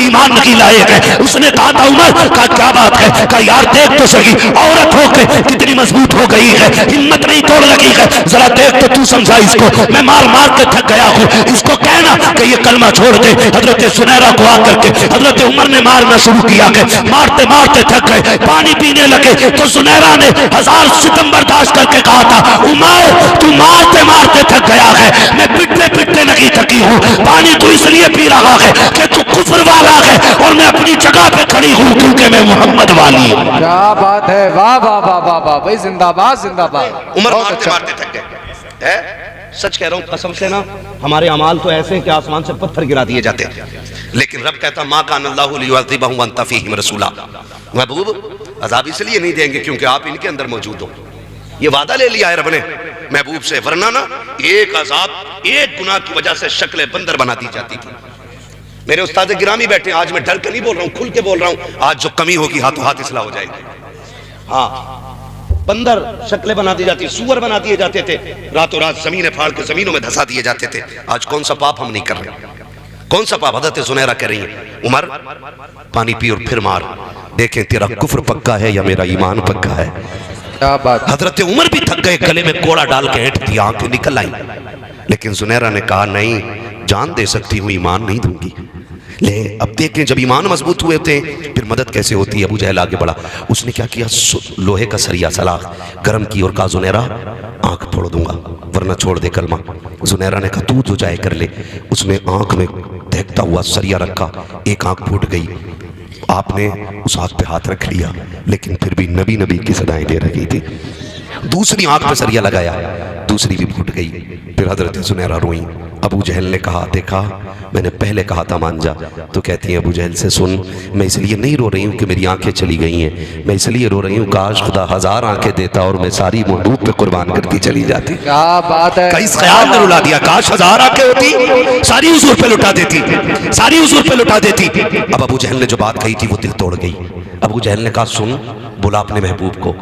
ईमान नहीं लाए गए। उसने कहा था उमर का क्या बात है, कहा यार देख तो सही औरत होके कितनी मजबूत हो गई है, हिम्मत नहीं तोड़ लगी है, जरा देख तो तू समझा इसको, मैं मार मार के थक गया हूँ, इसको कहना कि ये कलमा छोड़ दे। हजरत सुनैरा को आकर के हजरत उमर ने मारना शुरू किया है, मारते मारते थक गए, पानी पीने लगे तो सुनैरा ने 1000 सितम बर्दाश्त करके कहा था उमर तू मारते मारते थक गया है, मैं पिटते पिटते नहीं थकी हूँ, पानी तू इसलिए पी रहा है कि तू कुफ्र वाला है और मैं अपनी जगह पे खड़ी हूँ क्योंकि मैं मोहम्मद वाली हूँ। क्या बात है, वाह वाह वाह वाह वाह भाई, जिंदाबाद जिंदाबाद। उमर मारते मारते थक गए है? सच कह रहा हूँ कसम से ना, हमारे अमाल तो ऐसे हैं कि आसमान से पत्थर गिरा दिए जाते हैं, लेकिन रब कहता मा कान अल्लाहु लियुअज़्ज़िबहुम व अंत फ़ीहिम रसूला, महबूब अज़ाब इसलिए नहीं देंगे क्योंकि आप इनके अंदर मौजूद हो। ये वादा ले लिया है रब ने महबूब से, वरना ना एक अज़ाब एक गुनाह की वजह से शक्ल बंदर बना दी जाती थी। मेरे उस्ताद गिरामी बैठे, आज मैं डर के नहीं बोल रहा हूँ, खुल के बोल रहा हूँ, आज जो कमी होगी हाथों हाथ इसलाह हो जाएगी। हाँ, बंदर शक्लें बना दी जाती, सूअर बना दिए जाते थे, रातों रात जमीनें फाड़ के जमीनों में धंसा दिए जाते थे। आज कौन सा पाप हम नहीं कर रहे, कौन सा पाप? हज़रत सुनैरा कह रही है उमर पानी पी और फिर मार, देखें तेरा कुफ्र पक्का है या मेरा ईमान पक्का है। क्या बात। हज़रत उमर भी थक गए, गले में कोड़ा डाल के ऐंठ दी, आंखें निकल आई, लेकिन सुनैरा ने कहा नहीं, जान दे सकती हूँ ईमान नहीं दूंगी। ले अब देखें जब ईमान मजबूत हुए थे फिर मदद कैसे होती है। अबू जहल आगे बढ़ा, उसने क्या किया, लोहे का सरिया सलाख गर्म की और कहा जुनैरा आंख फोड़ दूंगा वरना छोड़ दे कलमा। जुनैरा ने कहा तू जो जाए कर ले। उसने आंख में देखता हुआ सरिया रखा, एक आंख फूट गई। आपने उस आंख पे हाथ रख लिया, लेकिन फिर भी नबी नबी की सदाएं दे रही थी। दूसरी आंख पे सरिया लगाया, दूसरी भी फूट गई। फिर हजरत सुनैरा रोई। अबू जहल ने कहा देखा मैंने पहले कहा था मान जा। तो कहती है अबू जहल से सुन, मैं इसलिए नहीं रो रही हूँ कि मेरी आंखें चली गई हैं, मैं इसलिए रो रही हूँ काश खुदा 1000 आंखें देता और मैं सारी महबूब पे कुर्बान करती चली जाती। क्या बात है, कई ख्याल में रुला दिया, काश 1000 आंखें होती सारी हुजूर पे लुटा देती, सारी हुजूर पे लुटा देती। अब अबू जहल ने जो बात कही थी वो दिल तोड़ गई। अबू जहल ने कहा सुन, बुला अपने महबूब को,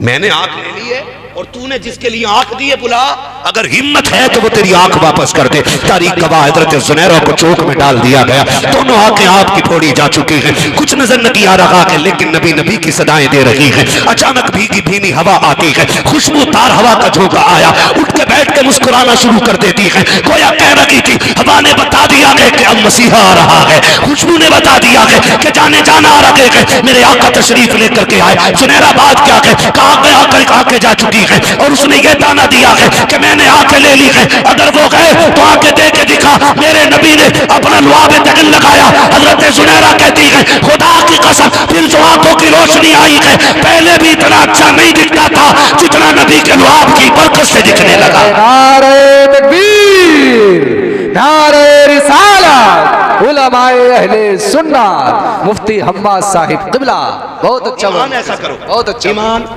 मैंने आंख ले ली है और तूने जिसके लिए आंख दी है बुला, अगर हिम्मत है तो वो तेरी आंख वापस कर दे। तारीख गवाह हज़रत ज़ुनैरा को चौक में डाल दिया गया, दोनों आंखें आपकी फोड़ी जा चुकी हैं, कुछ नजर नहीं आ रहा है, लेकिन नबी नबी की सदाएं दे रही हैं। अचानक भीगी भीनी हवा आती है, खुशबूदार हवा का झोंका आया, उठ के बैठ के मुस्कुराना शुरू कर देती है। गोया कह रही थी हवा ने बता दिया है कि अब मसीहा आ रहा है, खुशबू ने बता दिया है कि जाने जाना आ रहे हैं, मेरे आका तशरीफ लेकर के आए। ज़ुनैरा बात क्या है, कहाँ गया आकर आके जा चुकी है और उसने ये ताना दिया है कि मैंने आंखें ले ली है, अगर वो गए तो आंखें दे के दिखा। मेरे नबी ने अपना लुआब तगन लगाया। हजरत ज़ुनैरा कहती है खुदा की कसम फिर जो आंखों की रोशनी आई है पहले भी इतना अच्छा नहीं दिखता था जितना नबी के लुआब की बरकत से दिखने लगा। नारे तकबीर, नारे रिसालत, उलमाए अहले सुन्नत, मुफ्ती हम्माद साहिब क़िबला। बहुत अच्छा, ऐसा करो, बहुत अच्छा ईमान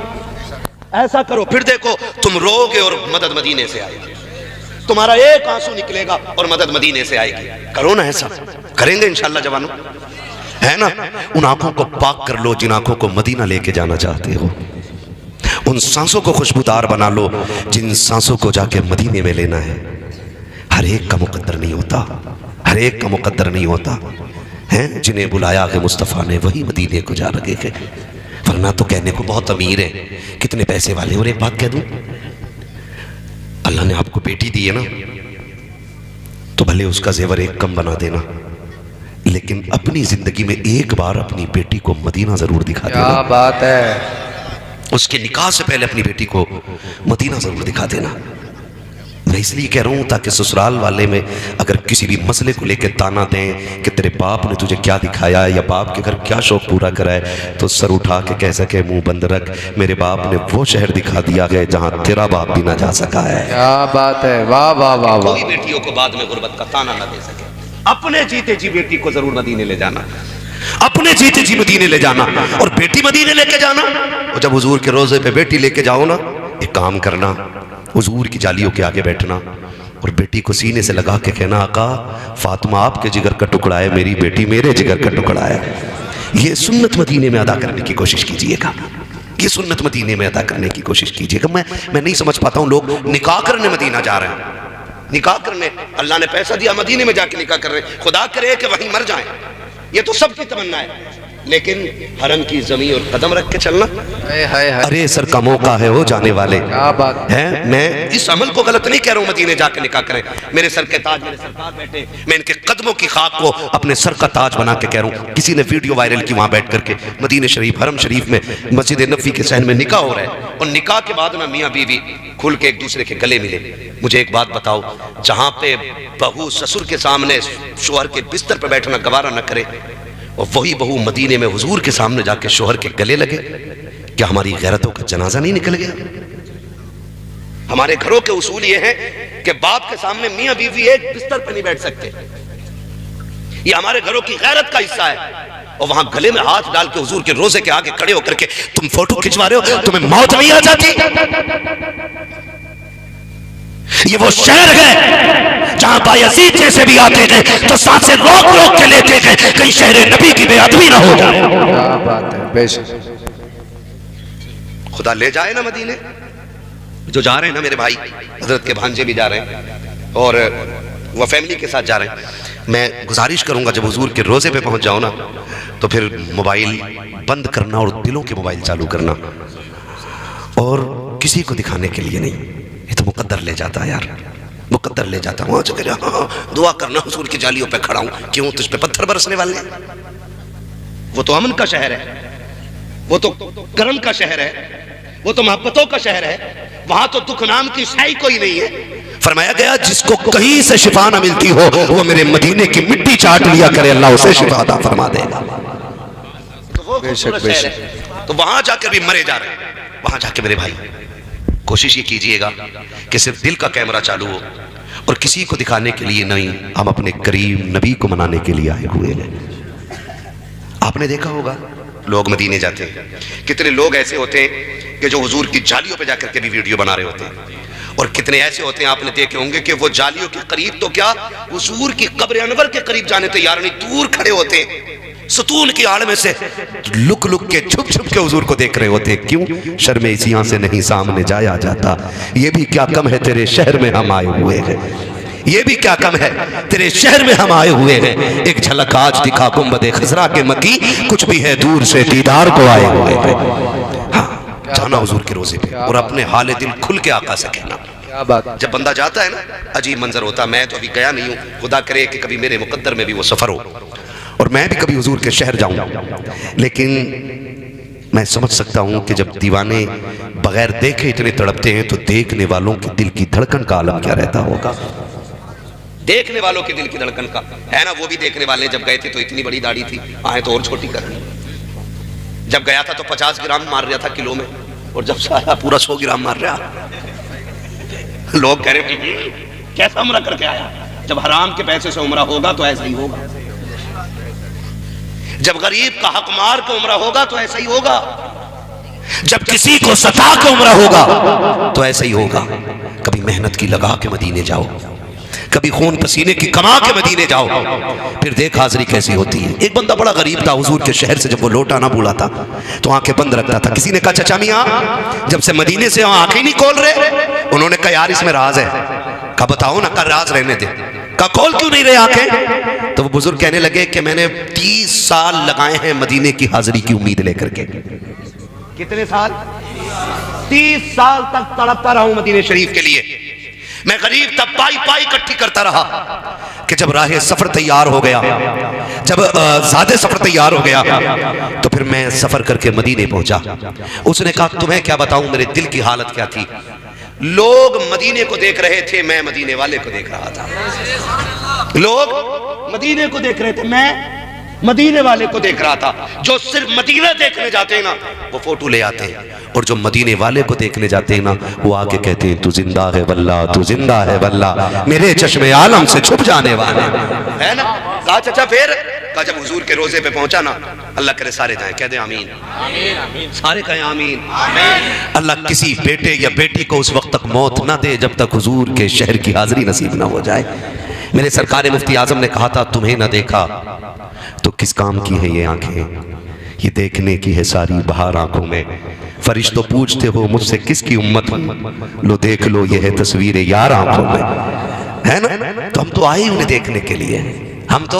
ऐसा करो, फिर देखो तुम रोगे और मदद मदीने से आएगी, तुम्हारा एक आंसू निकलेगा और मदद मदीने से आएगी। करो ना, ऐसा करेंगे इंशाल्लाह जवानों, है ना। उन आंखों को पाक कर लो जिन आंखों को मदीना लेके जाना चाहते हो, उन सांसों को खुशबूदार बना लो जिन सांसों को जाके मदीने में लेना है। हर एक का मुकद्दर नहीं होता, हर एक का मुकद्दर नहीं होता है। जिन्हें बुलाया है मुस्तफ़ा ने वही मदीने को जा लगे थे, वरना तो कहने को बहुत अमीर है, कितने पैसे वाले। और एक बात कह दूं, अल्लाह ने आपको बेटी दी है ना, तो भले उसका जेवर एक कम बना देना, लेकिन अपनी जिंदगी में एक बार अपनी बेटी को मदीना जरूर दिखा देना। क्या बात है, उसके निकाह से पहले अपनी बेटी को मदीना जरूर दिखा देना। मैं इसलिए कह रहा हूँ ताकि ससुराल वाले में अगर किसी भी मसले को लेकर ताना दें कि तेरे बाप ने तुझे क्या दिखाया है या बाप के घर क्या शौक पूरा करा है, तो सर उठा के कह सके मुंह बंद रख, मेरे बाप ने वो शहर दिखा दिया है जहाँ तेरा बाप भी ना जा सका है। क्या बात है, वाह वाह वाह वाह। कोई बेटियों को बाद में गुर्बत का ताना ना दे सके। अपने जीते जी बेटी को जरूर मदीने ले जाना, अपने जीते जी मदीने ले जाना, और बेटी मदीने लेके जाना। और जब हुजूर के रोजे पे बेटी लेके जाओ ना, एक काम करना, हुजूर की जालियों के आगे बैठना और बेटी को सीने से लगा के कहना आका फातिमा आपके जिगर का टुकड़ा है, मेरी बेटी मेरे जिगर का टुकड़ा है। ये सुन्नत मदीने में अदा करने की कोशिश कीजिएगा, ये सुन्नत मदीने में अदा करने की कोशिश कीजिएगा। मैं नहीं समझ पाता हूँ, लोग निकाह करने मदीना जा रहे हैं, निकाह करने, अल्लाह ने पैसा दिया मदीने में जाके निकाह कर रहे हैं, खुदा करे कि वहीं मर जाएं। ये तो सबकी तमन्ना है, लेकिन हरम की जमीन और कदम रख के चलना, अरे सर का मौका है वो जाने वाले। क्या बात है। मैं इस अमल को गलत नहीं कह रहा हूँ, मदीने जाके निकाह करें, मेरे सर के ताज मेरे सरकार बैठे, मैं इनके कदमों की खाक को अपने सर का ताज बना के कह रहा हूँ। किसी ने वीडियो वायरल की वहां बैठ करके मदीने शरीफ हरम शरीफ में मस्जिद नबवी के सहन में निकाह हो रहा है, और निकाह के बाद ना मियाँ बीवी खुल के एक दूसरे के गले मिले। मुझे एक बात बताओ, जहां पे बहू ससुर के सामने शोहर के बिस्तर पर बैठना गवारा न करे, और वही बहू मदीने में हुजूर के सामने जाके शोहर के गले लगे, क्या हमारी गैरतों का जनाजा नहीं निकल गया? हमारे घरों के उसूल ये हैं कि बाप के सामने मियां बीवी एक बिस्तर पर नहीं बैठ सकते, ये हमारे घरों की गैरत का हिस्सा है। और वहां गले में हाथ डाल के हुजूर के रोजे के आगे खड़े होकर के तुम फोटो खिंचवा रहे हो, तुम्हें मौत नहीं आ जाती? ये वो शहर है जहां बायजीद जैसे भी आते हैं तो सांसें रोक रोक के लेते हैं, कहीं शहर नबी की बेअदबी ना हो जाए। क्या बात है, बेशक खुदा ले जाए ना मदीने। जो जा रहे हैं ना मेरे भाई, हजरत के भांजे भी जा रहे हैं और वह फैमिली के साथ जा रहे हैं। मैं गुजारिश करूंगा जब हुजूर के रोजे पे पहुंच जाओ ना, तो फिर मोबाइल बंद करना और दिलों के मोबाइल चालू करना, और किसी को दिखाने के लिए नहीं। ये तो मुकद्दर ले जाता है यार, मुकद्दर ले जाता। वहां जो दुआ करना हुजूर की जालियों पे खड़ा हूं, क्यों तुझ पे पत्थर बरसने वाले हैं? वो तो अमन का शहर है, वो तो करम का शहर है, वो तो मोहब्बतों का शहर है, वहां तो दुख नाम की शाही कोई नहीं है। फरमाया गया जिसको कहीं से शिफा ना मिलती हो वो मेरे मदीने की मिट्टी चाट लिया करे, अल्लाह उसे शिफा अता फरमा देगा। तो वो बेशक बेशक। तो वहां जाकर भी मरे जा रहे हैं। वहां जाके मेरे भाई कोशिश ये कीजिएगा कि सिर्फ दिल का कैमरा चालू हो, और किसी को दिखाने के लिए नहीं, हम अपने करीम नबी को मनाने के लिए आए हुए हैं। आपने देखा होगा लोग मदीने जाते हैं, कितने लोग ऐसे होते हैं कि जो हुजूर की जालियों पे जाकर के भी वीडियो बना रहे होते हैं, और कितने ऐसे होते हैं आपने देखे होंगे कि वो जालियों के करीब तो क्या हुजूर की कब्र अनवर के करीब जाने तैयार नहीं, दूर खड़े होते हैं, सतून की आड़ में से लुक लुक के छुप छुप के हुजूर को देख रहे होते हैं। क्यों? शर्म इसी से नहीं सामने जाया जाता। ये भी क्या कम है तेरे शहर में हम आए हुए हैं, ये भी क्या कम है तेरे शहर में हम आए हुए हैं। एक झलक आज दिखा गुंबदे खजरा के मकी, कुछ भी है दूर से दीदार को आए हुए हैं। हाँ, जाना हुजूर के रोजे पे और अपने हाल दिल खुल के आका से कहना। क्या बात। जब बंदा जाता है ना, अजीब मंजर होता। मैं तो अभी गया नहीं हूँ, खुदा करे कि कभी मेरे मुकद्दर में भी वो सफर हो और मैं भी कभी हुजूर के शहर जाऊं। लेकिन मैं समझ सकता हूं कि जब दीवाने बगैर देखे इतने तड़पते हैं तो देखने वालों के दिल की धड़कन का आलम क्या रहता होगा। देखने वालों के दिल की धड़कन का है ना, वो भी देखने वाले जब गए थे तो इतनी बड़ी दाढ़ी थी, आए तो और छोटी कर दी। जब गया था तो 50 ग्राम मार रहा था किलो में, और जब से आया पूरा 100 ग्राम मार रहा। लोग कह रहे कैसा उम्रा करके आया। जब हराम के पैसे से उम्रा होगा तो ऐसा ही होगा, जब गरीब का हक मार के उम्रा होगा तो ऐसा ही होगा, जब किसी को सता के उम्रा होगा तो ऐसा ही होगा। कभी मेहनत की लगा के मदीने जाओ, कभी खून पसीने की कमा के मदीने जाओ, फिर देख हाजिरी कैसी होती है। एक बंदा बड़ा गरीब था, हुजूर के शहर से जब वो लौटा ना भूला था तो आंखें बंद रखता था। किसी ने कहा चचा मियां जब से मदीने से आंखें नहीं खोल रहे, उन्होंने कहा यार इसमें राज है। कहा बताओ ना। कहा राज रहने दे। कहा खोल क्यों नहीं रहे आंखें? तो वो बुजुर्ग कहने लगे कि मैंने 30 साल लगाए हैं मदीने की हाजिरी की उम्मीद लेकर के। कितने साल? 30 साल तक तड़पता रहा हूं मदीने शरीफ के लिए। मैं गरीब तब पाई पाई इकट्ठी करता रहा कि जब राह सफर तैयार हो गया, जब ज़्यादा सफर तैयार हो गया तो फिर मैं सफर करके मदीने पहुंचा। उसने कहा तुम्हें क्या बताऊं मेरे दिल की हालत क्या थी। लोग मदीने को देख रहे थे, मैं मदीने वाले को देख रहा था। लोग मदीने को देख रहे थे, मैं मदीने वाले को देख रहा था। जो सिर्फ मदीना देखने जाते हैं ना वो फोटो ले आते हैं, और जो मदीने वाले को देखने जाते हैं ना वो आके कहते हैं तू जिंदा है वल्लाह, तू जिंदा है वल्लाह, मेरे चश्मे आलम से छुप जाने वाले है ना। कहा चाचा फिर? कहा जब हुजूर के रोजे पे पहुंचा ना, अल्लाह करे सारे जाए, कह दे आमीन, सारे कहें आमीन। अल्लाह किसी बेटे या बेटी को उस वक्त तक मौत ना दे जब तक हुजूर के शहर की हाजिरी नसीब ना हो जाए। मेरे सरकार मुफ्ती आजम ने कहा था तुम्हें ना देखा तो किस काम की है ये आंखें, ये देखने की है सारी बहार आंखों में। फरिश्तों पूछते हो मुझसे किसकी उम्मत हूं, लो देख लो ये है तस्वीर यार आंखों में, है ना। तो हम तो आए उन्हें देखने के लिए, हम तो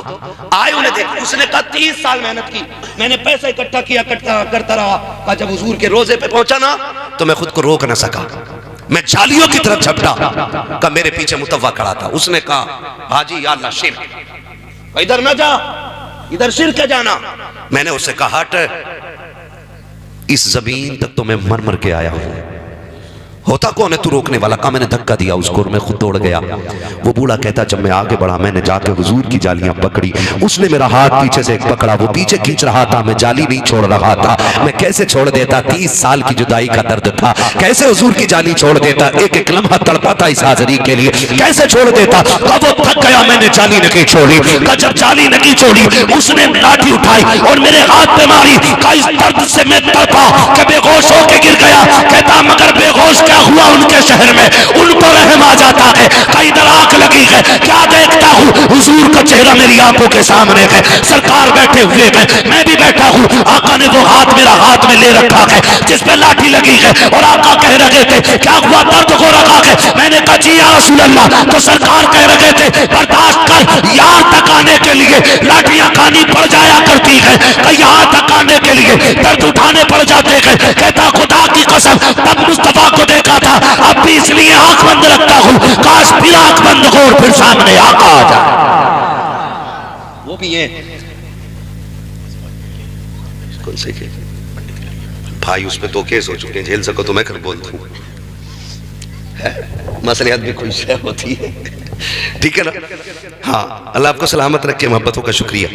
आए उन्हें देख। उसने कहा 30 साल मेहनत की, मैंने पैसा इकट्ठा किया, करता रहा। कहा जब हुजूर के रोजे पे पहुंचा ना तो मैं खुद को रोक ना सका, मैं जालियों की तरफ झपटा। कहा मेरे पीछे मुतव्वा खड़ा था। उसने कहा हाजी या अल्लाह शिर्क, इधर ना जा, इधर शिर्क है जाना। मैंने उससे कहा हट, इस जमीन तक तो मैं मर मर के आया हूं, होता कौन है तू रोकने वाला? कहा मैंने धक्का दिया उसको और मैं खुद दौड़ गया। वो बूढ़ा कहता जब मैं आगे बढ़ा मैंने जाके हुजूर की जालियां पकड़ी, उसने मेरा हाथ पीछे से एक पकड़ा, वो पीछे खींच रहा था, मैं जाली नहीं छोड़ रहा था। मैं कैसे छोड़ देता? 30 साल की जुदाई का दर्द था, कैसे हुजूर की जाली छोड़ देता? एक एक लम्हा तड़पा था इस हाजिरी के लिए, कैसे छोड़ देता? कब वो थक गया मैंने जाली नहीं छोड़ी। जब जाली नहीं छोड़ी उसने लाठी उठाई और मेरे हाथ पे मारी। इस दर्द से मैं तड़पा कि बेहोश होके गिर गया। कहता मगर बेहोश क्या हुआ उनके शहर में, उन पर रहम आ जाता है। कई इधर आंख लगी है, क्या देखता हूँ? हुजूर का चेहरा मेरी आंखों के सामने है, सरकार बैठे हुए हैं, मैं भी बैठा हूँ। आका ने वो हाथ मेरा हाथ में ले रखा है जिस पे लाठी लगी है, और आका कह रहे थे क्या हुआ, दर्द हो रखा है? मैंने कहा जी या रसूल अल्लाह। तो सरकार कह रहे थे बर्दाश्त कर, यार तक आने के लिए लाठियां खानी पड़ जाया करती है, यहाँ तक आने के लिए दर्द उठाने पड़ जाते हैं। कहता खुदा की कसम तब मुस्तफा को देखा था, अब भी इसलिए आंख बंद रखता हूं, काश फिर आंख बंद हो और फिर सामने आका आ जाए। वो भी है कौन से के भाई, उस पे 2 केस हो चुके हैं, झेल सको तो मैं कल बोल दूं। मसलियत भी कोई शय होती है, ठीक है ना? हाँ, अल्लाह आपको सलामत रखे, मोहब्बतों का शुक्रिया।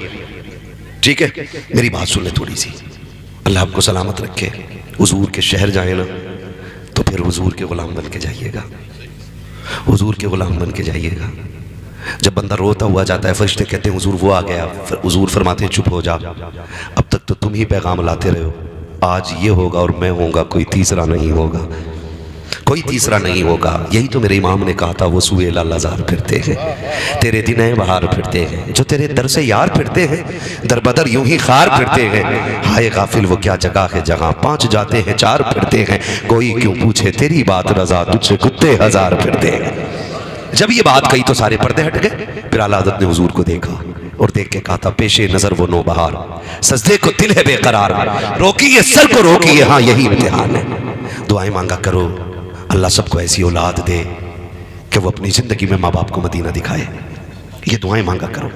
ठीक है, मेरी बात सुन ले थोड़ी सी। अल्लाह आपको सलामत रखे। हुजूर के शहर जाए ना तो फिर हुजूर के गुलाम बन के जाइएगा, हुजूर के गुलाम बन के जाइएगा। जब बंदा रोता हुआ जाता है फरिश्ते कहते हैं हुजूर वो आ गया, हुजूर फरमाते हैं चुप हो जा, अब तक तो तुम ही पैगाम लाते रहे हो, आज ये होगा और मैं होगा, कोई तीसरा नहीं होगा, कोई तीसरा नहीं होगा। यही तो मेरे इमाम ने कहा था, वो सुए लाजार फिरते हैं, तेरे दिन बाहर फिरते हैं, जो तेरे दर से यार फिरते हैं, दर बदर यूं ही खार फिरते हैं। हाय गाफिल वो क्या जगह है जहाँ 5 जाते हैं 4 फिरते हैं, कोई क्यों पूछे तेरी बात रजा, तुझसे कुत्ते 1000 फिरते हैं। जब ये बात कही तो सारे पर्दे हट गए। फिर आला हज़रत ने हुजूर को देखा और देख के कहा था पेशे नजर वो नो बहार, सजदे को दिल है बेकरार, रोकिए सर को रोकिए, हाँ यही इम्तिहान है। दुआएं मांगा करो, अल्लाह सबको ऐसी औलाद दे कि वो अपनी जिंदगी में माँ बाप को मदीना दिखाए। ये दुआएं मांगा करो।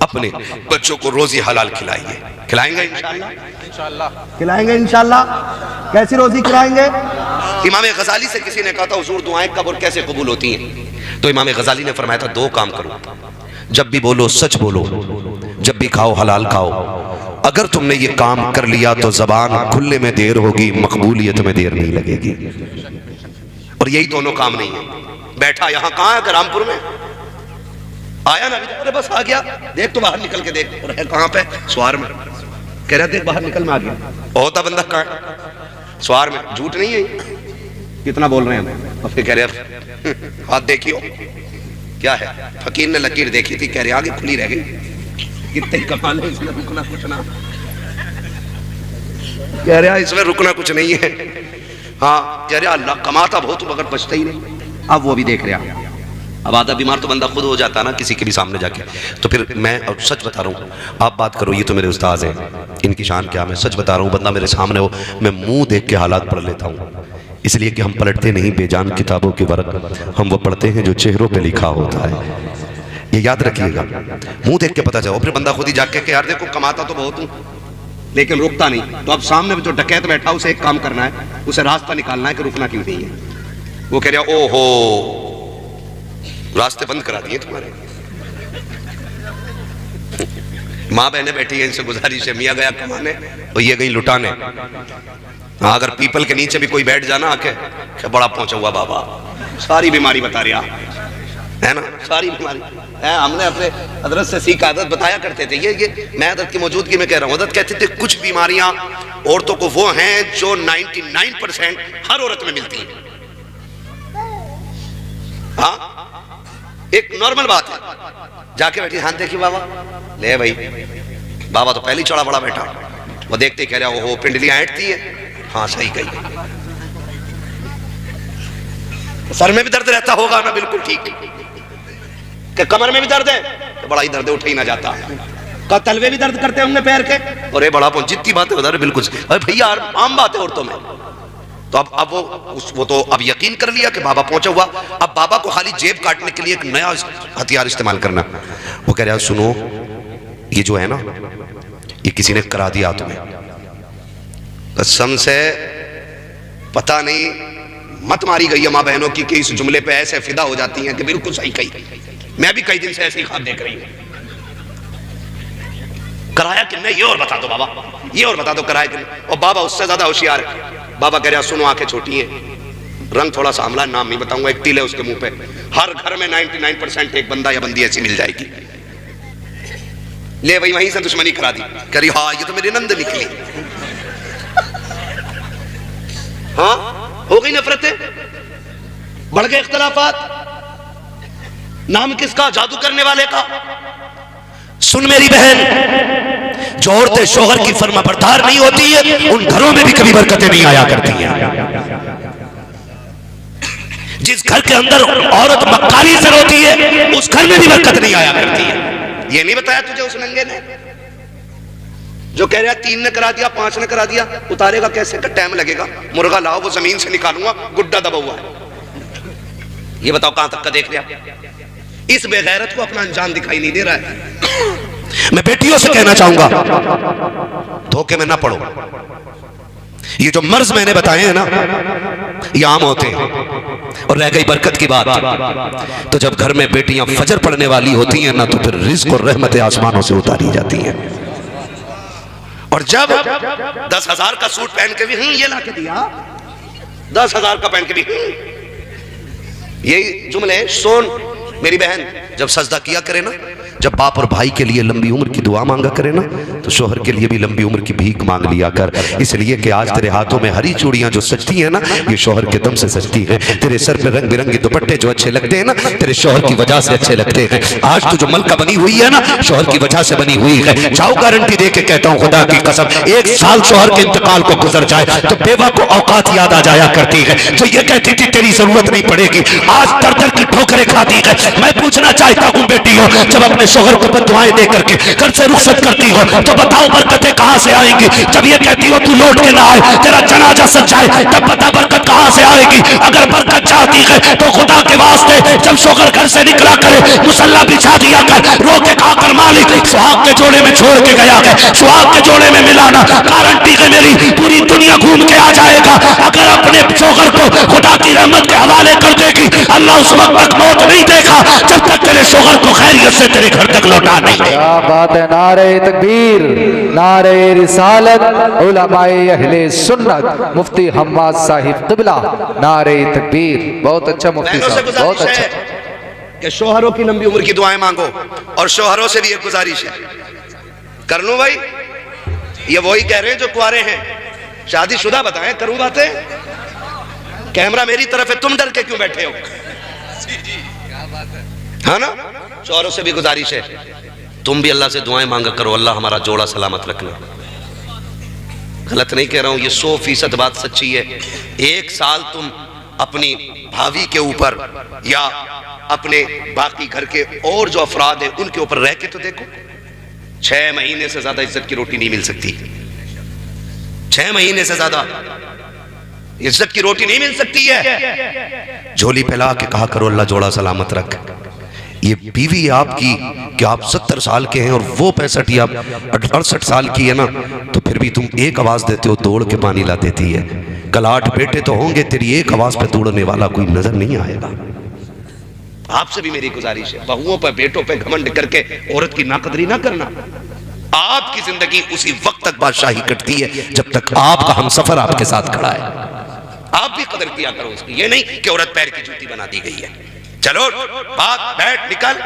अपने बच्चों को रोजी हलाल खिलाइए, खिलाएंगे इंशाअल्लाह, खिलाएंगे इंशाअल्लाह। कैसी रोजी खिलाएंगे? इमाम गजाली से किसी ने कहा था हुजूर दुआएं कब और कैसे कबूल होती हैं? तो इमाम गजाली ने फरमाया था 2 काम करो, जब भी बोलो सच बोलो, जब भी खाओ हलाल खाओ। अगर तुमने ये काम कर लिया तो जबान खुलने में देर होगी, मकबूलियत में देर नहीं लगेगी। और यही दोनों काम नहीं है। बैठा यहाँ कहाँ है? रामपुर में आया ना, अरे बस आ गया, देख तो बाहर निकल के देख, और है कहाँ पे? स्वार में। कह रहा देख बाहर निकल में आ गया। होता बंदा कहाँ है? स्वार में। झूठ नहीं है, कितना बोल रहे हैं। और फिर कह रहे हाथ देखियो क्या है? फकीर ने लकीर देखी थी, कह रहे आगे खुली रह गई। कितने कमाल है इसमें, रुकना कुछ ना, कह रहा इसमें रुकना कुछ नहीं है। हाँ कह रहा अल्लाह कमाता बहुत मगर बचता ही नहीं। अब वो भी देख रहा। अब आधा बीमार तो बंदा खुद हो जाता ना किसी के भी सामने जाके। तो फिर मैं अब सच बता रहा हूँ, आप बात करो, ये तो मेरे उस्ताद हैं, इनकी शान क्या, मैं सच बता रहा हूँ। बंदा मेरे सामने हो, मैं मुंह देख के हालात पढ़ लेता हूँ, इसलिए कि हम पलटते नहीं बेजान किताबों के वर्क, हम वो पढ़ते हैं जो चेहरों पे लिखा होता है। ये याद रखिएगा, मुंह देख के पता चलो। फिर बंदा खुद ही जाके कि यार देखो कमाता तो बहुत हूँ लेकिन रुकता नहीं। तो अब सामने जो डकैत बैठा उसे एक काम करना है, उसे रास्ता निकालना है कि रुकना क्यों नहीं है। वो कह रहा ओहो रास्ते बंद करा दिए तुम्हारे। माँ बहनें बैठी है, इनसे गुजारिश है, मियाँ गया कमाने और ये गई लुटाने। हाँ अगर पीपल के नीचे भी कोई बैठ जाना आके, क्या बड़ा पहुंचा हुआ बाबा, सारी बीमारी बता रहा है ना, सारी बीमारी है। हमने अपने हजरत से सीख आदत बताया करते थे, ये मैं हजरत की मौजूदगी में कह रहा हूँ। हजरत कहते थे कुछ बीमारियां औरतों को वो हैं जो 99% हर औरत में मिलती है। हाँ एक नॉर्मल बात है, जाके बैठी हाथ देखी बाबा, ले भाई बाबा तो पहले चढ़ा बड़ा बैठा, वो देखते ही कह रहा वो पिंडलियां हटती है। हाँ सही कही। सर में भी दर्द रहता होगा ना, बिल्कुल ठीक। क्या कमर में भी दर्द है? तो बड़ा ही दर्द उठ ही ना जाता। का तलवे भी दर्द करते होंगे पैर के। और ये बड़ा जितनी बात है बता बिल्कुल अरे भैया आम बात है औरतों में। तो अब वो तो अब यकीन कर लिया कि बाबा पहुंचा हुआ। अब बाबा को खाली जेब काटने के लिए एक नया हथियार इस्तेमाल करना। वो कह रहा सुनो ये जो है ना ये किसी ने करा दिया तुम्हें, कसम से पता नहीं मत मारी गई है माँ बहनों की कि इस जुमले पे ऐसे फिदा हो जाती हैं कि बिल्कुल सही कही। मैं भी कई दिन से ऐसे ही ख्वाब देख रही हूं। कराया कि नहीं ये और बता दो बाबा, ये और बता दो कराया कि नहीं। और बाबा उससे ज्यादा होशियार है। बाबा कह रहा सुनो आंखें छोटी है, रंग थोड़ा सा आंवला, नाम नहीं बताऊंगा, एक तिल है उसके मुंह पे। हर घर में 99% एक बंदा या बंदी ऐसी मिल जाएगी। ले भाई वहीं से दुश्मनी करा दी। कह रही हाँ ये तो मेरी नंद निकली। हाँ हो गई नफरतें, बढ़ गए इख्तलाफात। नाम किसका? जादू करने वाले का। सुन मेरी बहन, जो औरतें शोहर की फर्माबरदार नहीं होती है उन घरों में भी कभी बरकतें नहीं आया करती हैं। जिस घर के अंदर औरत मक्कारी से रोती है उस घर में भी बरकत नहीं आया करती है। ये नहीं बताया तुझे उस नंगे ने जो कह रहा 3 ने करा दिया 5 ने करा दिया, उतारेगा कैसे? का टाइम लगेगा। मुर्गा लाओ वो जमीन से निकालूंगा, गुड्डा दबा हुआ है। ये बताओ कहां तक का देख लिया? इस बेगैरत को अपना अंजाम दिखाई नहीं दे रहा है। मैं बेटियों से कहना चाहूंगा धोखे में ना पड़ो। ये जो मर्ज मैंने बताए हैं ना ये आम होते हैं। और रह गई बरकत की बात, तो जब घर में बेटियां फजर पढ़ने वाली होती हैं ना तो फिर रिज़्क़ और रहमतें आसमानों से उतारी जाती हैं। और जब 10,000 का सूट पहन के भी ये ला के दिया, 10,000 का पहन के भी यही जुमले सोन मेरी बहन जब सजदा किया करे ना, जब बाप और भाई के लिए लंबी उम्र की दुआ मांगा करे ना तो शोहर के लिए भी लंबी उम्र की भीख मांग लिया कर। इसलिए कि आज तेरे हाथों में हरी चूड़ियां जो सजती हैं ना ये शोहर के दम से सजती हैं। तेरे सर पे रंग बिरंगे दुपट्टे जो अच्छे लगते हैं ना तेरे शोहर की वजह से अच्छे लगते हैं। आज तो जो मलका बनी हुई है ना शोहर की वजह से बनी हुई है। जाओ गारंटी दे के कहता हूँ खुदा की कसम, 1 साल शोहर के इंतकाल को गुजर जाए तो बेवा को औकात याद आ जाया करती है। तो ये कहती थी तेरी जरूरत नहीं पड़ेगी, आज दर दर की ठोकरें खाती है। मैं पूछना चाहता हूँ बेटियों, जब अपने शोहर को बददुआएं दे करके घर से रुखसत करती हो तो बताओ बरकतें कहां से आएंगी? जब ये कहती हो तू लौट के ना आए, तेरा जनाजा सज जाए, तब बता बरकत कहां से आएगी? अगर बरकत चाहती है तो खुदा के वास्ते जब शोहर घर से निकला करे मुसल्ला बिछा दिया कर, रो के कहा कर मालिक सुहाग के जोड़े में छोड़ के गया है, सुहाग के जोड़े में मिलाना गारंटी है मेरी पूरी दुनिया घूम के आ जाएगा। अगर अपने शोहर को खुदा की रहमत के हवाले कर देगी, अल्लाह उस वक्त तक मौत नहीं देखा जब तक तेरे शोहर को खैरियत से तेरे घर तक लौटा नहीं दे। क्या बात है। नारे तकबीर, नारे रिसालत, उलमाए अहले सुन्नत, मुफ्ती हम्माद साहिब क़िबला, नारे तकबीर। बहुत अच्छा मुफ्ती साहब, बहुत अच्छा। कि शोहरों की लंबी उम्र की दुआएं मांगो और शोहरों से भी एक गुजारिश है, कर लूं भाई? ये वही कह रहे हैं जो कुआरे हैं, शादीशुदा बताएं करूं बातें? कैमरा मेरी तरफ है, तुम डर के क्यों बैठे हो? हाँ ना, शोहरों से भी गुजारिश है तुम भी अल्लाह से दुआएं मांगा करो, अल्लाह हमारा जोड़ा सलामत रखना। गलत नहीं कह रहा हूं, ये 100% बात सच्ची है। 1 साल तुम अपनी भाभी के ऊपर या अपने बाकी घर के और जो अफराद है उनके ऊपर रह के तो देखो, 6 महीने से ज्यादा इज्जत की रोटी नहीं मिल सकती। 6 महीने से ज्यादा इज्जत की रोटी नहीं मिल सकती है। झोली फैला के कहा करो अल्लाह जोड़ा सलामत रख। ये बीवी आपकी कि आप 70 साल के हैं और वो 65 या 68 साल की है ना, तो फिर भी तुम एक आवाज देते हो दौड़ के पानी ला देती है। कल 8 बेटे तो होंगे, तेरी एक आवाज पे दौड़ने वाला कोई नजर नहीं आएगा। आपसे भी मेरी गुजारिश है, बहुओं पर बेटों पे घमंड करके औरत की नाकदरी ना करना। आपकी जिंदगी उसी वक्त तक बादशाही कटती है जब तक आपका हमसफर आपके साथ खड़ा है। आप भी कदर किया करो उसकी, ये नहीं कि औरत पैर की जूती बना दी गई है। चलो बात बैठ निकल,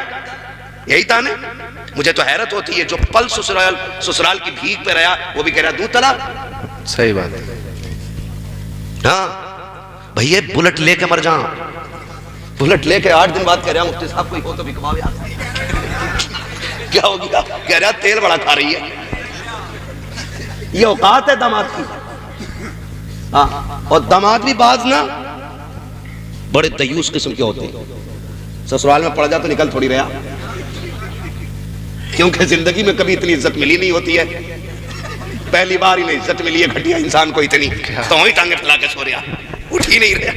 यही था ना। मुझे तो हैरत होती है जो पल ससुराल की भीख पे रहा वो भी कह रहा 2 तलाक। सही बात है। हाँ भैया बुलेट लेके मर जाओ, बुलेट लेके 8 दिन बाद कह रहा मुफ्ती साहब कोई हो तो भी कमाओ यार। क्या हो गया? कह रहा तेल बड़ा खा रही है। ये औकात है दामाद की। हाँ, और दामाद भी बाज ना बड़े दयूस किस्म के होते हैं। ससुराल में पड़ जा तो निकल थोड़ी रहा। क्योंकि जिंदगी में कभी इतनी इज्जत मिली नहीं होती है, पहली बार ही इज्जत मिली है घटिया इंसान को इतनी, तो ही टांगे फैला के सो रहा, उठ ही नहीं रहा।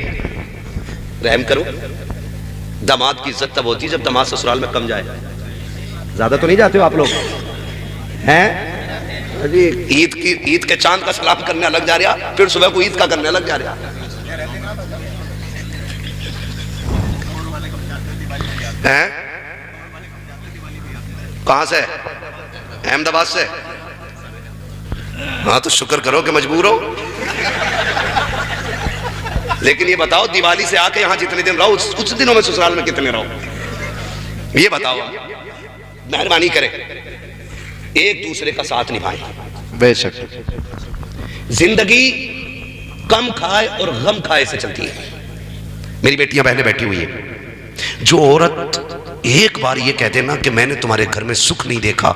रहम करो, दामाद की इज्जत तब होती है जब दामाद ससुराल में कम जाए। ज्यादा तो नहीं जाते हो आप लोग हैं जी? ईद के चांद का सलाम करने अलग जा रहा, फिर सुबह को ईद का करने अलग जा रहा है। कहां से? अहमदाबाद से। हाँ तो शुक्र करो कि मजबूर हो। लेकिन ये बताओ, दिवाली से आके यहां जितने दिन रहो, कुछ दिनों में ससुराल में कितने रहो, ये बताओ। मेहरबानी करें, एक दूसरे का साथ निभाएं। बेशक जिंदगी कम खाए और गम खाए से चलती है। मेरी बेटियां बहनें बैठी हुई है, जो औरत एक बार ये कह देना कि मैंने तुम्हारे घर में सुख नहीं देखा,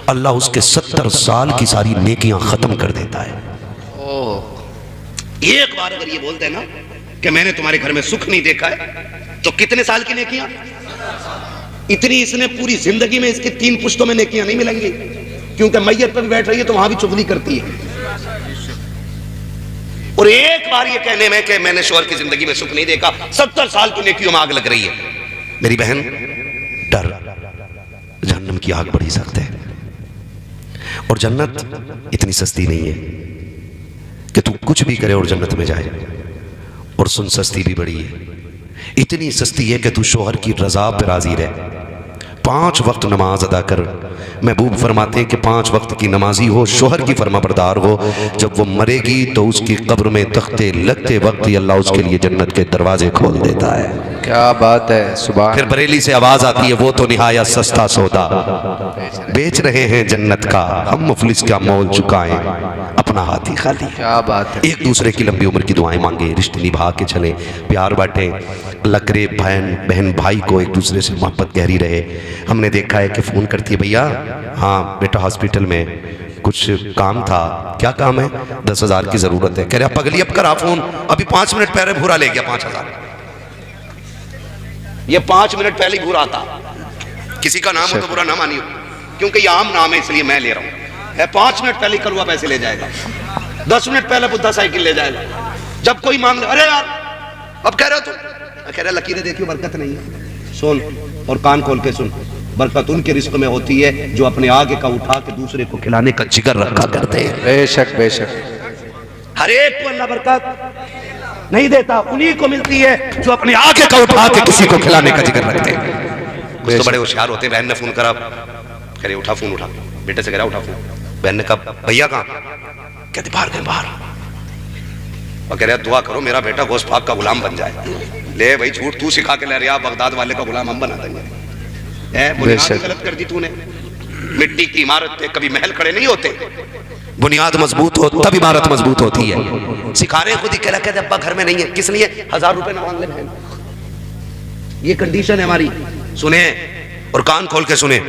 अल्लाह उसके 70 साल की सारी नेकियां खत्म कर देता है। एक बार अगर ये बोल देना कि मैंने तुम्हारे घर में सुख नहीं देखा है, तो कितने साल की नेकियां? इतनी इसने पूरी जिंदगी में इसकी 3 पुश्तों में नेकियां नहीं मिलेंगी, क्योंकि मैयत पर भी बैठ रही है तो वहां भी चुगली करती है। और एक बार ये कहने में कि मैंने शौहर की जिंदगी में सुख नहीं देखा, 70 साल की नेकियों में आग लग रही है। मेरी बहन, डर, जहन्नम की आग बड़ी सख्त है, और जन्नत इतनी सस्ती नहीं है कि तू कुछ भी करे और जन्नत में जाए। और सुन, सस्ती भी बड़ी है, इतनी सस्ती है कि तू शौहर की रजा पर राजी रहे, 5 वक्त नमाज अदा कर। महबूब फरमाते हैं कि 5 वक्त की नमाजी हो, शौहर की फरमाबरदार हो, जब वो मरेगी तो उसकी कब्र में तख्ते लगते वक्त ही अल्लाह उसके लिए जन्नत के दरवाजे खोल देता है। क्या बात है, सुभान। फिर बरेली से आवाज आती है, वो तो निहायत सस्ता सौदा बेच रहे हैं जन्नत का, हम मुफलिस का मोल चुकाएं, अपना हाथ ही खाली। क्या बात है। एक दूसरे की लंबी उम्र की दुआएं मांगे, रिश्ते निभा के चले, प्यार बांटे, अल्लाह करे बहन भाई को एक दूसरे से मोहब्बत गहरी रहे। हमने देखा है कि फोन करती है, भैया हाँ बेटा हॉस्पिटल में कुछ काम था। क्या काम है? 10,000 की जरूरत है। कह रहा पगली अब करा फोन, अभी 5 मिनट पहले भूरा ले गया 5,000। ये 5 मिनट पहले भूरा आता। किसी का नाम हो तो बुरा ना मानियो, क्योंकि ये आम नाम है इसलिए मैं ले रहा हूं। 5 मिनट पहले करुआ पैसे ले जाएगा, 10 मिनट पहले बुद्धा साइकिल ले जाएगा। जब कोई मांग ले, अरे यार अब कह रहे हो तुम, कह रहा लकीरें देखियो बरकत नहीं है। सुन और कान खोल के सुन, बरकत उनके रिस्क में होती है जो अपने आगे का उठा के दूसरे को खिलाने का जिगर रखा करते हैं। बेशक बेशक। हर एक को अल्लाह बरकत नहीं देता, उन्हीं को मिलती है जो अपने आगे का उठा के किसी को खिलाने का जिगर रखते हैं। कुछ तो बड़े होशियार होते हैं। बहन ने फोन करा, कह रही उठा फोन, उठा। बेटे से कह रहा उठा फोन। बहन ने कहा भैया कहाँ? कहते बाहर गए बाहर। और कह रहा दुआ करो मेरा बेटा गोश्त पाक का गुलाम बन जाए। ले भाई झूठ तू सिखा के ले रहा, बगदाद वाले का गुलाम हम बना देंगे। बुनियाद गलत कर दी तूने। मिट्टी की इमारत पे कभी महल खड़े नहीं होते, बुनियाद मजबूत हो तब इमारत मजबूत होती है। सिखा रहे खुद ही कह रहा, कहते अब्बा घर में नहीं है। किस लिए? 1000 रुपए ना मांग ले बहन। ये कंडीशन है हमारी। सुने और कान खोल के सुने।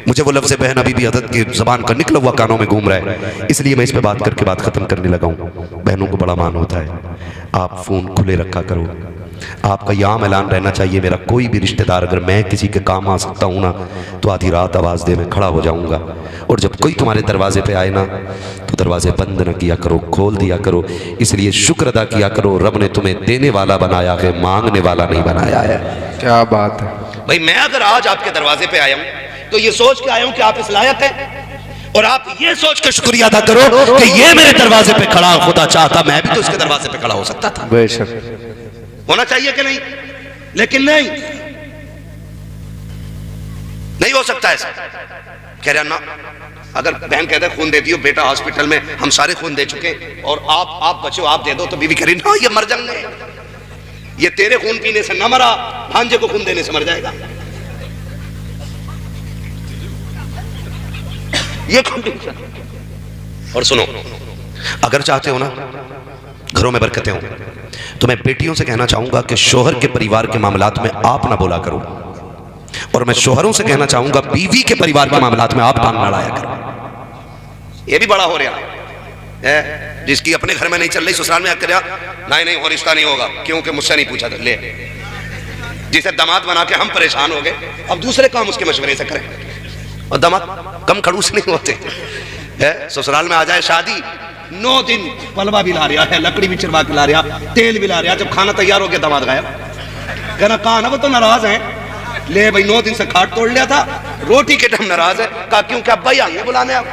मुझे वो लफ्ज़ बहन अभी भी अदद की जबान का निकला हुआ कानों में घूम रहा है, इसलिए मैं इस पे बात करके बात खत्म करने लगा हूँ। बहनों को बड़ा मान होता है, आप फोन खुले रखा करो। आपका यह आम ऐलान रहना चाहिए, मेरा कोई भी रिश्तेदार अगर मैं किसी के काम आ सकता हूँ ना, तो आधी रात आवाज़ दे मैं खड़ा हो जाऊँगा। और जब कोई तुम्हारे दरवाजे पे आए ना, तो दरवाजे बंद न किया करो, खोल दिया करो। इसलिए शुक्र अदा किया करो, रब ने तुम्हें देने वाला बनाया है, मांगने वाला नहीं बनाया है। क्या बात है भाई। मैं अगर आज आपके दरवाजे पे आया हूँ तो ये सोच के आया हूँ कि आप इस लायक हैं, और आप ये सोच के शुक्रिया अदा करो कि ये मेरे दरवाजे पे खड़ा, खुदा चाहता मैं भी तो इसके दरवाजे पे खड़ा हो सकता था। बेशक होना चाहिए कि नहीं? लेकिन नहीं हो सकता ऐसा। कह रहा ना, अगर बहन कहता है खून दे दियो, बेटा हॉस्पिटल में हम सारे खून दे चुके और आप बचो, आप दे दो, तो बीवी कह रही ना ये मर जाएंगे, ये तेरे खून पीने से न मरा, भांजे को खून देने से मर जाएगा। ये कंडीशन। और सुनो, अगर चाहते हो ना घरों में बरकतें हो, तो मैं बेटियों से कहना चाहूंगा कि शौहर के परिवार के मामलात में आप ना बोला करो, और मैं शौहरों से कहना चाहूंगा बीवी के परिवार के मामलात में आप टांग लड़ाया करो। ये भी बड़ा हो रहा है, जिसकी अपने घर में नहीं चल रही ससुराल में आकर नहीं वो रिश्ता नहीं होगा, क्योंकि मुझसे नहीं पूछा था। ले, जिसे दामाद बना के हम परेशान हो गए, अब दूसरे काम उसके मशवरे से करें। और दामाद कम खड़ूस नहीं होते है। ससुराल में आ जाए शादी, 9 दिन पलवा भी ला रहा है, लकड़ी भी चिरवा के ला रहा, तेल भी ला रहा, जब खाना तैयार हो गया दामाद गायब। कहना कहा ना वो तो नाराज है, ले भाई 9 दिन से खाट तोड़ लिया था, रोटी के टाइम नाराज है। कहा क्यों, क्या अब्बा ही आएंगे बुलाने आप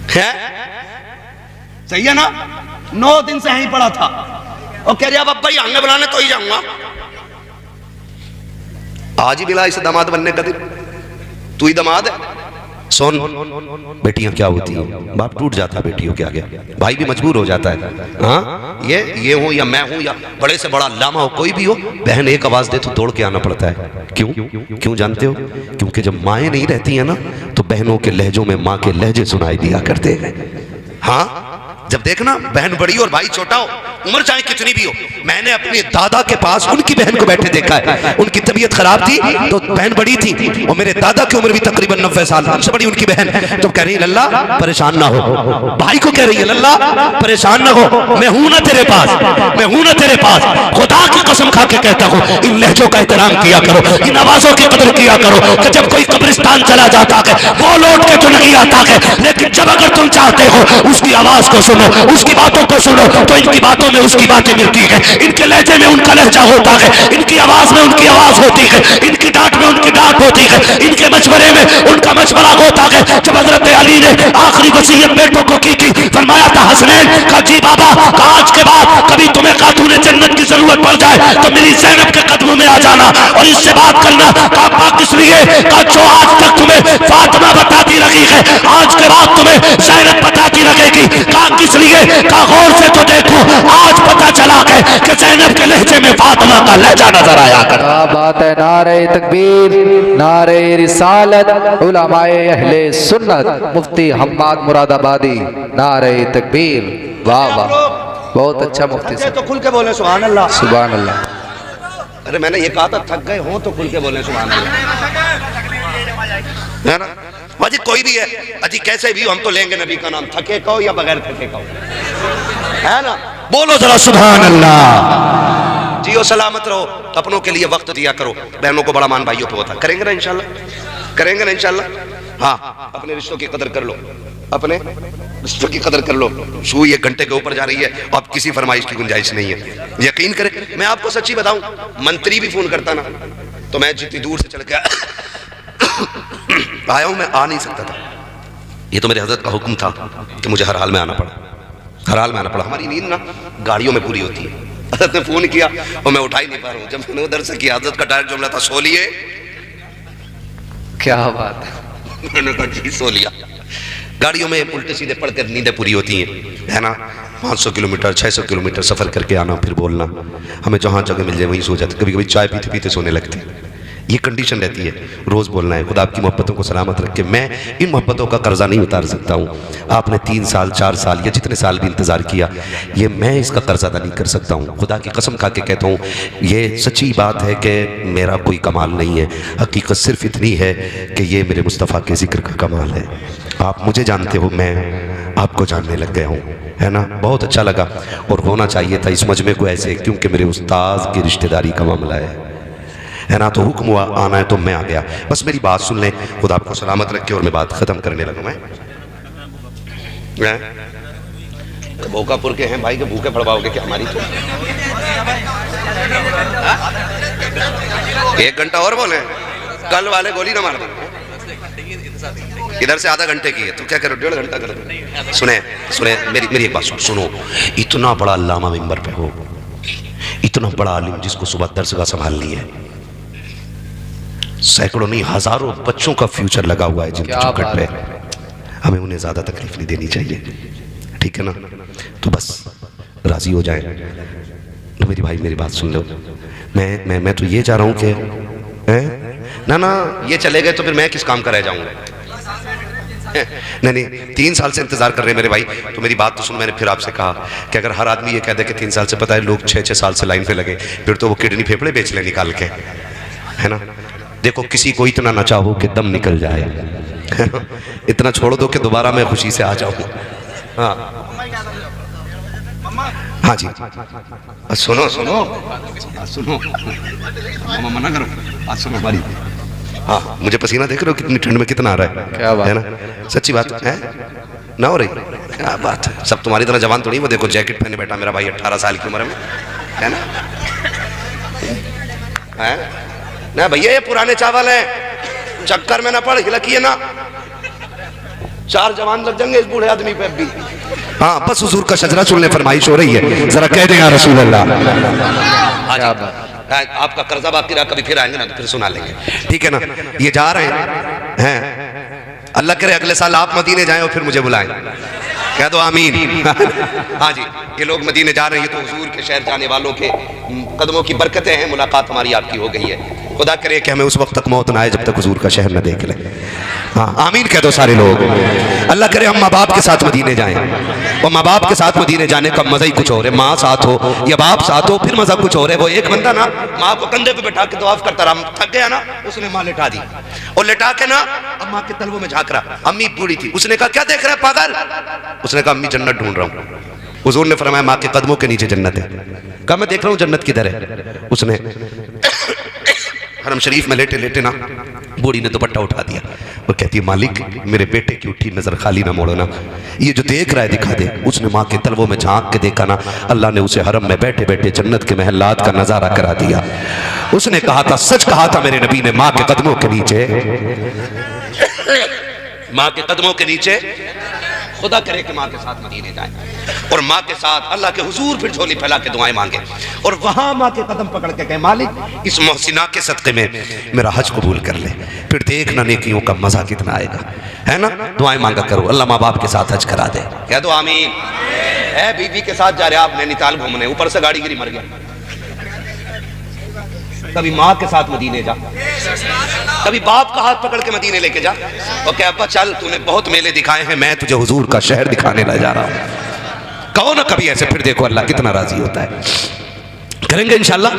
है? सही है ना, 9 दिन से यहीं पड़ा था और कह रहे अब अब्बा ही आएंगे बुलाने तो ही जाऊंगा। आज ही मिला इसे दामाद बनने का दिन, तू ही दामाद है। सोन बेटियां क्या होती हैं, बाप टूट जाता है बेटियों के आगे, भाई भी मजबूर हो जाता है। हाँ ये हो या मैं हूं या बड़े से बड़ा लामा हो, कोई भी हो, बहन एक आवाज दे तो दौड़ के आना पड़ता है। क्यों जानते हो? क्योंकि जब माएँ नहीं रहती है ना तो बहनों के लहजों में माँ के लहजे सुनाई दिया करते हैं। हाँ जब देखना बहन बड़ी और भाई छोटा हो, उम्र चाहे कितनी भी हो, मैंने अपने दादा के पास उनकी बहन को बैठे देखा है। उनकी तबीयत खराब थी तो बहन बड़ी थी और मेरे दादा की उम्र भी तकरीबन 90 साल, हमसे बड़ी उनकी बहन। तो कह रही है लल्ला परेशान ना हो, भाई को कह रही है लल्ला परेशान ना हो, मैं हूं ना तेरे पास, मैं हूं ना तेरे पास। खुदा की कसम खा के कहता हूं, इन लहजों का एहतराम किया करो, इन आवाजों की कदर किया करो कि जब कोई कब्रिस्तान चला जाता है वो लौट के तो नहीं आता है, लेकिन जब अगर तुम चाहते हो उसकी आवाज को सुनो, उसकी बातों को सुनो, तो इनकी बातों में उसकी बातें मिलती है, इनके लहजे में उनका लहजा होता है, इनकी आवाज में उनकी आवाज होती है, इनकी डांट में उनकी डांट होती है, इनके मशवरे में उनका मशवरा होता है। जब हजरत अली ने आखिरी वसीयत बेटों को की थी, फरमाया था हसनैन का जी बाबा का आज के बाद कभी तुम्हें खातून जन्नत की जरूरत पड़ जाए तो मेरी ज़ैनब के कदमों में आ जाना और इससे बात करना। का किस लिए का जो आज तक तुम्हें फातिमा बताती रही है, आज के बाद तुम्हें ज़ैनब बताती रहेगी। का किस लिए का गौर से तो देखो, आज पता चला है कि ज़ैनब के लहजे में फातिमा का लहजा नजर आया कर। क्या बात है, नारे तकबीर, नारे रिसालत, उलमाए अहले सुन्नत, मुफ्ती हम्माद मुरादाबादी, नारे तकबीर। वाह वाह, बहुत अच्छा मुफ्ती साहब, तो खुल के बोले सुभान अल्लाह, सुभान अल्लाह। अरे मैंने ये कहा था थक गए हो तो खुल के बोले सुभान अल्लाह, है ना? अजी कोई भी है, अजी कैसे भी हो, हम तो लेंगे नबी का नाम, थके कहो या बगैर थके कहो, है ना? बोलो जरा सुभान अल्लाह। जियो सलामत रहो, अपनों के लिए वक्त दिया करो, बहनों को बड़ा मान भाइयों पे होता। करेंगे ना इंशाल्लाह, करेंगे ना इंशाल्लाह। हाँ अपने रिश्तों की कदर कर लो, अपने रिश्तों की कदर कर लो। सुई 1 घंटे के ऊपर जा रही है, अब किसी फरमाइश की गुंजाइश नहीं है। यकीन करें, मैं आपको सच्ची बताऊं, मंत्री भी फोन करता ना तो मैं जितनी दूर से चल के आया हूं, मैं आ नहीं सकता था। ये तो मेरे हजरत का हुक्म था कि मुझे हर हाल में आना पड़ा, हर हाल में आना पड़ा। हमारी नींद ना गाड़ियों में पूरी होती है। हजरत ने फोन किया और मैं उठा ही नहीं पा रहा हूँ। जब मैंने उधर से किया, हजरत का डायरेक्ट जुमला था सो लिए। क्या बात है, मैंने कहा जी सो लिया। गाड़ियों में उल्टे सीधे पढ़कर नींदें पूरी होती हैं, है ना? 500 किलोमीटर 600 किलोमीटर सफ़र करके आना, फिर बोलना, हमें जहाँ जगह मिल जाए वहीं सो जाते। कभी कभी चाय पीते पीते सोने लगते। ये कंडीशन रहती है, रोज़ बोलना है। खुदा आपकी मोहब्बतों को सलामत रख के मैं इन मोहब्बतों का कर्जा नहीं उतार सकता हूँ। आपने 3 साल 4 साल या जितने साल भी इंतज़ार किया, ये मैं इसका कर्जा अदा नहीं कर सकता हूँ। खुदा की कसम खा के कहता हूँ, ये सच्ची बात है कि मेरा कोई कमाल नहीं है। हकीकत सिर्फ इतनी है कि ये मेरे मुस्तफ़ा के ज़िक्र का कमाल है। आप मुझे जानते हो, मैं आपको जानने लग गया हूँ, है ना? बहुत अच्छा लगा और होना चाहिए था इस मजमे को ऐसे, क्योंकि मेरे उस्ताद की रिश्तेदारी का मामला है ना? तो हुक्म हुआ आना है तो मैं आ गया। बस मेरी बात सुन लें, खुदा आपको सलामत रखे। और मैं बात ख़त्म करने लगा। मैं बोकापुर के हैं भाई के भूखे पड़वाओगे क्या हमारी? तो 1 घंटा और बोले, कल वाले गोली ना मार दो। इधर से आधा घंटे की है तो क्या करो, 1.5 घंटा कर दो। सुने मेरी एक बात सुनो। इतना बड़ा अल्लामा मिंबर पे हो, इतना बड़ा आलिम जिसको सुबह दरसगाह संभालनी है, सैकड़ों नहीं हजारों बच्चों का फ्यूचर लगा हुआ है जिनके चौखट पे, हमें उन्हें ज्यादा तकलीफ नहीं देनी चाहिए, ठीक है ना? तो बस राजी हो जाए। तो मेरी भाई मेरी बात सुन लो। मैं तो ये चाह रहा हूं कि ना ये चले गए तो फिर मैं किस काम का रह जाऊंगा? नहीं 3 साल से इंतजार कर रहे हैं मेरे भाई। तो मेरी बात तो सुन, मैंने फिर आपसे कहा कि अगर हर आदमी ये कह दे कि 3 साल से, पता है लोग 6-6 साल से लाइन पे लगे, फिर तो वो किडनी फेफड़े बेच ले निकाल के, है ना? देखो किसी को इतना ना चाहो कि दम निकल जाए, इतना छोड़ दो कि दोबारा मैं खुशी से आ जाऊं। हाँ जी, सुनो मना करो, सुनो हमारी हाँ, मुझे पसीना देख रहे हो कितनी ठंड में कितना आ रहा है, क्या बात है ना? सच्ची बात है ना, हो रही क्या बात है। सब तुम्हारी तरह जवान थोड़ी, वो देखो जैकेट पहने बैठा मेरा भाई 18 साल की उम्र में, है ना? है ना भैया, ये पुराने चावल है, चक्कर में ना पड़, हिलकिए ना, 4 जवान लग जाएंगे इस बूढ़े आदमी पे भी। हाँ, बस हुजूर का शजरा सुनने फरमाइश हो रही है, जरा कह दें या रसूल अल्लाह। आपका कर्जा बाकी रहा, कभी फिर आएंगे ना तो फिर सुना लेंगे, ठीक है ना? ये जा रहे हैं, अल्लाह करे अगले साल आप मदीने जाएं और फिर मुझे बुलाएं, कह दो आमीन। हाँ जी, ये लोग मदीने जा रहे हैं, ये तो हुजूर के शहर जाने वालों के कदमों की बरकतें हैं, मुलाकात हमारी आपकी हो गई है। खुदा करे कि हमें उस वक्त तक मौत ना आए जब तक हुजूर का शहर न देख ले। हाँ, आमीन कह दो सारे लोग। अल्लाह करे हम माँ बाप के साथ मदीने जाएं, और माँ बाप के साथ मदीने जाने का मजा ही कुछ और है। माँ साथ हो या बाप साथ हो, फिर मजा कुछ और है। वो एक बंदा ना माँ को कंधे पे बैठा के तवाफ करता रहा, थक गया ना, उसने माँ लिटा दी, और लिटा के ना अब माँ के तलवों में झांक रहा। अम्मी बूढ़ी थी, उसने कहा क्या देख रहा है पागल? उसने कहा अम्मी जन्नत ढूंढ रहा हूँ। हुजूर ने फरमाया माँ के कदमों के नीचे जन्नत है। कहा मैं देख रहा हूँ जन्नत किधर है। उसने हरम शरीफ में लेटे लेटे ना बूढ़ी ने दुपट्टा उठा दिया और कहती है मालिक मेरे बेटे की उठी नजर खाली ना मोड़ो ना, ये जो देख रहा है दिखा दे। उसने माँ के तलवों में झांक के देखा ना, अल्लाह ने उसे हरम में बैठे बैठे जन्नत के महलात का नजारा करा दिया। उसने कहा था, सच कहा था मेरे नबी ने, माँ के कदमों के नीचे, माँ के कदमों के नीचे। खुदा करे कि माँ के साथ मदीने जाए और माँ के साथ अल्लाह के हुजूर फिर झोली फैला के दुआएं मांगे, और वहां माँ के कदम पकड़ के कहे मालिक इस मोहसिना के सदक़े में मेरा हज कबूल कर ले, फिर देखना नेकियों का मजा कितना आएगा, है ना? दुआएं मांगा करो, अल्लाह माँ बाप के साथ हज करा दे। कह दो आमीन। है बीवी के साथ जा रहे आप नैनीताल घूमने, ऊपर से गाड़ी गिरी मर गया। कभी माँ के साथ मदीने जा, कभी बाप का हाथ पकड़ के मदीने लेके जा, और क्या अब्बा चल तूने बहुत मेले दिखाए हैं, मैं तुझे हुजूर का शहर दिखाने ले जा रहा हूँ। कहो ना कभी ऐसे, फिर देखो अल्लाह कितना राजी होता है। करेंगे इंशाल्लाह,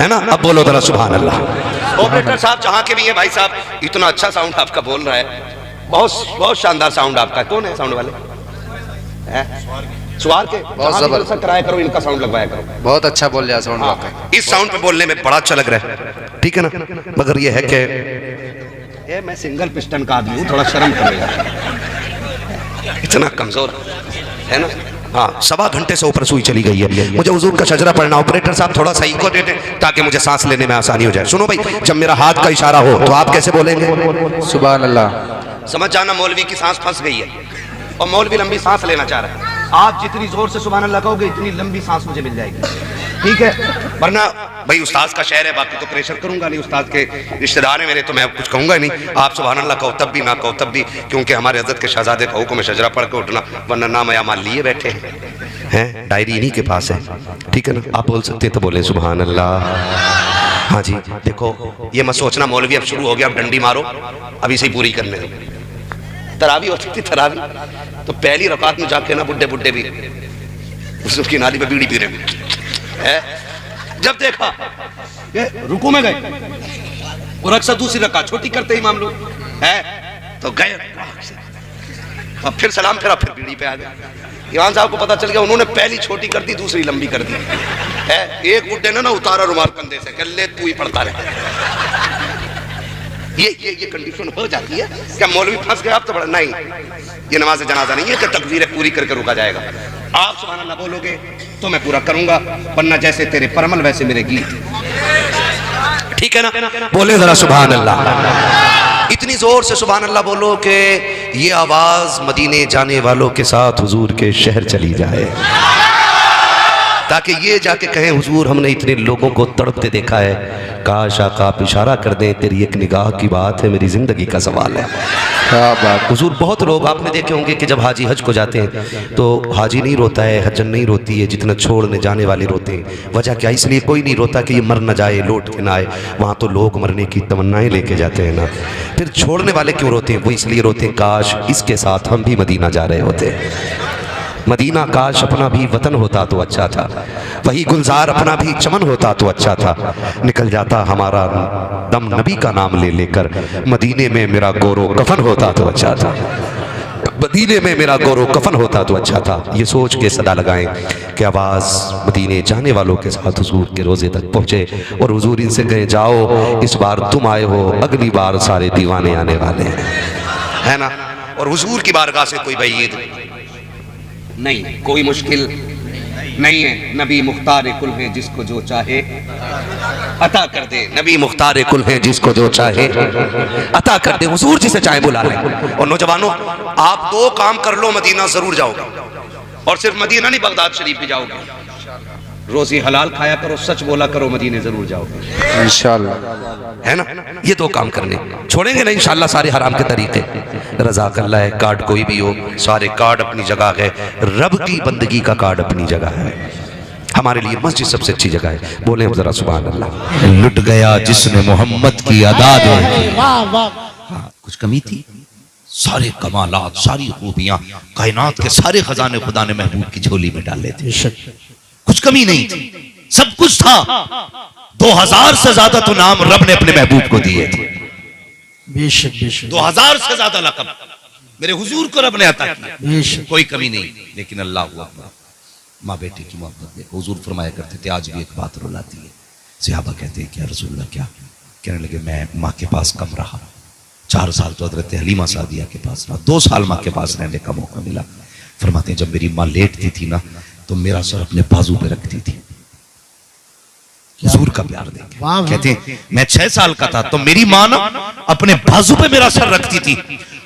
है ना? अब बोलो जरा सुभान अल्लाह। ऑपरेटर साहब जहाँ के भी हैं भाई साहब, इतना अच्छा साउंड आपका बोल रहा है, बहुत बहुत शानदार साउंड आपका। कौन है साउंड वाले? सवार के बहुत जबरदस्त कराया करो, इनका साउंड लगवाया करो, बहुत अच्छा बोल रहा साउंड वाकई। इस साउंड पे बोलने में बड़ा अच्छा लग रहा है, ठीक है ना? मगर ये है कि ये मैं सिंगल पिस्टन का आदमी हूँ, थोड़ा शर्म करेगा, इतना कमजोर है ना। हाँ, 1.25 घंटे से ऊपर सुई चली गई है, मुझे हुजूर का शजरा पढ़ना। ऑपरेटर साहब थोड़ा सही को दे दे ताकि मुझे सांस लेने में आसानी हो जाए। सुनो भाई, जब मेरा हाथ का इशारा हो तो आप कैसे बोलेंगे? सुभान अल्लाह। समझ जाना मौलवी की सांस फंस गई है और मौलवी लंबी सांस लेना चाह रहा है। आप जितनी जोर से सुभान अल्लाह कहोगे इतनी लंबी सांस मुझे मिल जाएगी, ठीक है? वरना भाई उस्ताद का शहर है, बाकी तो प्रेशर करूंगा नहीं, उस्ताद के रिश्तेदार हैं मेरे, तो मैं कुछ कहूंगा नहीं। आप सुभान अल्लाह कहो तब भी, ना कहो तब भी, क्योंकि हमारे हज़रत के शहजादे का हुक्म है शजरा पढ़ के उठना, वरना नाम या माल लिए बैठे हैं, डायरी इन्हीं के पास है, ठीक है ना? आप बोल सकते तो बोले सुभान अल्लाह। हाँ जी, देखो ये मत सोचना मौलवी अब शुरू हो गया, अब डंडी मारो, अभी से ही पूरी करने दो। तरावी होती थी, तरावी तो पहली रकात में जाके ना बुड्ढे बुड्ढे भी उसकी नाली पे बीड़ी पी रहे हैं। जब देखा ये रुकू में गए और अक्सर दूसरी रकात छोटी करते ही इमाम लोग है, तो गए अब फिर सलाम फिर बीड़ी पे आ गए। इमाम साहब को पता चल गया, उन्होंने पहली छोटी कर दी, दूसरी लंबी कर दी है। एक बुड्ढे ने ना उतारा रुमाल कंधे से, कर ले तू ही पढ़ता रहे। ये कंडीशन हो जाती है क्या मौलवी फंस गया, आप तो बड़ा नहीं, ये नमाज जनाजा नहीं है कि तकबीरें पूरी करके रुका जाएगा। आप सुभान अल्लाह बोलोगे तो मैं पूरा करूंगा, वरना जैसे तेरे परमल वैसे मेरे गीत, ठीक है ना? बोले जरा सुभान अल्लाह, इतनी जोर से सुभान अल्लाह बोलो कि ये आवाज मदीने जाने वालों के साथ हुजूर के शहर चली जाए, ताकि ये जाके कहें हुजूर हमने इतने लोगों को तड़पते देखा है, काश आका आप इशारा कर दें, तेरी एक निगाह की बात है, मेरी जिंदगी का सवाल है। क्या बात हुजूर। बहुत लोग आपने देखे होंगे कि जब हाजी हज को जाते हैं तो हाजी नहीं रोता है, हजन नहीं रोती है, जितना छोड़ने जाने वाले रोते हैं। वजह क्या? इसलिए कोई नहीं रोता कि ये मर न जाए, लौट के ना आए। वहाँ तो लोग मरने की तमन्नाएं लेके जाते हैं ना। फिर छोड़ने वाले क्यों रोते हैं? वो इसलिए रोते हैं काश इसके साथ हम भी मदीना जा रहे होते, मदीना काश अपना भी वतन होता तो अच्छा था, वही गुलजार अपना भी चमन होता तो अच्छा था, निकल जाता हमारा दम नबी का नाम ले लेकर, मदीने में मेरा गोरो कफन होता तो अच्छा था। मदीने में मेरा गौरव कफन होता तो अच्छा था, ये सोच के सदा लगाएं कि आवाज़ मदीने जाने वालों के साथ हुजूर के रोज़े तक पहुँचे और हुजूर इनसे कहे जाओ इस बार तुम आए हो, अगली बार सारे दीवाने आने वाले हैं, है ना। और हुजूर की बारगाह से कोई बईद नहीं, कोई मुश्किल नहीं है। नबी मुख्तार कुल है, जिसको जो चाहे अता कर दे। नबी मुख्तार कुल है, जिसको जो चाहे अता कर दे। हुजूर जिसे चाहे बुला ले। और नौजवानों, आप दो काम कर लो, मदीना जरूर जाओगे। और सिर्फ मदीना नहीं, बगदाद शरीफ भी जाओगे। रोजी हलाल खाया करो, सच बोला करो, मदीने जरूर जाओगे इंशाअल्लाह, है ना। ये दो काम करने, छोड़ेंगे ना इंशाअल्लाह सारे हराम के तरीके। रज़ाकल्लाह है, कार्ड कोई भी हो, सारे कार्ड अपनी जगह है। रब की बंदगी का कार्ड अपनी जगह है। हमारे लिए मस्जिद सबसे अच्छी जगह है। बोले जरा सुभान अल्लाह। लुट गया जिसने मोहम्मद की अदा देखी। हाँ, कुछ कमी थी? सारे कमालात, सारी खूबियां, कायनात के सारे खजाने खुदा ने महबूब की झोली में डाले थे। कुछ कमी नहीं थी, सब कुछ था। 2000 से ज्यादा तो नाम रब ने अपने महबूब को दिए थे। बेशक बेशक 2000 से ज्यादा लक़ब मेरे हुजूर को रब ने अता किया। बेशक कोई कमी नहीं। लेकिन अल्लाह हुआ, माँ बेटे की मोहब्बत देखो। हुजूर फरमाया करते थे, आज भी एक बात रुलाती है। सहाबा कहते हैं, क्या रसूलुल्लाह क्या? कहने लगे, मैं माँ के पास कम रहा। 4 साल तो हज़रत हलीमा सादिया के पास रहा, 2 साल माँ के पास रहने का मौका मिला। फरमाते हैं, जब मेरी माँ लेटती थी ना, तो मेरा सर अपने बाजू पे रखती थी। हुजूर का प्यार देखे। कहते हैं, मैं 6 साल का था तो मेरी माँ ना अपने बाजू पे मेरा सर रखती थी।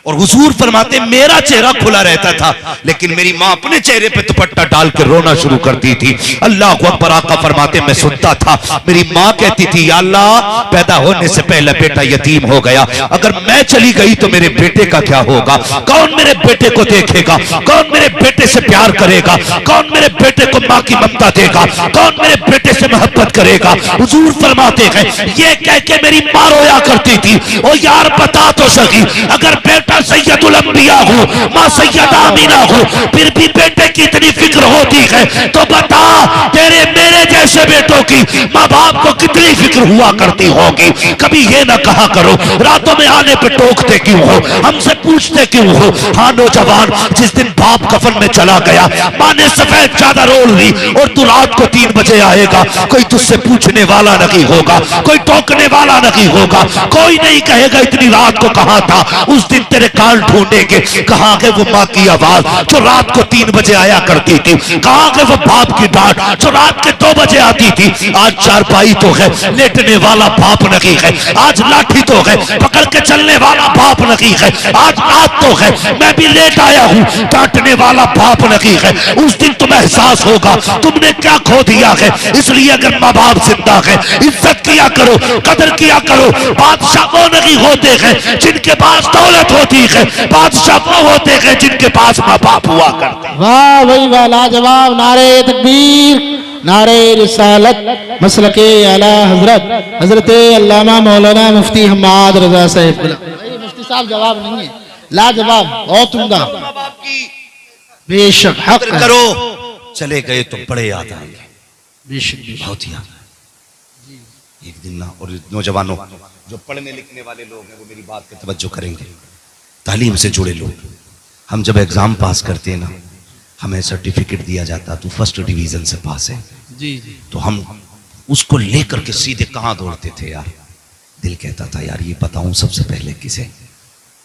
और हुजूर फरमाते, मेरा चेहरा खुला रहता था, लेकिन मेरी माँ अपने चेहरे पे दुपट्टा डाल के रोना शुरू करती थी। अल्लाह अकबर। आका फरमाते, मैं सुनता था, मेरी माँ कहती थी, या अल्लाह, पैदा होने से पहले बेटा यतीम हो गया, अगर मैं चली गई तो मेरे बेटे का क्या होगा? कौन मेरे बेटे को देखेगा? कौन मेरे बेटे से प्यार करेगा? कौन मेरे बेटे को माँ की ममता देगा? कौन मेरे बेटे से मोहब्बत करेगा? हुजूर फरमाते हैं, ये कह के मेरी माँ रोया करती थी, ओ यार बता तो सकी, अगर बेटा सैयदुल अंबिया हो, माँ सैयदा आमीना हो, फिर भी बेटे की इतनी फिक्र होती है, तो बता तेरे मेरे जैसे बेटों की माँ बाप को कितनी फिक्र हुआ करती होगी। कभी ये ना कहा करो, रातों में आने पे टोकते क्यों हो, हमसे पूछते क्यों हो। हाँ नौजवान, जिस दिन बाप कफन में चला गया, माँ ने सफेद चादर ओढ़ ली, और तू रात को 3 बजे आएगा, कोई तुझसे पूछने वाला नहीं होगा, कोई टोकने वाला नहीं होगा, कोई नहीं कहेगा इतनी रात को कहाँ था। उस दिन तेरे कान ढूंढेंगे, कहाँ गए वो माँ की आवाज जो रात को 3 बजे आया करती थी, कहाँ गए वो बाप की डांट जो रात के 2 बजे आती थी। आज चारपाई तो है, लेटने वाला बाप नहीं है। आज लाठी तो है, पकड़ के चलने वाला बाप नहीं है। आज रात तो है, मैं भी लेट आया हूँ, डांटने वाला बाप नहीं है। उस दिन तुम्हें एहसास होगा तुमने क्या खो दिया है। इसलिए अगर माँ बाप जिंदा है, इज्जत किया करो, कदर किया करो। बादशाह वो नहीं होते हैं जिनके पास दौलत होती है, बादशाह वो होते हैं जिनके पास माँ बाप हुआ करते हैं। वाह भाई वाह, लाजवाब। नारे तकबीर, नारे रिसालत, मसलके आला हजरत हजरत अल्लामा मौलाना मुफ्ती हम्माद रजा साहब। मुफ्ती साहब जवाब नहीं है, लाजवाब, बहुत उम्दा। माँ बाप की बेशक हक कदर है। करो, चले गए तो बड़े याद आएंगे, बेशक बेशक बहुत याद आएंगे एक दिन ना। और नौजवानों, जो पढ़ने लिखने वाले लोग हैं वो मेरी बात पे तवज्जो करेंगे। तालीम से जुड़े लोग, हम जब एग्जाम पास करते हैं ना, हमें सर्टिफिकेट दिया जाता, तू फर्स्ट डिवीजन से पास है जी जी। तो हम उसको लेकर के सीधे कहाँ दौड़ते थे यार। दिल कहता था यार ये बताऊं सबसे पहले किसे,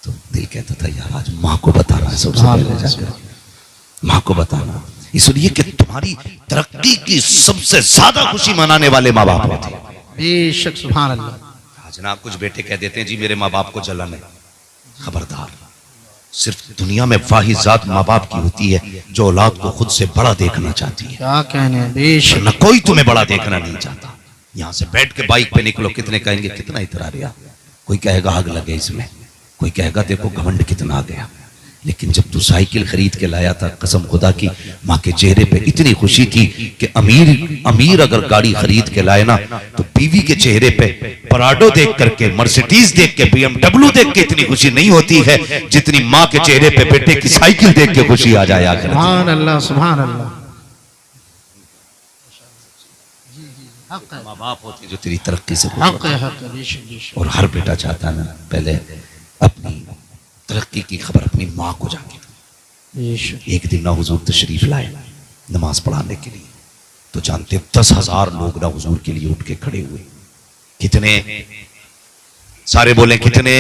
तो दिल कहता था यार आज माँ को बताना है सबसे पहले जाकर, माँ को बताना। इसलिए कि तुम्हारी तरक्की की सबसे ज्यादा खुशी मनाने वाले माँ बाप होते हैं। बेशक सुभान अल्लाह। आज ना कुछ बेटे कह देते हैं जी मेरे माँ बाप को जलन है। खबरदार, सिर्फ दुनिया में वाहिद जात माँ बाप की होती है जो औलाद को खुद से बड़ा देखना चाहती है। क्या कहने हैं, बेशक। न कोई तुम्हें बड़ा देखना नहीं चाहता। यहाँ से बैठ के बाइक पे निकलो, कितने कहेंगे कितना इतरा रहा, कोई कहेगा आग लगे इसमें, कोई कहेगा देखो घमंड कितना आ गया। लेकिन जब तू साइकिल खरीद के लाया था, कसम खुदा की माँ के चेहरे पे इतनी खुशी थी कि अमीर अगर गाड़ी खरीद के लाए ना, तो बीवी के चेहरे पे पराडो देख करके, मर्सिडीज देख के, BMW देख के इतनी खुशी नहीं होती है जितनी माँ के चेहरे पे बेटे की साइकिल देख के खुशी आ जाए। आखिर सुभान अल्लाह सुभान अल्लाह। माँ बाप होती जो तेरी तरक्की से हक है, हक है, बेशक बेशक। और हर बेटा चाहता ना पहले अपनी तरक्की की खबर अपनी माँ को जाके, एक दिन ना हुजूर तशरीफ लाए नमाज पढ़ाने के लिए, तो जानते 10,000 लोग ना हुजूर के लिए उठ के खड़े हुए। कितने? सारे बोले कितने?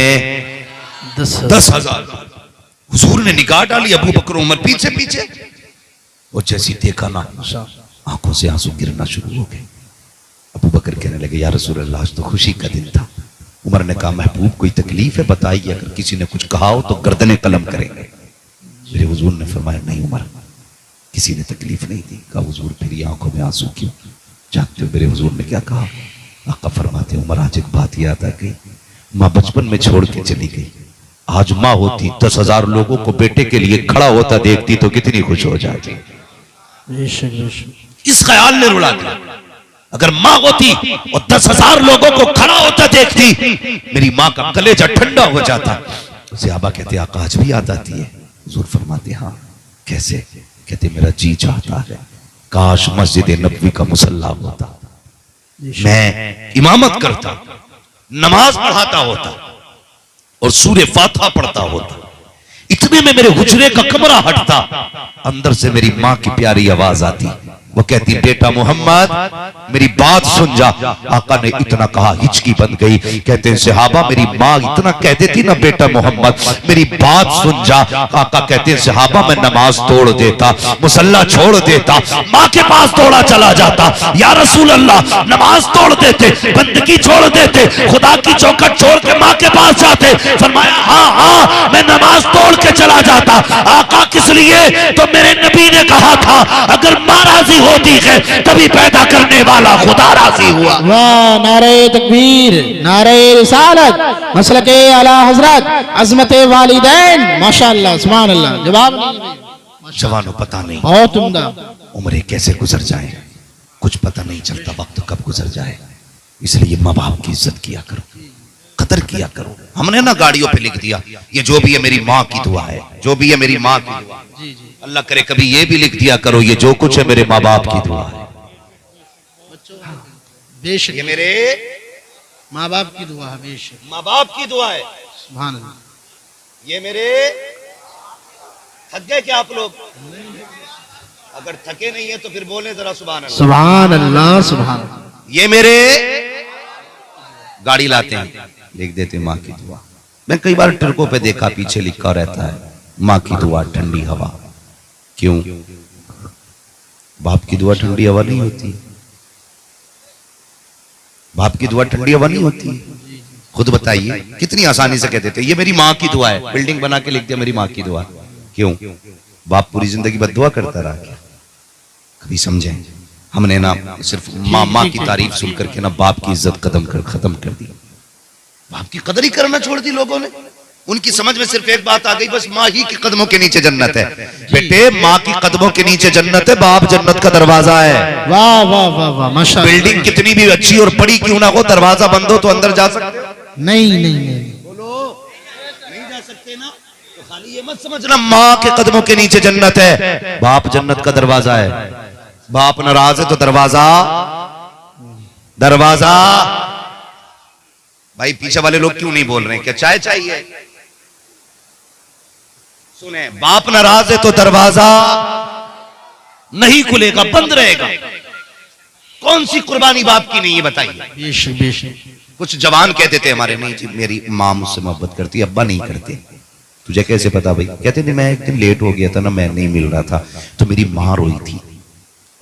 10,000। हुजूर ने निगाह डाली, अबू बकर उमर पीछे पीछे, और जैसी देखा ना आंखों से आंसू गिरना शुरू हो गए। अबू बकर कहने लगे या रसूल अल्लाह, आज तो खुशी का दिन था। उमर ने कहा महबूब कोई तकलीफ है बताइए, अगर किसी ने कुछ कहा हो तो गर्दने कलम करेंगे। मेरे हुजूर ने फरमाया नहीं उमर, किसी ने तकलीफ नहीं दी। कहा हुजूर फिर आंखों में आंसू क्यों? जानते हो मेरे हुजूर ने क्या कहा? आका फरमाते उमर आज एक बात याद आ गई, माँ बचपन में छोड़ के चली गई, आज माँ होती 10,000 लोगों को बेटे के लिए खड़ा होता देखती तो कितनी खुश हो जाती। इस ख्याल ने रुला दिया, अगर माँ होती और 10,000 लोगों को खड़ा होता देखती, मेरी माँ का कलेजा ठंडा हो जाता। सहाबा कहते आका आज भी याद आती है? हुजूर फरमाते हाँ। कैसे? कहते मेरा जी चाहता है काश मस्जिद नबवी का मुसल्ला होता, मैं इमामत करता, नमाज पढ़ाता होता और सूरे फातिहा पढ़ता होता। इतने में मेरे हुजरे का कमरा हटता, अंदर से मेरी माँ की प्यारी आवाज आती, वो कहती बेटा मोहम्मद मेरी बात सुन जा। आका ने इतना कहा हिचकी बन गई। कहते हैं सहाबा मेरी माँ इतना कह देती ना बेटा मोहम्मद मेरी बात सुन जा। आका कहते हैं सहाबा मैं नमाज तोड़ देता, मुसल्ला छोड़ देता, माँ के पास दौड़ा चला जाता, या रसूल अल्लाह नमाज तोड़ देते, बंदगी छोड़ देते, खुदा की चौखट छोड़ के माँ के पास जाते। फरमाया हाँ हाँ मैं नमाज तोड़ के चला जाता। आका किस लिए? तो मेरे नबी ने कहा था अगर माँ राजी होती है तभी पैदा करने वाला खुदा राजी हुआ। वाह, नारे तकबीर, नारे रिसालत, मसलके आला हजरत, अजमते वालिदैन, माशाअल्लाह सुभान अल्लाह। जवाब जवानों पता नहीं बहुत उम्दा। उम्रें कैसे गुजर जाए, कुछ पता नहीं चलता वक्त कब गुजर जाए। इसलिए माँ बाप की इज्जत किया करो, कदर किया करो। हमने ना गाड़ियों पे लिख दिया ये जो भी है मेरी माँ की दुआ है, जो भी है मेरी माँ की दुआ। अल्लाह करे कभी ये भी लिख दिया करो ये जो कुछ है मेरे माँ बाप की दुआ है। बेशक ये मेरे माँ बाप की दुआ है, बेशक माँ बाप की दुआ है। सुभान अल्लाह। ये मेरे थक गए क्या आप लोग? अगर थके नहीं है तो फिर बोले जरा सुभान अल्लाह। सुभान अल्लाह, सुभान अल्लाह। ये मेरे गाड़ी लाते हैं लिख देते माँ की दुआ। मैं कई बार ट्रकों पे देखा पीछे लिखा रहता है माँ की दुआ ठंडी हवा। क्यों? बाप की दुआ ठंडी हवा नहीं होती, बाप की दुआ ठंडी हवा नहीं होती। खुद बताइए कितनी आसानी से कह देते ये मेरी माँ की दुआ है, बिल्डिंग बना के लिख दिया मेरी माँ की दुआ। क्यों? बाप पूरी जिंदगी बद्दुआ करता रहा क्या? कभी समझें हमने ना सिर्फ माँ की तारीफ सुन करके ना बाप की इज्जत खत्म कर दी, बाप की कदर ही करना छोड़ दी लोगों ने। उनकी समझ में सिर्फ एक बात आ गई बस माँ ही के कदमों के नीचे जन्नत है। बेटे माँ की कदमों के नीचे जन्नत है, बाप जन्नत का दरवाजा है। वाह वाह वाह वाह, माशाअल्लाह। बिल्डिंग कितनी भी अच्छी और बड़ी क्यों ना हो, दरवाजा बंद हो तो अंदर जा सकते हो? नहीं नहीं नहीं, बोलो नहीं जा सकते ना, तो खाली ये मत समझना माँ के कदमों के नीचे जन्नत है, बाप जन्नत का दरवाजा है। बाप नाराज है तो दरवाजा भाई पीछे वाले लोग क्यों नहीं बोल रहे हैं? क्या चाय चाहिए? सुने बाप नाराज है तो दरवाजा नहीं खुलेगा, बंद रहेगा। कौन सी कुर्बानी बाप की नहीं है बताइए? बेशक बेशक। कुछ जवान कहते थे हमारे नहीं जी मेरी माँ मुझसे मोहब्बत करती, अब्बा नहीं करते। तुझे कैसे पता भाई? कहते थे मैं एक दिन लेट हो गया था ना, मैं नहीं मिल रहा था तो मेरी माँ रोई थी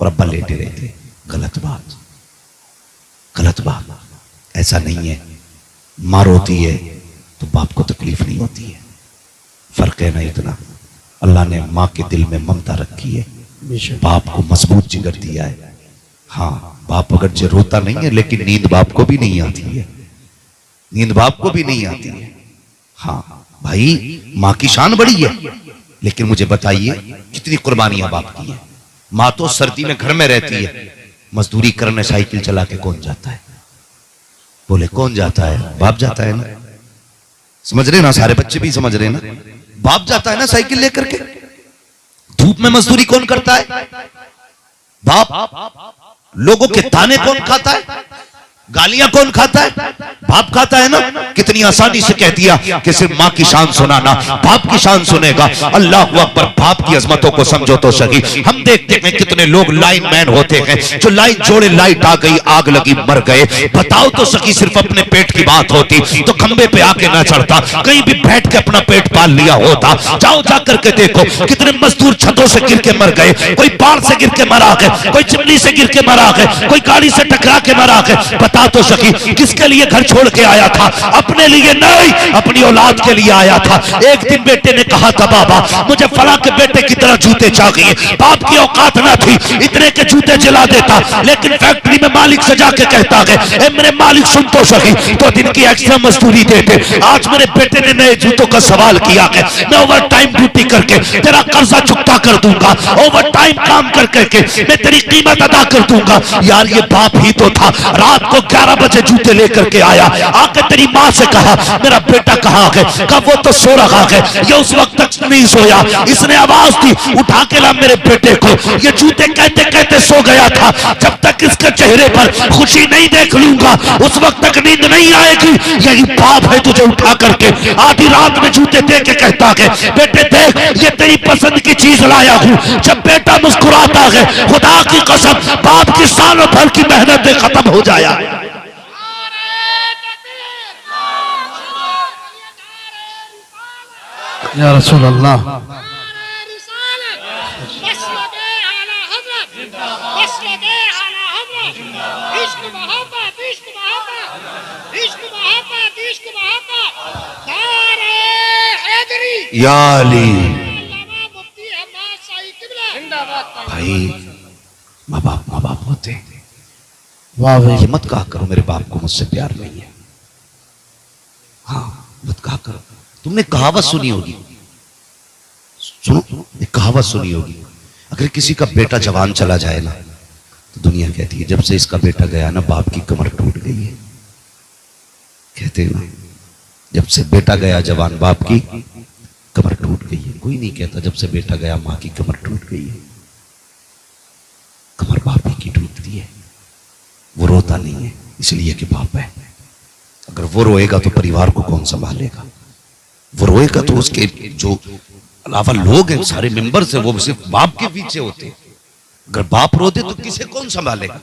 और अब्बा लेटे रहे थे। गलत बात, गलत बात। ऐसा नहीं है, माँ रोती है तो बाप को तकलीफ नहीं होती है। फर्क है ना इतना। अल्लाह ने माँ के दिल में ममता रखी है, बाप को मजबूत जिगर दिया है। हाँ बाप अगर जो रोता नहीं है लेकिन नींद बाप को भी नहीं आती है, नींद बाप को भी नहीं आती है। हाँ भाई माँ की शान बड़ी है, लेकिन मुझे बताइए कितनी कुर्बानियां बाप की है। माँ तो सर्दी में घर में रहती है, मजदूरी करने साइकिल चला के कौन जाता है? बोले कौन जाता है? बाप जाता है ना। समझ रहे ना, सारे बच्चे भी समझ रहे ना, बाप जाता है ना साइकिल लेकर के। धूप में मजदूरी कौन करता है? बाप। लोगों के ताने कौन खाता है? गालियां कौन खाता है? बाप कहता है ना, कितनी आसानी से कह दिया कि सिर्फ माँ की शान सुनाना, बाप की शान सुनेगा। अल्लाह अकबर, बाप की अजमतों को समझो तो सही। हम देखते हैं कितने लोग लाइन मैन होते हैं, जो लाइन जोड़े, लाइट आ गई, आग लगी, मर गए। बताओ तो सही, सिर्फ अपने पेट की बात होती तो खंबे पे आके ना चढ़ता, कहीं भी बैठ के अपना पेट पाल लिया होता। जाओ जा करके देखो कितने मजदूर छतों से गिर के मर गए, कोई पहाड़ से गिर के मरा गए, कोई चिमनी से गिर के मरा गए, कोई गाड़ी से टकरा के मरा गए। बता तो सकी किसके लिए घर छोड़ के आया था? अपने लिए नहीं, अपनी औलाद के लिए आया था। एक दिन बेटे ने कहा था, बाबा मुझे फला के बेटे की तरह जूते चाहिए। बाप की औकात ना थी, इतने के जूते जला देता, लेकिन फैक्ट्री में मालिक से जाके कहता है, मेरे मालिक सुन तो सही, तो दिन की एक्स्ट्रा मजदूरी देते। आज मेरे बेटे ने नए जूतों का सवाल किया है, मैं ओवर टाइम ड्यूटी करके तेरा कर्जा चुकता कर दूंगा, ओवर टाइम काम कर करके मैं तेरी कीमत अदा कर दूंगा। यार ये बाप ही तो था, रात को 11 बजे जूते लेकर के आया, आके तेरी माँ से कहा मेरा बेटा कहाँ है? कब वो तो सो रहा है, ये उस वक्त तक नहीं सोया। इसने आवाज दी, उठा के ला मेरे बेटे को। ये जूते कहते कहते सो गया था। जब तक इसके चेहरे पर खुशी नहीं देख लूंगा उस वक्त तक नींद नहीं आएगी। यही बाप है तुझे उठा करके आधी रात में जूते दे के कहता है, बेटे देख ये तेरी पसंद की चीज लाया हूं। जब बेटा मुस्कुराता है, खुदा की कसम बाप की सालों भर की मेहनत खत्म हो जाया। या रसूल अल्लाह, या अली भाई, माँ बाप होते हैं। वाह भाई, ये मत कहा करो मेरे बाप को मुझसे प्यार नहीं है। हाँ मत कहा करो। तुमने कहावत सुनी होगी, सुनो एक कहावत सुनी होगी, अगर किसी का बेटा जवान चला जाए ना तो दुनिया कहती है जब से इसका बेटा गया ना बाप की कमर टूट गई है। कहते हैं ना, जब से बेटा गया जवान बाप की कमर टूट गई है। कोई नहीं कहता जब से बेटा गया माँ की कमर टूट गई है। कमर बाप ही की टूटती है। वो रोता नहीं है इसलिए कि बाप है। अगर वो रोएगा तो परिवार को कौन संभालेगा? वो रोएगा तो उसके जो अलावा लोग हैं, सारे मेंबर्स हैं, वो सिर्फ बाप के पीछे होते हैं। अगर बाप रोते तो किसे कौन संभालेगा?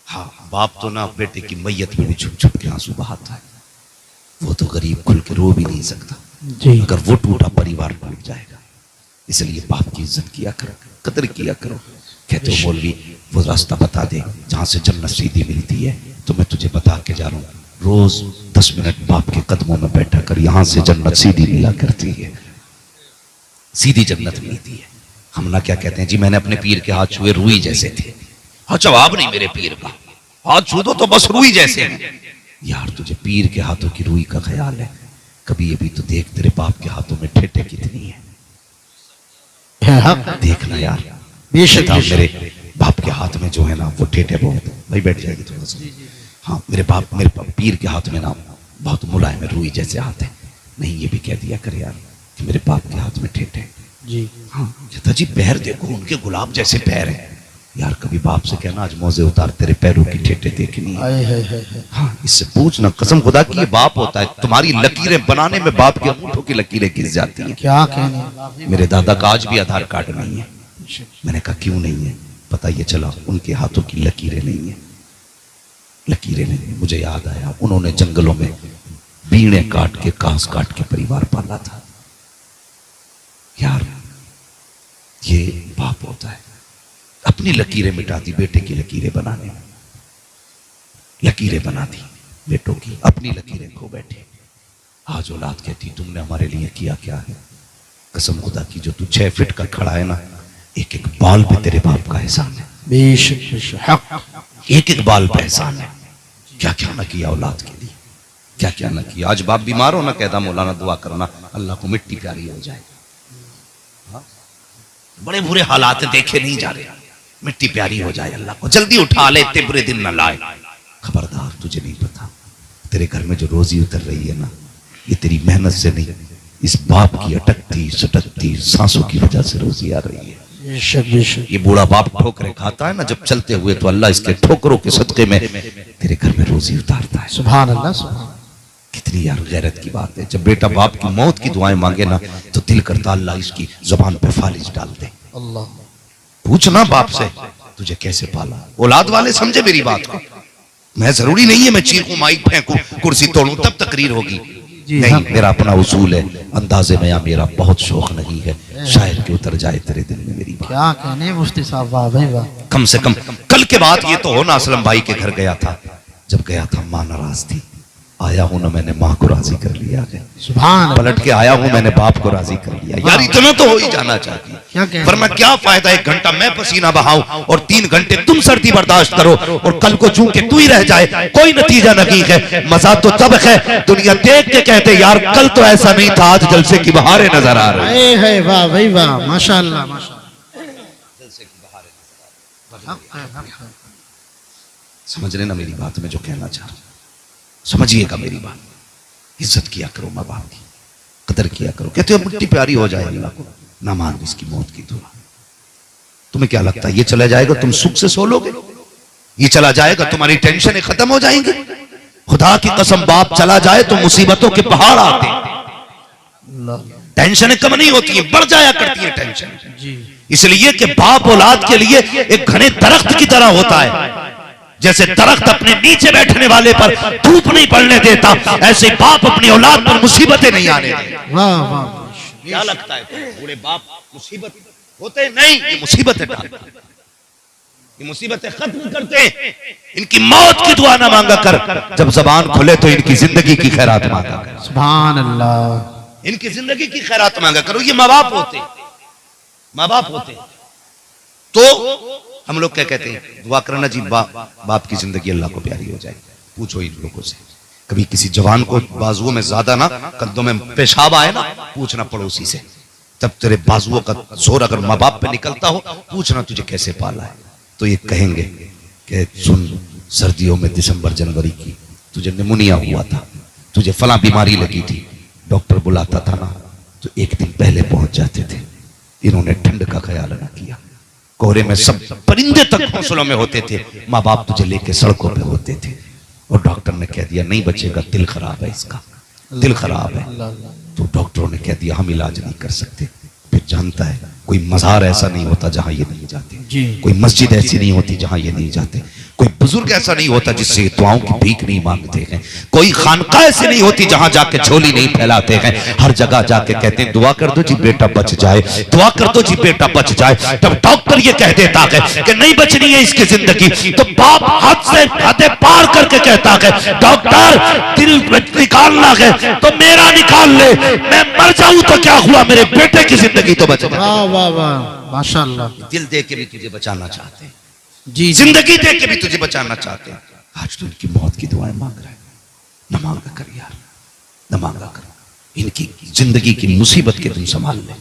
हाँ, बाप तो ना बेटे की मैयत में भी छुप छुप के आंसू बहाता है। वो तो गरीब खुल के रो भी नहीं सकता। अगर वो टूटा परिवार टूट जाएगा। इसलिए बाप की इज्जत किया करो, कदर किया करो। कहते हो मौलवी वो रास्ता बता दे जहां से जन्नत सीधी मिलती है, तो मैं तुझे बता के जा रहा हूं। रोज 10 मिनट बाप के कदमों में बैठा कर, यहां से जन्नत सीधी मिला करती है, सीधी जन्नत मिलती है। हम ना क्या कहते हैं जी, मैंने अपने पीर के हाथ छुए रूई जैसे थे। हाँ, जवाब नहीं मेरे पीर का, हाथ छू दो तो बस रूई जैसे हैं। यार तुझे पीर के हाथों की रूई का ख्याल है? कभी ये भी तो देख तेरे बाप के हाथों में ठेठे कितनी है। देखना यार, बेशक मेरे बाप के हाथ में जो है ना वो ठेठे बहुत। भाई बैठ जाएगी थोड़ा सा। हाँ, मेरे पीर के हाथ में ना बहुत मुलायम रूई जैसे हाथ है। नहीं ये भी कह दिया कर यार कि मेरे बाप के हाथ में ठेठे जी। हाँ कहता जी पैर देखो उनके गुलाब जैसे पैर है। यार कभी बाप से कहना आज मोजे उतार तेरे पैरों की ठेठे देखनी है। हाँ, इससे पूछना कसम खुदा की ये बाप होता है। तुम्हारी लकीरें बनाने में बाप के अंगूठों की लकीरें घिस जाती हैं। क्या कहने, मेरे दादा का आज भी आधार कार्ड नहीं है। मैंने कहा क्यों नहीं है? पता ये चला उनके हाथों की लकीरें नहीं है। लकीरें नहीं, मुझे याद आया उन्होंने जंगलों में बीड़े काट के कांस काट के परिवार पाला था। यार ये बाप होता है। अपनी लकीरें मिटा दी बेटे की लकीरें बनाने में। लकीरें बना दी बेटों की, अपनी लकीरें खो बैठे। आज औलाद कहती तुमने हमारे लिए किया क्या है? कसम खुदा की जो तू 6 फीट का खड़ा है ना, एक एक बाल पे तेरे बाप का एहसान है। एक एक बाल पे एहसान है। क्या क्या ना किया औलाद के लिए, क्या क्या ना किया। आज बाप बीमार हो ना, कहता मौलाना दुआ करना अल्लाह को मिट्टी प्यारी हो जाए। बड़े बुरे हालात देखे नहीं जा रहे, मिट्टी प्यारी हो जाए अल्लाह को, जल्दी उठा ले, इतने बुरे दिन न लाए। खबरदार, तुझे नहीं पता तेरे घर में जो रोजी उतर रही है ना, ये तेरी मेहनत से नहीं, इस बाप की अटकती सटकती सांसों की वजह से रोजी आ रही है। ये बूढ़ा बाप ठोकरें खाता है ना जब चलते हुए, तो अल्लाह इसके ठोकरों के सदके में तेरे घर में रोजी उतारता है। सुभान अल्लाह, सुभान। कितनी यार गैरत की बात है। जब बेटा बाप की मौत की दुआएं मांगे ना तो दिल करता अल्लाह इसकी जुबान पे फालिज डाल दे। अल्लाह। पूछना बाप से तुझे कैसे पाला। औलाद वाले समझे मेरी बात को। मैं जरूरी नहीं है मैं चीखूं, माइक फेंकूं, कुर्सी तोड़ूं तब तकरीर होगी। नहीं, मेरा अपना उसूल है। अंदाजे में मेरा बहुत शौक नहीं है शायर के उतर जाए तेरे दिल में मेरी बात। क्या कहने मुफ्ती साहब, वाह भाई वाह। कम से कम कल के बाद ये तो हो ना, असलम भाई के घर गया था। जब गया था मां नाराज थी। आया हूं ना मैंने मां को राजी कर लिया है। सुभान। पलट के आया हूं मैंने बाप को राजी कर लिया। यार इतना तो हो ही जाना चाहिए। क्या कहना? वरना क्या फायदा 1 घंटा मैं पसीना बहाऊं और 3 घंटे तुम सर्दी बर्दाश्त करो और कल को चूं के तू ही रह जाए, कोई नतीजा नहीं है। मजा तो तब है दुनिया देख के कहते यार कल तो ऐसा नहीं था, आज जलसे की बहारें नजर आ रही है। वाह भाई वाह, माशाअल्लाह माशाअल्लाह। समझ रहे ना मेरी बात में जो कहना चाह रहा हूं, समझिएगा मेरी बात। इज्जत किया करो माँ बाप की, कदर किया करो। कहते हो मिट्टी प्यारी हो जाए अल्लाह को, ना मान इसकी मौत की दुआ। तुम्हें क्या लगता है ये चला जाएगा तुम सुख से सो लोगे? ये चला जाएगा तुम्हारी टेंशन खत्म हो जाएंगी? खुदा की कसम बाप चला जाए तो मुसीबतों के पहाड़ आते हैं। टेंशन कम नहीं होती है, बढ़ जाया करती है टेंशन। इसलिए कि बाप औलाद के लिए एक घने दरख्त की तरह होता है। जैसे दरख्त अपने नीचे बैठने वाले पर धूप नहीं पड़ने देता, ऐसे बाप अपनी औलाद पर मुसीबतें नहीं आने देते। वाह वाह। क्या लगता है बूढ़े बाप मुसीबत होते नहीं? ये मुसीबतें डालते, ये मुसीबतें खत्म करते हैं। इनकी मौत की दुआ ना मांगा कर, जब जबान खुले तो इनकी जिंदगी की खैरात मांगा कर। सुभान अल्लाह। इनकी जिंदगी की खैरात मांगा करो। ये माँ बाप होते, माँ बाप होते। तो हम लोग क्या कहते हैं, दुआ करना जी बाप की जिंदगी अल्लाह को प्यारी हो जाए। पूछो इन लोगों से, कभी किसी जवान को बाजुओं में ज्यादा ना कंधों में पेशाब आए ना, पूछना पड़ोसी से। तब तेरे बाजुओं का जोर अगर माँ बाप पे निकलता हो, पूछना तुझे कैसे पाला है। तो ये कहेंगे कि सुन सर्दियों में दिसंबर जनवरी की तुझे निमोनिया हुआ था, तुझे फला बीमारी लगी थी, डॉक्टर बुलाता था ना तो 1 दिन पहले पहुंच जाते थे। इन्होंने ठंड का ख्याल न किया। कोहरे में सब परिंदे तक घोंसलों में होते थे, माँ बाप तुझे लेके सड़कों पे होते थे और डॉक्टर ने कह दिया नहीं बचेगा, दिल खराब है इसका, दिल खराब है। तो डॉक्टरों ने कह दिया हम इलाज नहीं कर सकते। फिर जानता है कोई मज़ार ऐसा नहीं होता जहां ये नहीं जाते, कोई मस्जिद ऐसी नहीं होती जहां ये नहीं जाते, कोई बुजुर्ग ऐसा नहीं होता जिससे दुआओं की भीख नहीं मांगते हैं, कोई खानका ऐसी नहीं होती जहां जाके झोली नहीं फैलाते हैं। हर जगह जाके कहते हैं दुआ कर दो जी बेटा बच जाए, दुआ कर दो जी बेटा बच जाए। तब डॉक्टर ये कह देता है कि नहीं बचनी है इसकी जिंदगी, तो बाप हद से हदें पार करके कहता है डॉक्टर दिल निकालना है तो मेरा निकाल ले, मैं मर जाऊं तो क्या हुआ, मेरे बेटे की जिंदगी तो बच जाए। वाह वाह वाह, माशाअल्लाह। दिल दे के भी तुझे बचाना चाहते हैं, जी जिंदगी दे के भी तुझे बचाना चाहते हैं। आज तो इनकी मौत की दुआएं मांग रहा है, न मांगा कर यार, न मांगा कर। इनकी जिंदगी की मुसीबत के तुम संभाल ले।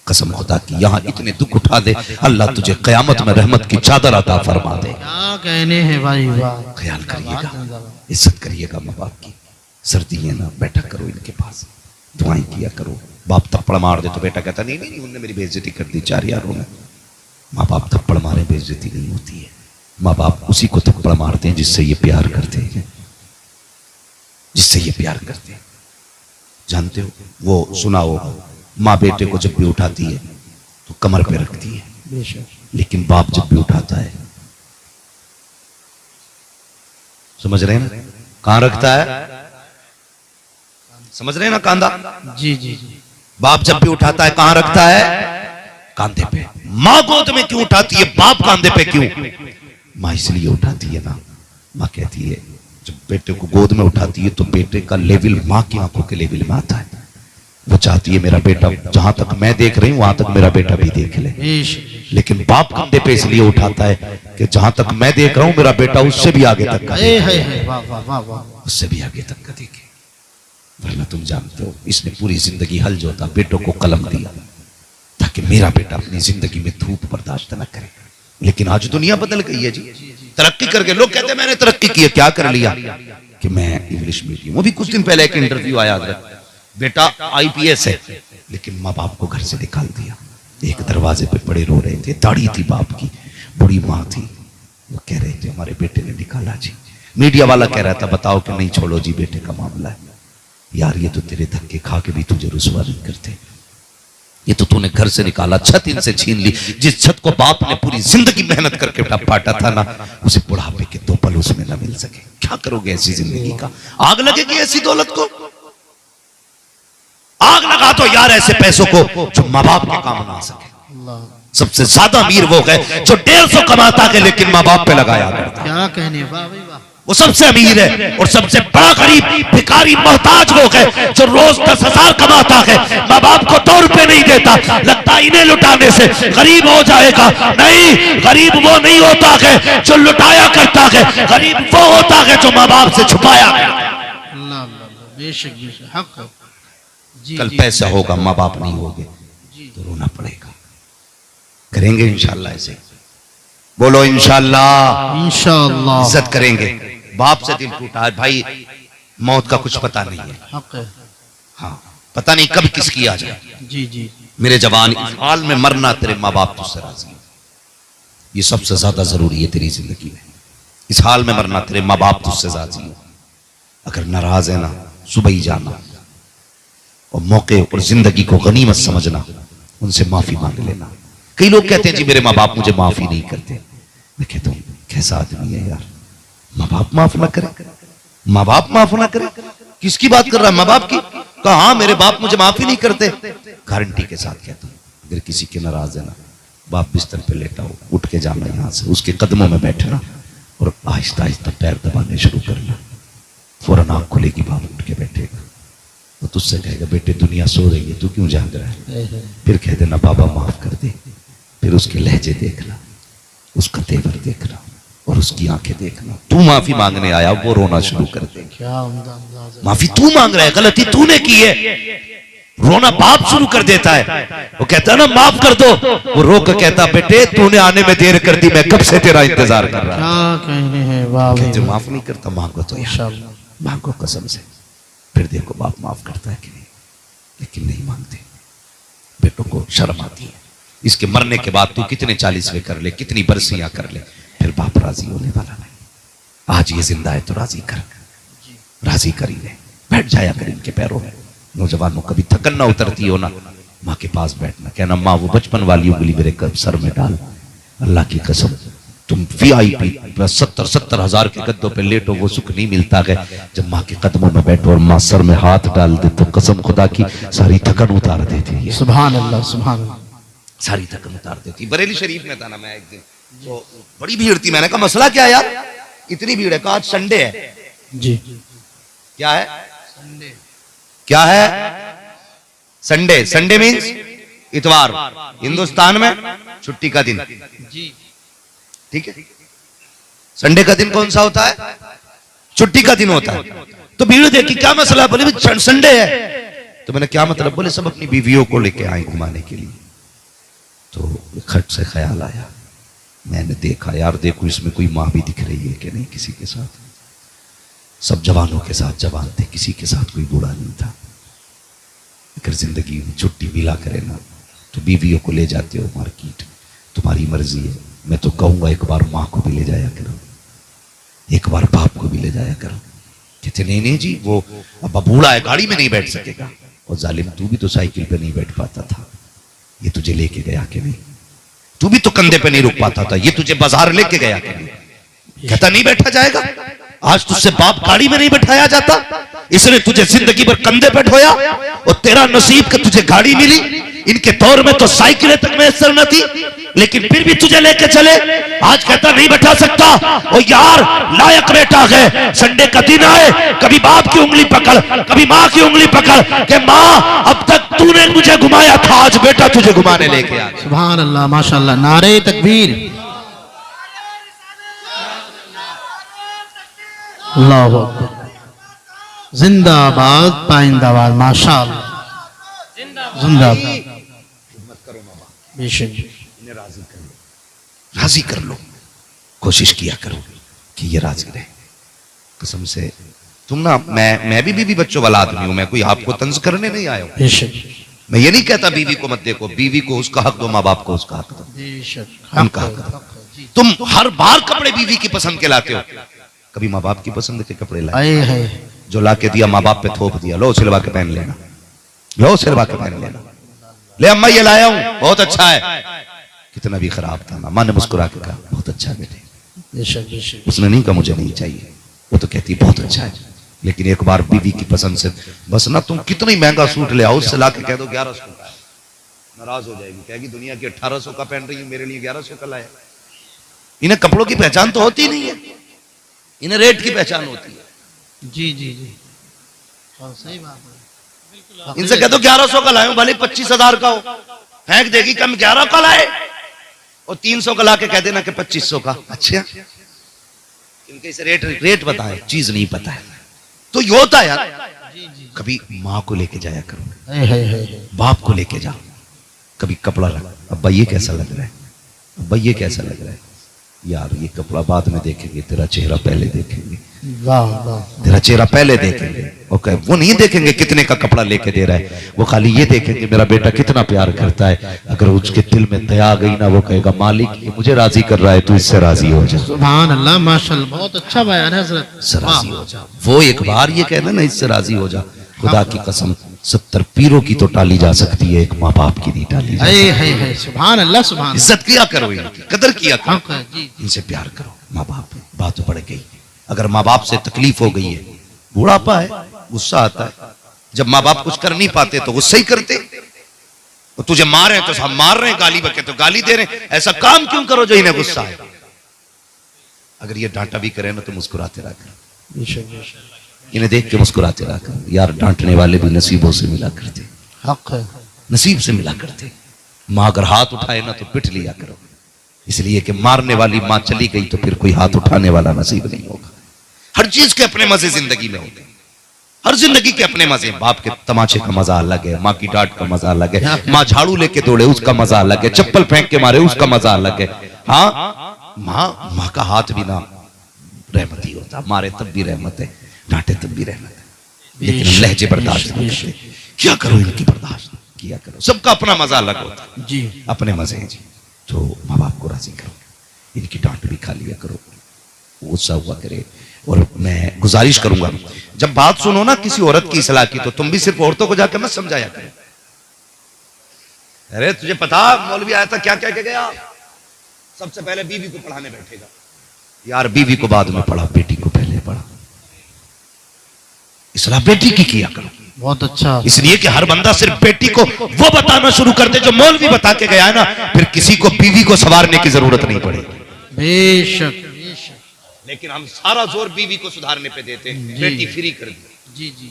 कसम खुदा की यहाँ इतने दुख उठा दे, अल्लाह तुझे कयामत में रहमत की चादर अता फरमा दे। क्या कहने हैं भाई, वाह। ख्याल करिएगा, इज्जत करिएगा माँ बाप की। सर्दी है ना, बैठा करो इनके पास, दुआएं किया करो। बाप थप्पड़ मार दे तो बेटा कहता नहीं नहीं उन्होंने मेरी बेइज्जती कर दी 4 यारों में। माँ बाप थप्पड़ मारे बेइज्जती नहीं होती है। माँ बाप उसी को थप्पड़ मारते हैं जिससे ये प्यार करते हैं, जिससे ये प्यार करते हैं। जानते हो वो सुना होगा, माँ बेटे को जब भी उठाती है तो कमर पे रखती है, लेकिन बाप जब भी उठाता है समझ रहे हैं ना कहां रखता है, समझ रहे हैं ना कांधा। जी जी। बाप जब भी उठाता है कहां रखता है, कांधे पे। माँ गोद में क्यों उठाती है, बाप कांधे पे क्यों? माँ इसलिए उठाती है ना, माँ कहती है जब बेटे को गोद में उठाती है तो बेटे का लेवल माँ की आंखों के लेवल में आता है। वो चाहती है मेरा बेटा जहां तक मैं देख रही हूं वहां तक मेरा बेटा भी देख ले। लेकिन बाप कंधे पे इसलिए उठाता है कि जहां तक मैं देख रहा हूं मेरा बेटा उससे भी आगे तक का देखे, उससे भी आगे तक का देखे। वरना तुम जानते हो इसने पूरी जिंदगी हल जोता बेटों को कलम दिया ताकि मेरा बेटा अपनी जिंदगी में धूप बर्दाश्त न करे। लेकिन आज दुनिया बदल गई है जी, तरक्की करके लोग कहते हैं मैंने तरक्की की है, क्या कर लिया कि मैं इंग्लिश मीडियम। वो भी कुछ दिन पहले एक इंटरव्यू आया, बेटा IPS है, लेकिन माँ बाप को घर से निकाल दिया। एक दरवाजे पे पड़े रो रहे थे, दाढ़ी थी बाप की, बूढ़ी माँ थी, वो कह रहे थे हमारे बेटे ने निकाला जी, मीडिया वाला कह रहा था बताओ कि नहीं छोड़ो जी बेटे का मामला है। यार ये तो तेरे धक्के खा के भी तुझे रुसवा नहीं करते। ये तो तूने घर से निकाला, छत इनसे छीन ली। जिस छत को बाप ने पूरी जिंदगी मेहनत करके पाटा था ना, उसे बुढ़ापे के 2 पल उसमें ना मिल सके। क्या करोगे ऐसी जिंदगी का? आग लगेगी ऐसी दौलत को? आग लगा दो यार ऐसे पैसों को जो माँ बाप के काम ना आ सके। सबसे ज्यादा अमीर वो है जो 150 कमाता है लेकिन माँ बाप पे लगाया करता। क्या कहने, वाह भाई वाह। वो सबसे अमीर है। और सबसे बड़ा गरीब भिखारी मोहताज वो है जो रोज 10,000 कमाता है, माँ बाप को 2 रुपए नहीं देता, लगता इन्हें लुटाने से गरीब हो जाएगा। नहीं, गरीब वो नहीं होता है जो लुटाया करता है, गरीब वो होता है जो माँ बाप से छुपाया करता है। अल्लाह अल्लाह, बेशक बेशक, हक है। जी, कल जी, पैसा होगा, माँ बाप नहीं होगे तो रोना पड़ेगा। करेंगे इंशाल्लाह ऐसे? बोलो इंशाल्लाह। इंशाअल्लाह इज्जत करेंगे। बाप से दिल टूटा है भाई, मौत का कुछ पता नहीं है। हक है। हाँ, पता नहीं कब किसकी आ जाए। जी जी, मेरे जवान, इस हाल में मरना तेरे माँ बाप तुझसे राजी है, ये सबसे ज्यादा जरूरी है तेरी जिंदगी में। इस हाल में मरना तेरे माँ बाप तुझसे राजी है। अगर नाराज है ना, सुबह ही जाना और मौके और जिंदगी को गनीमत समझना, उनसे माफी मांग लेना। कई लोग कहते हैं जी मेरे माँ बाप मुझे माफी नहीं करते। मैं कहता हूं कैसा आदमी है यार, माँ बाप माफ ना करे, माँ बाप माफ ना करे। किसकी बात कर रहा है? माँ बाप की। कहा हाँ मेरे बाप मुझे माफी नहीं करते। गारंटी के साथ कहता हूं अगर किसी के नाराज है ना, बाप बिस्तर पे लेटा हो, उठ के जाना यहां से, उसके कदमों में बैठना और आहिस्ता आहिस्ता पैर दबाने शुरू करना। फौरन आंख खुलेगी, बाप उठ के बैठेगा, वो तुझसे कहेगा बेटे दुनिया सो रही है, तू क्यों जाग रहा है? फिर कह देना बाबा माफ कर दे। फिर उसके लहजे देखना, उसका तेवर देखना और उसकी आंखें देखना। तू माफी मांगने आया, वो रोना शुरू कर दे। क्या उम्दा अंदाज है। माफी तू मांग रहा है, गलती तूने की है, रोना बाप शुरू कर देता है। वो कहता है ना माफ कर दो, वो रो कर कहता बेटे तूने आने में देर कर दी, मैं कब से तेरा इंतजार कर रहा। क्या कहने हैं, वाह भाई कहते वाह। माफ नहीं करता, मांगो तो यार, इंशाअल्लाह। मांगो कसम से। फिर देखो बाप माफ करता है कि नहीं, लेकिन नहीं मांगते। बेटों को शर्म आती है। इसके मरने के बाद तू कितने 40वें कर ले, कितनी बरसियां कर ले, फिर बाप राजी होने वाला नहीं। आज ये जिंदा है तो राजी कर, राजी कर ही ले, बैठ जाया कर इनके पैरों में। नौजवानों कभी थकन ना उतरती हो ना, माँ के पास बैठना, कहना माँ वो बचपन वाली उंगली मेरे सर में डाल। अल्लाह की कसम तुम VIP 70 हजार के गद्दों पे लेटो, वो सुख नहीं मिलता है जब माँ के कदमों में बैठो और माँ सर में हाथ डाल दे तो कसम खुदा की सारी थकन उतार देती है। सुभान अल्लाह, सुभान अल्लाह। सारी थकन उतार देती। बरेली शरीफ में था ना मैं एक दिन, तो बड़ी भीड़ थी। मैंने कहा मसला क्या है यार, इतनी भीड़ है? कहा आज संडे है। जी, क्या है? क्या है? संडे। संडे मीन्स इतवार, हिंदुस्तान में छुट्टी का दिन। ठीक है, संडे का दिन कौन सा होता है? छुट्टी का दिन होता है। तो भीड़ देखी, क्या मसला? बोले संडे है। तो मैंने क्या मतलब? बोले सब अपनी बीवियों को लेके आए घुमाने के लिए। तो खट से ख्याल आया, मैंने देखा यार देखो इसमें कोई माँ भी दिख रही है कि नहीं किसी के साथ। सब जवानों के साथ जवान थे, किसी के साथ कोई बूढ़ा नहीं था। अगर जिंदगी में छुट्टी मिला करे ना तो बीवियों को ले जाते हो मार्केट, तुम्हारी मर्जी है। मैं तो कहूंगा एक बार माँ को भी ले जाया करो, एक बार बाप को भी ले जाया करो। कहते नहीं नहीं जी वो अब बूढ़ा है, गाड़ी में नहीं बैठ सकेगा। और जालिम तू भी तो साइकिल पे नहीं बैठ पाता था, ये तुझे लेके गया कि नहीं? तू भी तो कंधे पे नहीं रुक पाता था, ये तुझे बाजार लेके गया कि नहीं? कहता नहीं बैठा जाएगा। आज तुझसे बाप गाड़ी में नहीं बैठाया जाता, इसने तुझे जिंदगी भर कंधे पे ढोया और तेरा नसीब कि तुझे गाड़ी मिली। इनके दौर में तो साइकिलें तक मैसर न थी, लेकिन फिर भी तुझे लेके चले। आज कहता नहीं बैठा सकता। ओ यार लायक बेटा है, संडे का दिन आए कभी बाप की उंगली पकड़, कभी माँ की उंगली पकड़ के माँ अब तक तूने मुझे घुमाया था, आज बेटा तुझे घुमाने लेके आ। सुभान अल्लाह, माशाअल्लाह। नारे तकबीर, अल्लाह अकबर। जिंदाबाद पाइंदाबाद, माशाअल्लाह, जिंदाबाद। बेशक राजी कर लो, कोशिश किया करो कि ये राजी रहे। कसम से तुम ना, मैं भी बीवी बच्चों वाला आदमी हूं, मैं कोई आपको तंज करने नहीं आया हूं। बेशक मैं ये नहीं कहता बीवी को मत देखो, बीवी को उसका हक दो, माँ बाप को उसका हक दो, बेशक। उनका हक दो। तुम हर बार कपड़े बीवी की पसंद के लाते हो, कभी माँ बाप की पसंद के कपड़े लाए? आए है जो ला के दिया माँ बाप पे थोप दिया, लो सिलवा के पहन लेना, लो सिलवा के पहन लेना। ले अम्मा ये लाया हूं, बहुत अच्छा है। कितना भी खराब था ना, माँ ने मुस्कुरा के कहा बहुत अच्छा है बेटे। बेशक बेशक। उसने नहीं कहा मुझे नहीं चाहिए, वो तो कहती बहुत अच्छा है। लेकिन एक बार बीवी की पसंद से बस ना, तुम कितना ही महंगा सूट ले आओ, उससे ला के कह दो 1100 का, नाराज हो जाएगी, कहेगी दुनिया की 1800 का पहन रही हूं, मेरे लिए 1100 का लाया। इन्हें कपड़ों की पहचान तो होती नहीं है, इन्हें रेट की पहचान होती है। जी जी जी हाँ सही बात है। इनसे कह दो 1100 का लाए, भले 25,000 का हो, फेंक देगी कम 11 का लाए, और 300 का ला के कह देना कि 2500 का। अच्छा इनके इसे रेट बताए, चीज नहीं पता है। तो ये होता है यार, कभी माँ को लेके जाया करो, है। बाप को लेके जाओ, कभी कपड़ा लगा, अब्बा ये कैसा लग रहा है, अब्बा ये कैसा लग रहा है, यार ये कपड़ा बाद में देखेंगे, तेरा चेहरा पहले देखेंगे, वाह वाह। तेरा चेहरा पहले देखेंगे। ओके, वो नहीं देखेंगे कितने का कपड़ा लेके दे रहा है, वो खाली ये देखेंगे मेरा बेटा कितना प्यार करता है। अगर उसके दिल में दया आ गई ना, वो कहेगा मालिक ये मुझे राजी कर रहा है, तू इससे राजी हो जा, सुभान अल्लाह माशाल्लाह, बहुत अच्छा बयान है हजरत। इससे राजी हो जा। वो एक बार ये कहना ना इससे राजी हो जा, खुदा की कसम 70 पीरों की तो टाली जा सकती है, एक माँ बाप की नहीं टाली जा सकती। है सुभान अल्लाह सुभान। इज्जत किया करो, इनकी कदर किया करो, हक है जी। इनसे प्यार करो। माँ बाप बात बढ़ गई, अगर माँ बाप से तकलीफ हो गई है, बुढ़ापा है, गुस्सा आता है, जब माँ बाप कुछ कर नहीं पाते तो गुस्सा ही करते, तो तुझे मारे तो हम मार रहे हैं, गाली बके तो गाली दे रहे हैं, ऐसा काम क्यों करो जो इन्हें गुस्सा है। अगर ये डांटा भी करे ना तो मुस्कुराते रहा करो, बेशक बेशक। इन्हें देख के मुस्कुराते रहा करो। यार डांटने वाले भी नसीबों से मिला करते, हक है। नसीब से मिला करते। माँ अगर हाथ उठाए ना तो पिट लिया करो, इसलिए कि मारने वाली माँ चली गई तो फिर कोई हाथ उठाने वाला नसीब नहीं होगा। हर चीज के अपने मजे जिंदगी में होते हैं, हर जिंदगी के अपने मजे। बाप के तमाचे का मजा अलग है, माँ की डांट का मजा अलग है, माँ झाड़ू लेके दौड़े उसका मजा अलग है, चप्पल फेंक के मारे उसका मजा अलग है। हाँ माँ का हाथ भी ना रहमती होता, मारे तब भी रहमत है, डांटे तब भी रहमत है, लेकिन लहजे बर्दाश्त नहीं करते। क्या करो इनकी बर्दाश्त किया करो, सबका अपना मजा अलग होता है जी, अपने मजे हैं जी। तो माँ बाप को राजी करो, इनकी डांट भी खा लिया करो, गुस्सा हुआ करे। और मैं गुजारिश करूंगा जब बात सुनो ना किसी औरत की इस्लाह की, तो तुम भी सिर्फ औरतों को जाकर मत समझाया करो। अरे तुझे पता मौलवी आया था क्या क्या क्या गया, सबसे पहले बीवी को पढ़ाने बैठेगा। यार बीवी को बाद में पढ़ा, बेटी को पहले पढ़ा। इस्लाह बेटी की किया करो, बहुत अच्छा। इसलिए कि हर बंदा सिर्फ बेटी को वो बताना शुरू कर दे जो मौलवी बता के गया है ना, फिर किसी को बीवी को संवारने की जरूरत नहीं पड़ेगी। बेशक बेशक। लेकिन हम सारा जोर बीवी को सुधारने पे देते हैं, बेटी फ्री कर दी। जी जी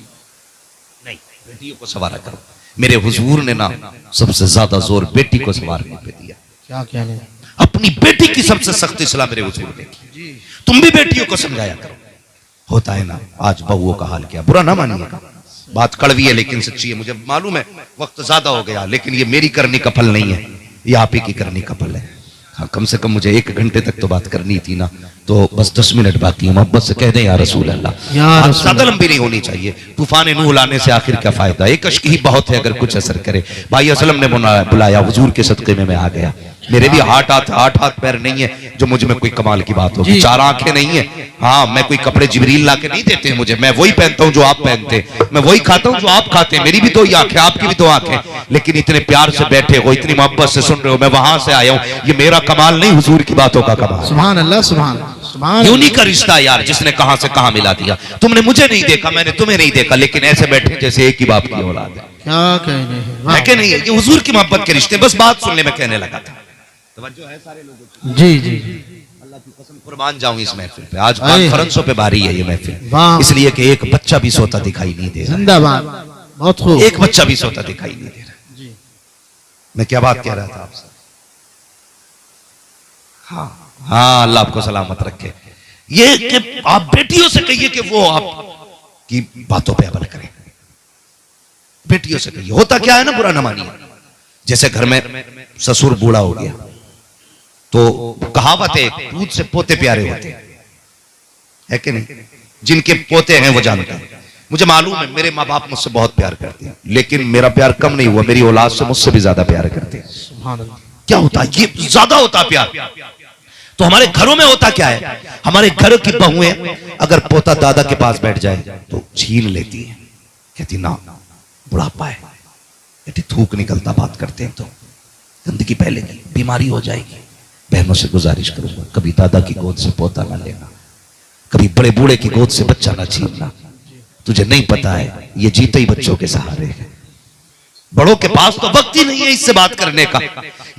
नहीं, बेटियों को संवारा करो। मेरे हुजूर ने ना सबसे ज्यादा जोर बेटी को संवारने पे दिया। क्या कहने। अपनी बेटी की सबसे सख्त इस्लाह मेरे हुजूर ने की। तुम भी बेटियों को समझाया करो। होता है ना आज बहुओं का हाल क्या, बुरा ना मानिएगा, बात कड़वी है लेकिन सच्ची है। मुझे मालूम है वक्त ज्यादा हो गया, लेकिन ये मेरी करने का फल नहीं है, ये आप ही की करने का फल है। हाँ, कम से कम मुझे 1 घंटे तक तो बात करनी थी ना, तो बस 10 मिनट बाकी है। मोहब्बत से कह दें या रसूल अल्लाह, ज्यादा लंबी नहीं होनी चाहिए। तूफान नूह लाने से आखिर क्या फायदा, एक अश्क ही बहुत है अगर कुछ असर करे। भाई असलम ने बुलाया, हुजूर के सदके में मैं आ गया। मेरे भी 8 हाथ पैर नहीं है जो मुझ में कोई कमाल की बात होगी, 4 आंखें नहीं है। हाँ, मैं कोई कपड़े जिब्रील ला के नहीं देते हैं मुझे, मैं वही पहनता हूँ जो आप पहनते, मैं वही खाता हूँ जो आप खाते हैं। मेरी भी 2 आंखें, आपकी भी 2 आंखें, लेकिन इतने प्यार से बैठे हो, इतनी मोहब्बत से सुन रहे हो। मैं वहां से आया हूँ, ये मेरा कमाल नहीं, हुजूर की बातों का कमाल। सुभान अल्लाह सुभान सुभान। यूनी का रिश्ता यार, जिसने कहां से कहां मिला दिया। तुमने मुझे नहीं देखा, मैंने तुम्हें नहीं देखा, लेकिन ऐसे बैठे जैसे एक ही बाप की औलाद है। क्या कहने हैं, है कि नहीं है? ये हुजूर की मोहब्बत के रिश्ते, बस बात सुनने में कहने लगा था। तवज्जो है सारे लोगों की? जी जी अल्लाह की कसम कुर्बान जाऊं इस महफिल पे। आज कॉन्फ्रेंसों पे बारी है ये महफिल, वाह। इसलिए कि एक बच्चा भी सोता दिखाई नहीं दे रहा, जिंदाबाद, बहुत खूब। एक बच्चा भी सोता दिखाई नहीं दे रहा। जी। मैं क्या बात कह रहा था आपसे? हाँ, अल्लाह आपको सलामत रखे। ये कि आप बेटियों से कहिए कि वो आपकी बातों पे अमल करें, बेटियों से कहिए। होता क्या है ना, बुरा न मानिए। जैसे घर में ससुर बूढ़ा हो गया तो कहावत है, दूध से पोते प्यारे होते है कि नहीं? जिनके पोते हैं वो जानते हैं। मुझे मालूम है मेरे माँ बाप मुझसे बहुत प्यार करते हैं, लेकिन मेरा प्यार कम नहीं हुआ, मेरी औलाद से मुझसे भी ज्यादा प्यार करते हैं। सुभान अल्लाह। क्या होता है, ये ज्यादा होता प्यार। तो हमारे घरों में होता क्या है, हमारे घर की बहुएं अगर पोता दादा के पास बैठ जाए तो छीन लेती है, कहती ना बुढ़ापा है, कहती थूक निकलता, बात करते हैं तो गंदगी फैलेगी, बीमारी हो जाएगी। बहनों से गुजारिश करूंगा कभी दादा की गोद से पोता ना लेना, कभी बड़े बूढ़े की गोद से बच्चा ना छीनना। तुझे नहीं पता है ये जीते ही बच्चों के सहारे है, बड़ों के पास तो वक्त ही नहीं है इससे बात करने का।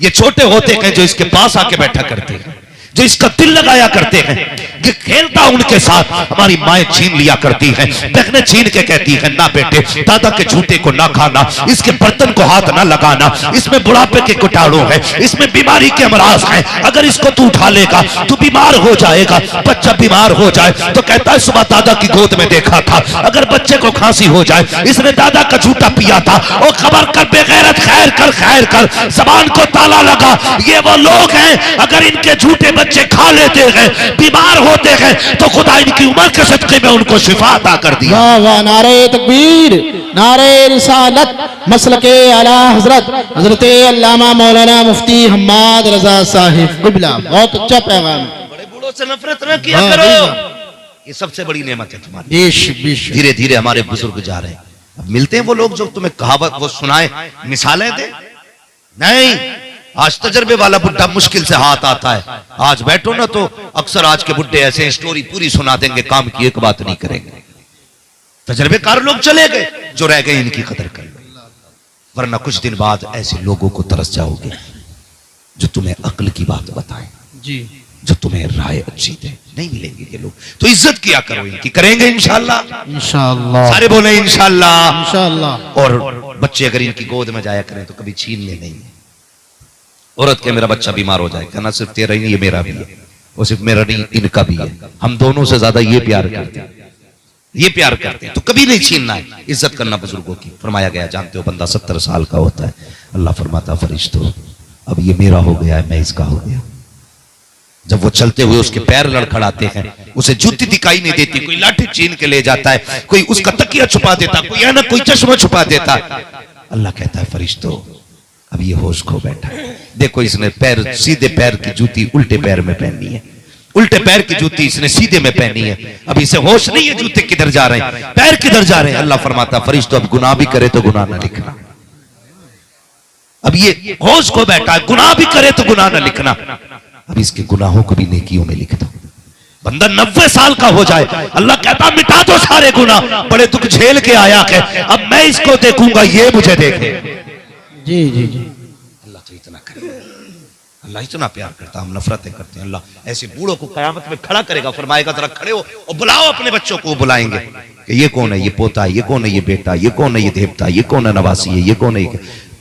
ये छोटे होते हैं जो इसके पास आके बैठा करते हैं, जो इसका दिल लगाया करते हैं, ये खेलता उनके साथ। हमारी माएं छीन लिया करती हैं, बहनें छीन के कहती हैं ना बेटे दादा के जूते को ना खाना, इसके बर्तन को हाथ ना लगाना, इसमें बुढ़ापे के कीटाणु है, इसमें बीमारी के अमराज हैं, अगर इसको तू उठा लेगा तू बीमार हो जाएगा। बच्चा बीमार हो जाए तो कहता है सुबह दादा की गोद में देखा था, अगर बच्चे को खांसी हो जाए इसने दादा का जूता पिया था, और खबर कर बेगैरत, खैर कर जबान को ताला लगा। ये वो लोग हैं अगर इनके झूठे बच्चे खा लेते हैं, बीमार होते हैं, तो खुदा इनकी उम्र के सदके में उनको शिफा अता कर दिया। वाह वाह, नारे तकबीर, नारे रिसालत, मसलके आला हजरत हजरत अल्लामा मौलाना मुफ्ती हम्माद रजा साहिब क़िबला। बहुत अच्छा पैगाम। बड़े बूढ़ों से नफरत न किया करो, ये सबसे बड़ी नेमत है तुम्हारी। बेश धीरे धीरे हमारे बुजुर्ग जा रहे हैं, अब मिलते हैं वो लोग जो तुम्हें कहावत वो सुनाए, मिसालें दे। नहीं, आज तजर्बे वाला बुड्ढा मुश्किल से हाथ आता है। आज बैठो ना तो अक्सर आज के बुड्ढे ऐसे स्टोरी पूरी सुना देंगे, काम की एक बात नहीं करेंगे। तजर्बेकार लोग चले गए, जो रह गए इनकी कदर कर लो, वरना कुछ दिन बाद ऐसे लोगों को तरस जाओगे जो तुम्हें अक्ल की बात बताएं जी, जो तुम्हें राय अच्छी दे। नहीं मिलेंगे ये लोग, तो इज्जत किया करो इनकी, करेंगे इंशाल्लाह। इंशाअल्लाह, सारे बोले इंशाल्लाह। इंशाअल्लाह। और बच्चे अगर इनकी गोद में जाया करें तो कभी छीन ले नहीं। औरत के मेरा बच्चा बीमार हो जाए, कहना सिर्फ तेरा ही नहीं ये मेरा भी है, और सिर्फ मेरा नहीं इनका भी है, हम दोनों से ज्यादा ये प्यार करते हैं, ये प्यार करते हैं, तो कभी नहीं छीनना है। इज्जत करना बुजुर्गों की। फरमाया गया, जानते हो बंदा 70 साल का होता है, अल्लाह फरमाता फरिश्तों अब ये मेरा हो गया है, मैं इसका हो गया। जब वो चलते हुए उसके पैर लड़खड़ाते हैं, उसे जूती दिखाई नहीं देती, कोई लाठी छीन के ले जाता है, कोई उसका तकिया छुपा देता, कोई है ना कोई चश्मा छुपा देता। अल्लाह कहता है फरिश्तों अब ये होश खो बैठा है, देखो इसने पैर सीधे पैर की जूती उल्टे पैर में पहनी है, उल्टे पैर की जूती इसने सीधे में पहनी है, अब इसे होश नहीं है जूते किधर जा रहे हैं, पैर किधर जा रहे हैं। अल्लाह फरमाता फरिश्तों अब गुनाह भी करे तो गुनाह ना लिखना। अब ये होश खो बैठा है, गुनाह भी करे तो गुनाह ना लिखना, अब इसके गुनाहों को भी नेकियों में लिख दो। बंदा 90 साल का हो जाए, अल्लाह कहता मिटा दो सारे गुनाह, बड़े दुख झेल के आया है, अब मैं इसको देखूंगा ये मुझे देखे। जी जी जी, अल्लाह तो इतना करे, अल्लाह इतना प्यार करता, हम नफरतें करते हैं। अल्लाह ऐसे बूढ़ों को कयामत में खड़ा करेगा, फरमाएगा जरा खड़े हो और बुलाओ अपने बच्चों को। बुलाएंगे कि ये कौन है, ये पोता है, ये कौन है, ये बेटा, ये कौन है, ये देवता, ये कौन है, नवासी है, ये कौन है।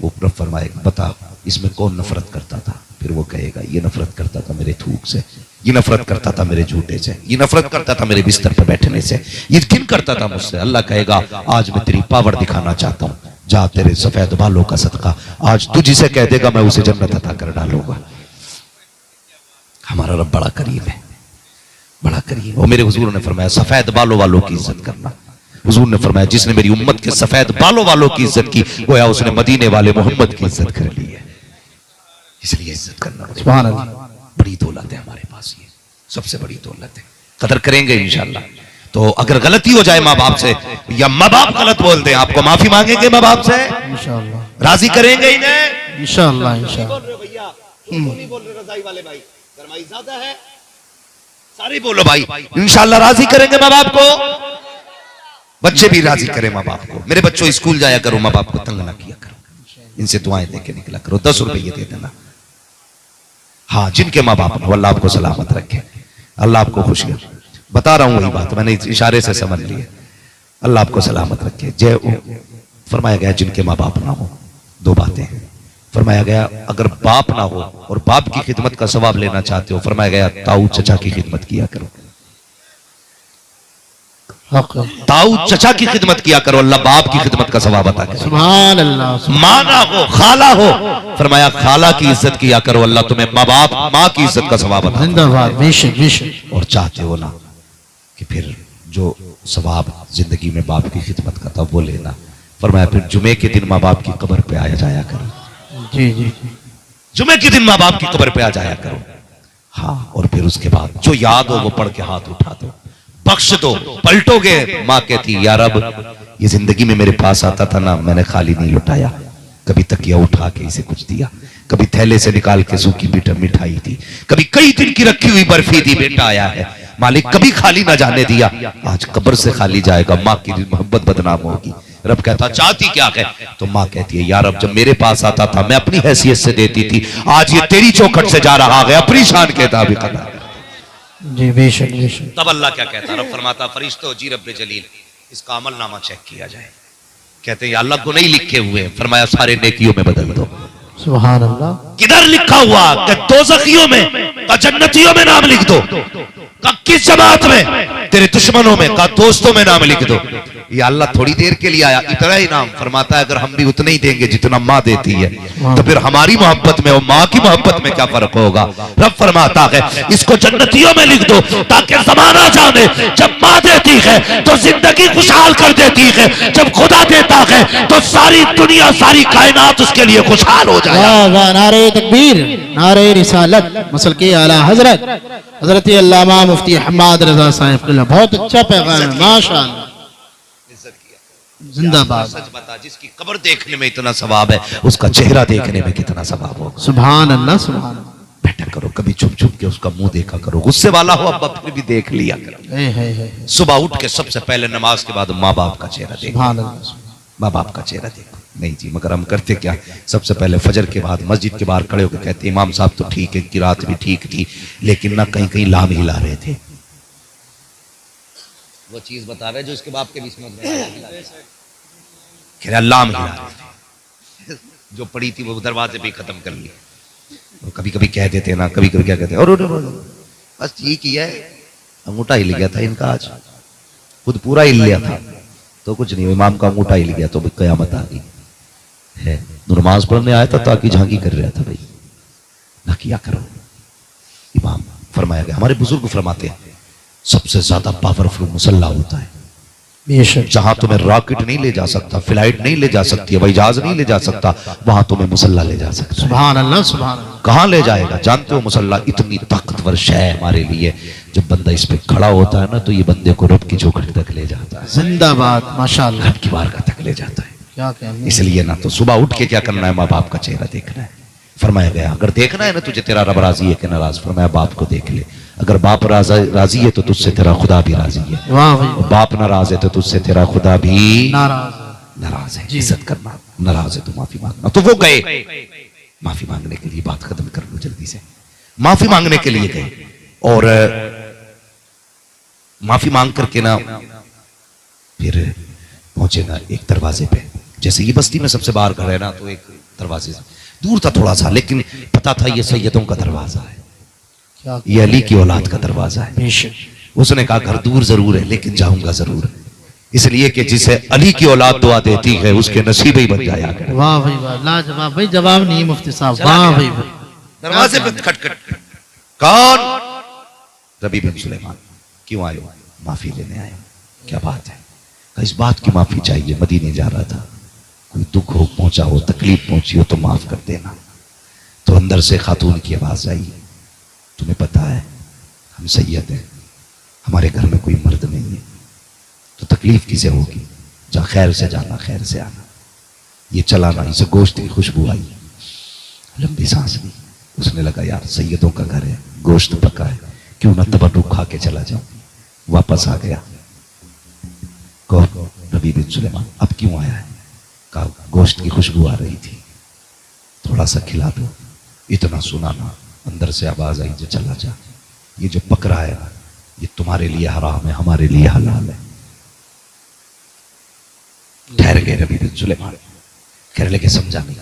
वो रब फरमाएगा बता इसमें कौन नफरत करता था। फिर वो कहेगा ये नफरत करता था मेरे थूक से, ये नफरत करता था मेरे झूठे से, ये नफरत करता था मेरे बिस्तर पर बैठने से, ये घिन करता था मुझसे। अल्लाह कहेगा आज मैं तेरी पावर दिखाना चाहता हूँ, जा तेरे सफेद बालों का सदका आज तू जिसे कह देगा मैं उसे जन्नत अता कर डालूंगा। हमारा रब बड़ा करीम है, बड़ा करीम। और मेरे हुजूर ने फरमाया सफेद बालों वालों की इज्जत करना। हुजूर ने फरमाया जिसने मेरी उम्मत के सफेद बालों वालों की इज्जत की गोया उसने मदीने वाले मोहम्मद की इज्जत कर ली है। इसलिए इज्जत करना सुभान अल्लाह, बड़ी दौलत है हमारे पास, ये सबसे बड़ी दौलत है। कदर करेंगे इंशाल्लाह। तो अगर गलती हो जाए माँ बाप से, या माँ बाप गलत बोल दें, आपको माफी मांगेंगे माँ बाप से, इंशाअल्लाह, राजी करेंगे इन्हें इंशाअल्लाह, इंशाअल्लाह। भैया नहीं बोल रहे रजाई वाले भाई, गरमाई ज्यादा है, सारे बोलो भाई इंशाल्लाह राजी करेंगे माँ बाप को। बच्चे भी राजी करें माँ बाप को। मेरे बच्चों स्कूल जाया करो, माँ बाप को तंग ना किया करो, इनसे दुआएं देके निकला करो, 10 रुपये दे देना। हाँ जिनके माँ बाप ना, अल्लाह आपको सलामत रखे, अल्लाह आपको खुशियां, बता रहा हूं वही बात मैंने इशारे से समझ लिया, अल्लाह आपको सलामत रखे। जय फरमाया गया जिनके माँ बाप ना हो, 2 बातें फरमाया गया, अगर बाप ना हो और बाप की खिदमत का सवाब लेना चाहते हो, फरमाया गया ताऊ चचा की खिदमत किया करो, ताऊ चचा की खिदमत किया करो, अल्लाह बाप की खिदमत का सवाब अता करे। सुभान अल्लाह। माँ ना हो खाला हो, फरमाया खाला की इज्जत किया करो, अल्लाह तुम्हें माँ बाप माँ की इज्जत का सवाब अता करे। जिंदाबाद, बेशक बेशक। और चाहते हो ना कि फिर जो सवाब जिंदगी में बाप की खिदमत का था वो लेना, फरमाया फिर जुमे के दिन माँ बाप की कब्र पे आया जाया करो। जी जी जी, जुमे के दिन माँ बाप की कब्र पे आ जाया करो। हाँ, और फिर उसके बाद जो याद हो वो पढ़ के हाथ उठा दो, बख्श दो। पलटोगे, माँ कहती या रब, ये जिंदगी में मेरे पास आता था ना, मैंने खाली नहीं लुटाया। कभी तकिया उठा के इसे कुछ दिया, कभी थैले से निकाल के सूखी मिठाई दी, कभी कई दिन की रखी हुई बर्फी दी। बेटा आया है मालिक, कभी खाली ना जाने दिया, आज कब्र से खाली जाएगा, माँ की मोहब्बत बदनाम होगी। रब कहता चाहती क्या है? तो माँ कहती है या रब, जब मेरे पास आता था मैं अपनी हैसियत से देती थी, आज ये तेरी चौखट से जा रहा है, अपनी शान के ताबिक अदा। जी बेशक बेशक। तब अल्लाह क्या कहता? रब फरमाता फरिश्तों जी रब जलील, इसका अमल नामा चेक किया जाए। कहते हैं या अल्लाह को नहीं लिखे हुए, फरमाया सारे नेकियों में बदल दो। सुभान अल्लाह। किधर लिखा हुआ? कि दोज़खियों में, का जन्नतियों में नाम लिख दो, का किस जमात में? तेरे दुश्मनों में, का दोस्तों में नाम लिख दो। ये अल्लाह थोड़ी देर के लिए आया, इतना ही नाम। फरमाता है अगर हम भी उतना ही देंगे जितना माँ देती है, तो फिर हमारी मोहब्बत में और माँ की मोहब्बत में क्या फर्क होगा? रब फरमाता है इसको जन्नतियों में लिख दो, ताकि जमाना जाने जब माँ देती है तो जिंदगी खुशहाल कर देती है, जब खुदा देता है तो सारी दुनिया सारी कायनात उसके लिए खुशहाल हो जाए। वाह वाह, नारे तकबीर, नारे रिसालत, मसल के आला हजरत हजरत अल्लामा मुफ्ती हम्माद रजा साहिब क़िला। बहुत अच्छा पैगाम है, माशाअल्लाह, जिंदाबाद। सच बता, जिसकी कब्र देखने में इतना सवाब है, उसका चेहरा देखने में कितना सवाब होगा? सुभान अल्लाह सुभान अल्लाह। बैठा करो, कभी छुप छुप के उसका मुंह देखा करो। गुस्से वाला हो अब्बा फिर भी देख लिया करो। है। सुबह उठ के सबसे पहले नमाज के बाद माँ बाप का चेहरा देखो, सुभान अल्लाह। माँ बाप का चेहरा देखो। नहीं जी, मगर हम करते क्या? सबसे पहले फजर के बाद मस्जिद के बाहर खड़े होकर कहते इमाम साहब तो ठीक है, किरात भी ठीक थी, लेकिन ना कहीं कहीं लाम हिला रहे थे। वो चीज बता रहे जो उसके बाप के बीच में लाम हिला रहे थे, जो पड़ी थी वो दरवाजे पे खत्म कर ली। कभी कभी कह देते ना, कभी कभी क्या कहते और बस ठीक ही है, अंगूठा हिल गया था इनका, आज खुद पूरा हिल लिया था तो कुछ नहीं, इमाम का अंगूठा हिल गया तो कयामत आ गई है। नमाज पढ़ने आया था ताकि झांकी कर रहा था, भाई ना किया करो। इमाम फरमाया गया, हमारे बुजुर्ग फरमाते हैं सबसे ज्यादा पावरफुल मुसल्ला होता है, बेशक। जहां तुम्हें रॉकेट नहीं ले जा सकता, फ्लाइट नहीं ले जा सकती, हवाई जहाज नहीं ले जा सकता, वहां तुम्हें मुसल्ला ले जा सकता है। सुभान अल्लाह सुभान अल्लाह। कहां ले जाएगा जानते हो? मुसल्ला इतनी ताकतवर शय है हमारे लिए, जब बंदा इस पे खड़ा होता है ना तो ये बंदे को रब की चौखट तक ले जाता है, जिंदाबाद, माशाअल्लाह। रब की बारगाह तक ले जाता है। क्या कहने। इसलिए ना तो सुबह उठ के क्या करना है? माँ बाप का चेहरा देखना है। फरमाया गया अगर देखना है ना तुझे तेरा रब राजी है कि नाराज, फरमाया बाप को देख ले। अगर बाप राजी है तो तुझसे तेरा खुदा भी राजी है, वाह भाई, बाप नाराज है तो तुझसे तेरा खुदा भी नाराज है। इज्जत करना, नाराज है तो माफी मांगना। तो वो गए माफी मांगने के लिए, बात खत्म कर लो जल्दी से। माफी मांगने के लिए गए और माफी मांग करके ना फिर पहुंचे ना एक दरवाजे पे। जैसे ये बस्ती में सबसे बाहर घर है ना, तो एक दरवाजे से दूर था थोड़ा सा, लेकिन पता था ये सैयदों का दरवाजा है, क्या ये अली की औलाद का दरवाजा है। बेशक। उसने कहा घर दूर जरूर है लेकिन जाऊंगा जरूर, इसलिए कि जिसे अली की औलाद दुआ देती है उसके नसीब ही बन जाया करे। वाह भाई वाह, लाजवाब भाई, जवाब नहीं मुफ्ती साहब, वाह भाई वाह। दरवाजे पे खटखट, कौन? रबी बिन सुलेमान। क्यों आए हो? माफी लेने आए। क्या बात है? इस बात की माफी चाहिए, मदीने जा रहा था, कोई दुख हो पहुंचा हो, तकलीफ पहुंची हो तो माफ कर देना। तो अंदर से खातून की आवाज आई, तुम्हें पता है हम सैयद हैं, हमारे घर में कोई मर्द नहीं है, तो तकलीफ किसे होगी? जा खैर से जाना, खैर से आना। ये चला ना, इसे गोश्त की खुशबू आई, लंबी सांस ली। उसने लगा यार सैयदों का घर है, गोश्त पका है, क्यों ना तबर्रुक खा के चला जाऊं। वापस आ गया। कहो नबी बिन सुलेमान अब क्यों आया है? कहा गोश्त की खुशबू आ रही थी, थोड़ा सा खिला दो। इतना सुना ना, अंदर से आवाज आई जो चला जा, ये जो पक रहा है ना ये तुम्हारे लिए हराम है, हमारे लिए हलाल है। ठहर गए नबी बिन सुलेमान, कहने लगे समझा नहीं,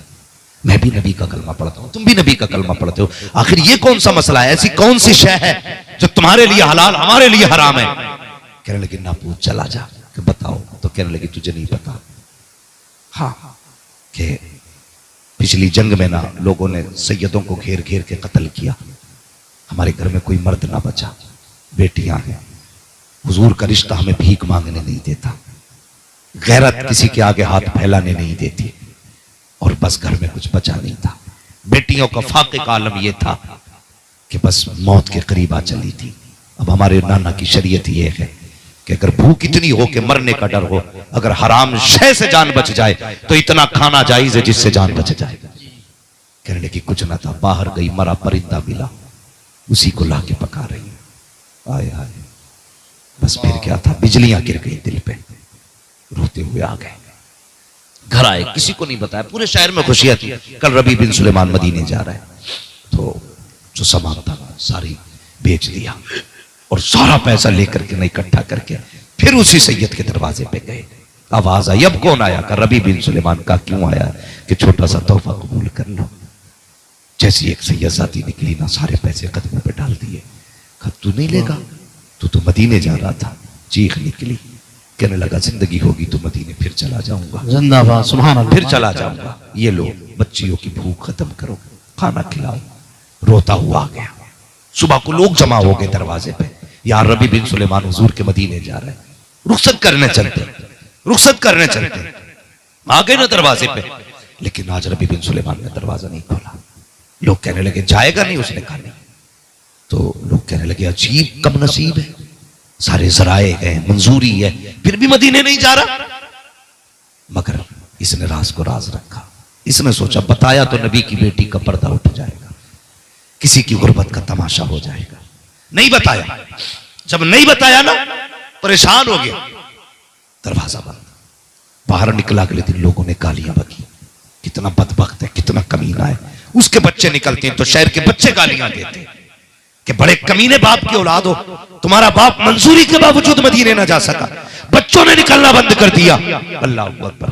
मैं भी नबी का कलमा पढ़ता हूं, तुम भी नबी का कलमा पढ़ते हो, आखिर ये कौन सा मसला है? ऐसी कौन सी शय है जो तुम्हारे लिए हलाल हमारे लिए हराम है? कहने लगे ना पूछ, चला जा कि बताओ। तो कहने लगे तुझे नहीं पता? हाँ, कि पिछली जंग में ना लोगों ने सैयदों को घेर घेर के कत्ल किया, हमारे घर में कोई मर्द ना बचा, बेटियां हैं, हुजूर का रिश्ता हमें भीख मांगने नहीं देता, गैरत किसी के आगे हाथ फैलाने नहीं देती, और बस घर में कुछ बचा नहीं था। बेटियों का फाके का आलम यह था कि बस मौत के करीब आ चली थी। अब हमारे नाना की शरीयत ये है कि अगर भूख इतनी हो कि मरने का डर हो, अगर हराम शय से जान बच जाए तो इतना खाना जायज है जिससे जान बच जाए। कहने लगी कुछ ना था, बाहर गई, मरा परिंदा मिला, उसी को ला के पका रही है। आए आए, बस फिर क्या था, बिजलियां गिर गई दिल पे, रोते हुए आ गए, घर आए, किसी को नहीं बताया, पूरे शहर में खुशियां थी। कल रबी बिन सुलेमान मदीने जा रहा है, तो जो सामान था सारी बेच दिया और सारा पैसा लेकर के नहीं इकट्ठा करके फिर उसी सैयद के दरवाजे पे गए। आवाज आई, अब कौन आया? का रबी बिन सुलेमान का। क्यों आया? कि छोटा सा तोहफा कबूल कर लो। जैसी एक सैयदजादी निकली ना, सारे पैसे कदमों पे डाल दिए। कहा तू नहीं लेगा? तू तो मदीने जा रहा था। चीख निकली, कहने लगा जिंदगी होगी तो मदीने फिर चला जाऊंगा, जिंदाबाद, सुभान अल्लाह, फिर चला जाऊंगा। ये लो बच्चियों की भूख खत्म करो, खाना खिलाओ। रोता हुआ आ गया। सुबह को लोग जमा हो गए दरवाजे पे, यार रबी बिन सुलेमान हुजूर के मदीने जा रहे हैं, रुखसत करने चलते, रुखसत करने चलते। आ गए ना दरवाजे पे, लेकिन आज रबी बिन सुलेमान ने दरवाजा नहीं खोला। लोग कहने लगे जाएगा नहीं? उसने कहा नहीं। तो लोग कहने लगे अजीब कम नसीब है, सारे जराए हैं, मंजूरी है, फिर भी मदीने नहीं जा रहा। मगर इसने राज को राज रखा। इसने सोचा बताया तो नबी की बेटी का पर्दा उठ जाएगा, किसी की गुर्बत का तमाशा हो जाएगा। नहीं बताया। जब नहीं बताया ना, परेशान हो गया। दरवाजा बंद। बाहर निकला, अगले दिन लोगों ने गालियां बकी, कितना बदबख्त है, कितना कमीना है। उसके बच्चे निकलते हैं तो शहर के बच्चे गालियां देते हैं कि बड़े कमीने बाप की औलाद हो, तुम्हारा बाप मंजूरी के बावजूद मदीने ना जा सका। बच्चों ने निकलना बंद कर दिया। अल्लाह अकबर।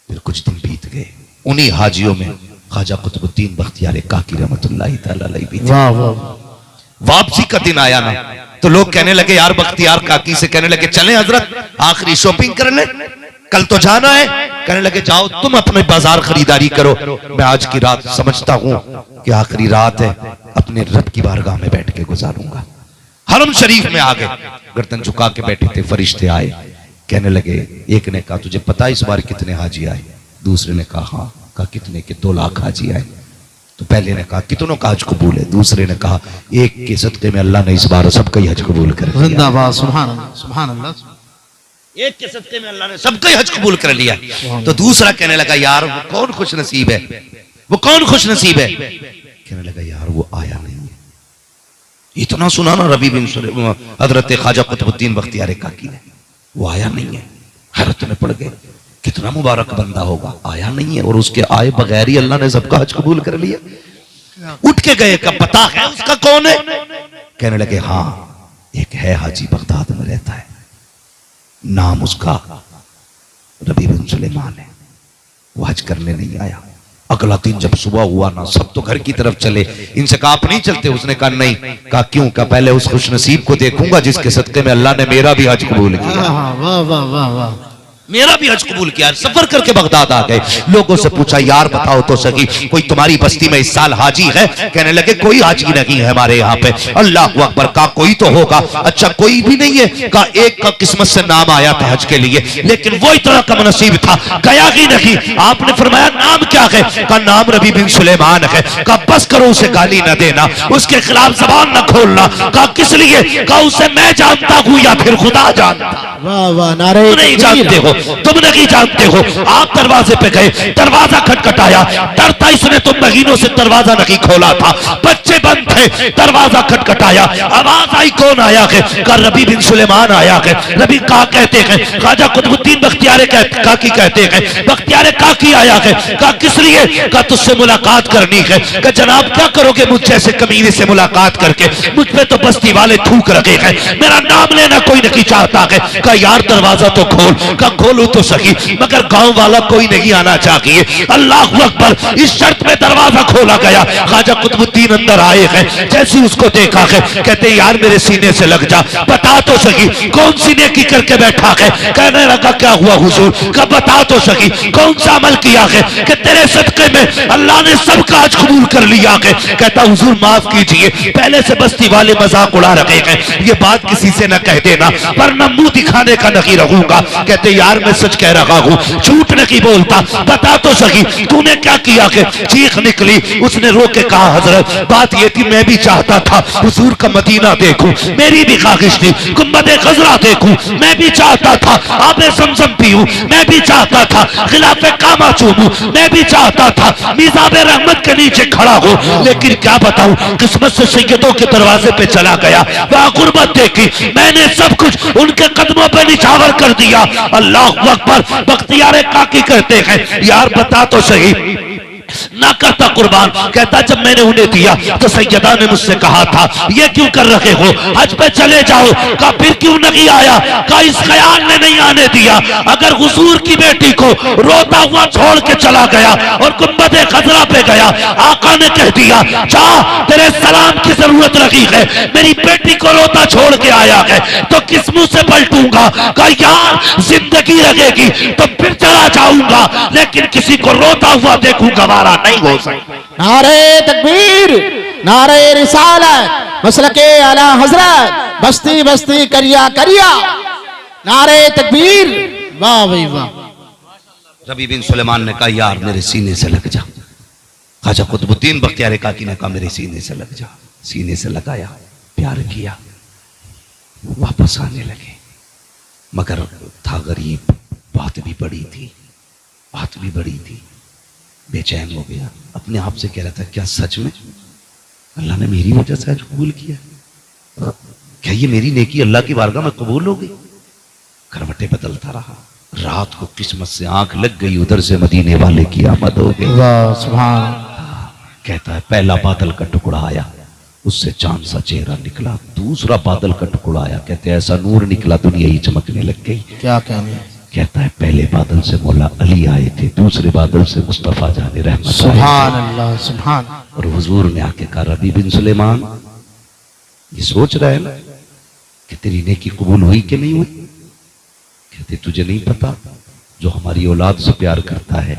फिर कुछ दिन बीत गए। उन्हीं हाजियों में ख्वाजा कुतुबुद्दीन बख्तियार काकी रहमतुल्लाहि तआला अलैहि भी थे। वाह वाह, वापसी का दिन आया ना, तो लोग कहने लगे, यार बख्तियार काकी से कहने लगे चलें हजरत, आखिरी शॉपिंग कर ले, कल तो जाना है। कहने लगे जाओ तुम अपने बाजार खरीदारी करो, मैं आज की रात समझता हूं कि आखिरी रात है, अपने रब की बारगाह में बैठ के गुजारूंगा। हरम शरीफ में आ गए, गर्दन झुका के बैठे थे। फरिश्ते आए, कहने लगे, एक ने कहा तुझे पता इस बार कितने हाजी आए? दूसरे ने कहा हाँ। कहा कितने? के 2 लाख हाजी आए। तो पहले ने कहा कितनों का हज कबूल है? दूसरे ने कहा एक के सदके में अल्लाह ने इस बार सबका ही हज कबूल कर लिया। जिंदाबाद, सुभान अल्लाह, सुभान अल्लाह। एक के सदके में अल्लाह ने सबका ही हज कबूल कर लिया। तो दूसरा कहने लगा यार वो कौन खुश नसीब है, वो कौन खुश नसीब है? कहने लगा यार वो आया नहीं है। इतना सुना ना रबी बिन हजरत ख्वाजा कुतुबुद्दीन बख्तियार काकी ने, वो आया नहीं है। हैरत में पड़ गए, कितना मुबारक बंदा होगा, आया नहीं है और उसके आए बगैर ही अल्लाह ने सबका हज कबूल कर लिया। उठ के गए, कब पता है उसका कौन है? कहने लगे हाँ एक है, हाजी बगदाद में रहता है, नाम उसका रबी बिन सुलेमान है, वो हज करने नहीं आया। अगला दिन जब सुबह हुआ ना, सब तो घर की तरफ चले। इनसे कहा आप नहीं चलते? उसने कहा नहीं। कहा क्यों? कहा पहले उस खुशनसीब को देखूंगा जिसके सदके में अल्लाह ने मेरा भी हज कबूल किया। वाह वाह वाह वाह, मेरा भी हज कबूल किया। सफर करके बगदाद आ गए। लोगों से पूछा यार बताओ तो सही, कोई तुम्हारी बस्ती में इस साल हाजी है? कहने लगे कोई हाजी नहीं है हमारे यहाँ पे। अल्लाह अकबर। कहा कोई तो होगा। अच्छा कोई भी नहीं है? कहा एक का किस्मत से नाम आया था हज के लिए, लेकिन वो इतना कम नसीब था, गया ही नहीं। आपने फरमाया नाम क्या है? कहा नाम रबी बिन सुलेमान है। कहा बस करो, उसे गाली न देना, उसके खिलाफ जबान न खोलना। कहा किस लिए? कहा उसे मैं जानता हूं या फिर खुदा जानता। वाह वाह, नारे नहीं जानते हो, तुम नहीं जानते हो। आप दरवाजे पे गए, दरवाजा खटखटाया, डरता इसने तुम महीनों से दरवाजा नहीं खोला था, बच्चे बंद थे, दरवाजा खटखटाया, आवाज आई कौन आया है? कहा रबी बिन सुलेमान आया है। रबी कहा कहते हैं? ख्वाजा कुतुबुद्दीन बख्तियार काकी कहते हैं। बख्तियार काकी आया है। कहा किस लिए? कहा तुझसे मुलाकात करनी है। कहा जनाब क्या करोगे मुझ जैसे कमीने से मुलाकात करके? मुझ पे तो बस्ती वाले थूक रखे हैं, मेरा नाम लेना कोई नहीं चाहता है। कहा यार दरवाजा तो खोल। कहा खोलू तो सही, मगर गांव वाला कोई नहीं आना चाहिए। अल्लाह अकबर। इस शर्त में दरवाजा खोला गया। ख्वाजा कुतुबुद्दीन अंदर आए हैं। जैसे उसको देखा है, कहते यार मेरे सीने से लग जा, बता तो सही कौन सी नेकी करके बैठा है? कहने लगा क्या हुआ हुजूर? कहा बता तो सही कौन सा अमल किया है कि तेरे सदके में अल्लाह ने सबका हज कबूल कर लिया है? कहता हुजूर माफ कीजिए, पहले से बस्ती वाले मजाक उड़ा रहे हैं, ये बात किसी से न कह देना, वरना मुंह दिखाने का नहीं रहूंगा। कहते यार मैं सच कह रहा हूं, झूठ नहीं बोलता, बता तो सही तूने क्या किया? के चीख निकली। उसने रो के कहा हजरत बात ये थी मैं भी चाहता था हुजूर का मदीना देखूं, मेरी भी ख्वाहिश थी गुंबद खजरा देखूं, मैं भी चाहता था आबे ज़मज़म पीऊं, मैं भी चाहता था खिलाफे कामा चूमूं, मैं भी चाहता था मिज़ाबे रहमत के नीचे खड़ा हो। लेकिन क्या बताऊं, किस्मत से सैयदों के दरवाजे पे चला गया, वहां गुर्बत देखी, मैंने सब कुछ उनके कदमों पे निछावर कर दिया। अल्लाह अकबर। बख्तियार काकी कहते हैं, यार बता तो सही, ना करता कुर्बान। कहता जब मैंने उन्हें दिया तो सैयदा ने मुझसे कहा था ये क्यों कर रहे हो, हज पे चले जाओ। कहा फिर क्यों नहीं आया, कहा इस ख्याल ने नहीं आने दिया। अगर हुजूर की बेटी को रोता हुआ छोड़ के चला गया और गुंबद खजरा पे गया, आका ने कह दिया जा तेरे सलाम की जरूरत रही है, मेरी बेटी को रोता छोड़ के आया है तो किस मुंह से पलटूंगा। कहा यार जिंदगी लगेगी तो फिर चला जाऊंगा, लेकिन किसी को रोता हुआ देखूंगा नहीं हो सकता। नारे तकबीर, नारे रिसालत, मसलके आला हजरत, बस्ती बस्ती करिया करिया, नारे तकबीर। वाह भाई वाह। रबी बिन सुलेमान ने कहा यार मेरे सीने से लग जा। ख्वाजा कुतुबुद्दीन बख्तियार काकी ने कहा मेरे सीने से लग जा। सीने से लगाया, प्यार किया, वापस आने लगे। मगर था गरीब, बात भी बड़ी थी, बात भी बड़ी थी। बेचैन हो गया, अपने आप से कह रहा था क्या सच में अल्लाह ने मेरी वजह से आज कबूल किया, क्या ये मेरी नेकी अल्लाह की बारगाह में कबूल हो गई। करवटें बदलता रहा, रात को किस्मत से आंख लग गई, उधर से मदीने वाले की आमद हो गई। वाह सुभान। कहता है पहला बादल का टुकड़ा आया, उससे चांद सा चेहरा निकला। दूसरा बादल का टुकड़ा आया, कहते ऐसा नूर निकला दुनिया ही चमकने लग गई। क्या कहने। कहता है पहले बादल से मौला अली आए थे, दूसरे बादल से मुस्तफा जाने रहमत। सुभान अल्लाह सुभान। और हुजूर ने आके कहा रबी बिन सुलेमान ये सोच रहा है ना कि तेरी नेकी कबूल हुई कि नहीं हुई। कहते तुझे नहीं पता, जो हमारी औलाद से प्यार करता है,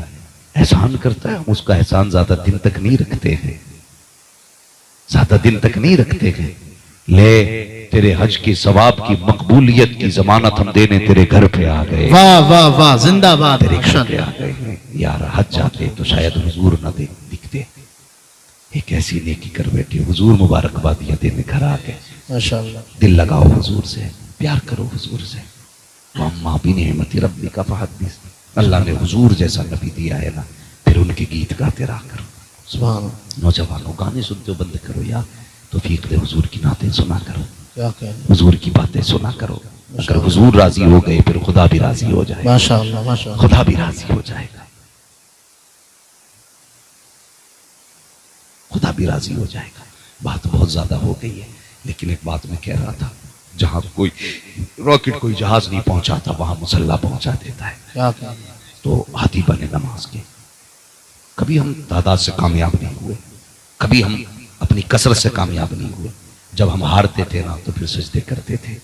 एहसान करता है, हम उसका एहसान ज्यादा दिन तक नहीं रखते हैं, ज्यादा दिन तक नहीं रखते हैं। ले तेरे हज की सवाब की मकबूलियत की जमानत हम देने तेरे घर पे आ गए। वाह वाह वाह, जिंदाबाद। तेरे घर पे आ गए हैं यार। हज जाते तो शायद हुजूर न दिखते, एक ऐसी नेकी कर बैठे, हुजूर मुबारकबादियां देने घर आ गए। माशाअल्लाह। दिल लगाओ हुजूर से, प्यार करो हुजूर से। अम्मा भी नेमती रब्बी का फहदीस, अल्लाह ने हुजूर जैसा नबी दिया है ना, फिर उनके गीत गाते रहा करो। सुभान। नौजवानों गाने सुनते हो बंद करो यार, तो फीक हुजूर की नातें सुना करो, क्या कहने। हुजूर की बातें सुना करो। अगर हुजूर राजी हो गए फिर खुदा भी राजी हो जाएगा। माशाअल्लाह माशाअल्लाह। खुदा भी राजी हो जाएगा, खुदा भी राजी हो जाएगा। बात बहुत ज्यादा हो गई है, लेकिन एक बात मैं कह रहा था, जहां कोई रॉकेट कोई जहाज नहीं पहुंचाता वहां मुसल्ला पहुंचा देता है। क्या कहने। तो हाथी बने नमाज के। कभी हम तादाद से कामयाब नहीं हुए, कभी हम अपनी कसरत से कामयाब नहीं हुए। जब हम हारते थे ना तो फिर सजदे करते थे,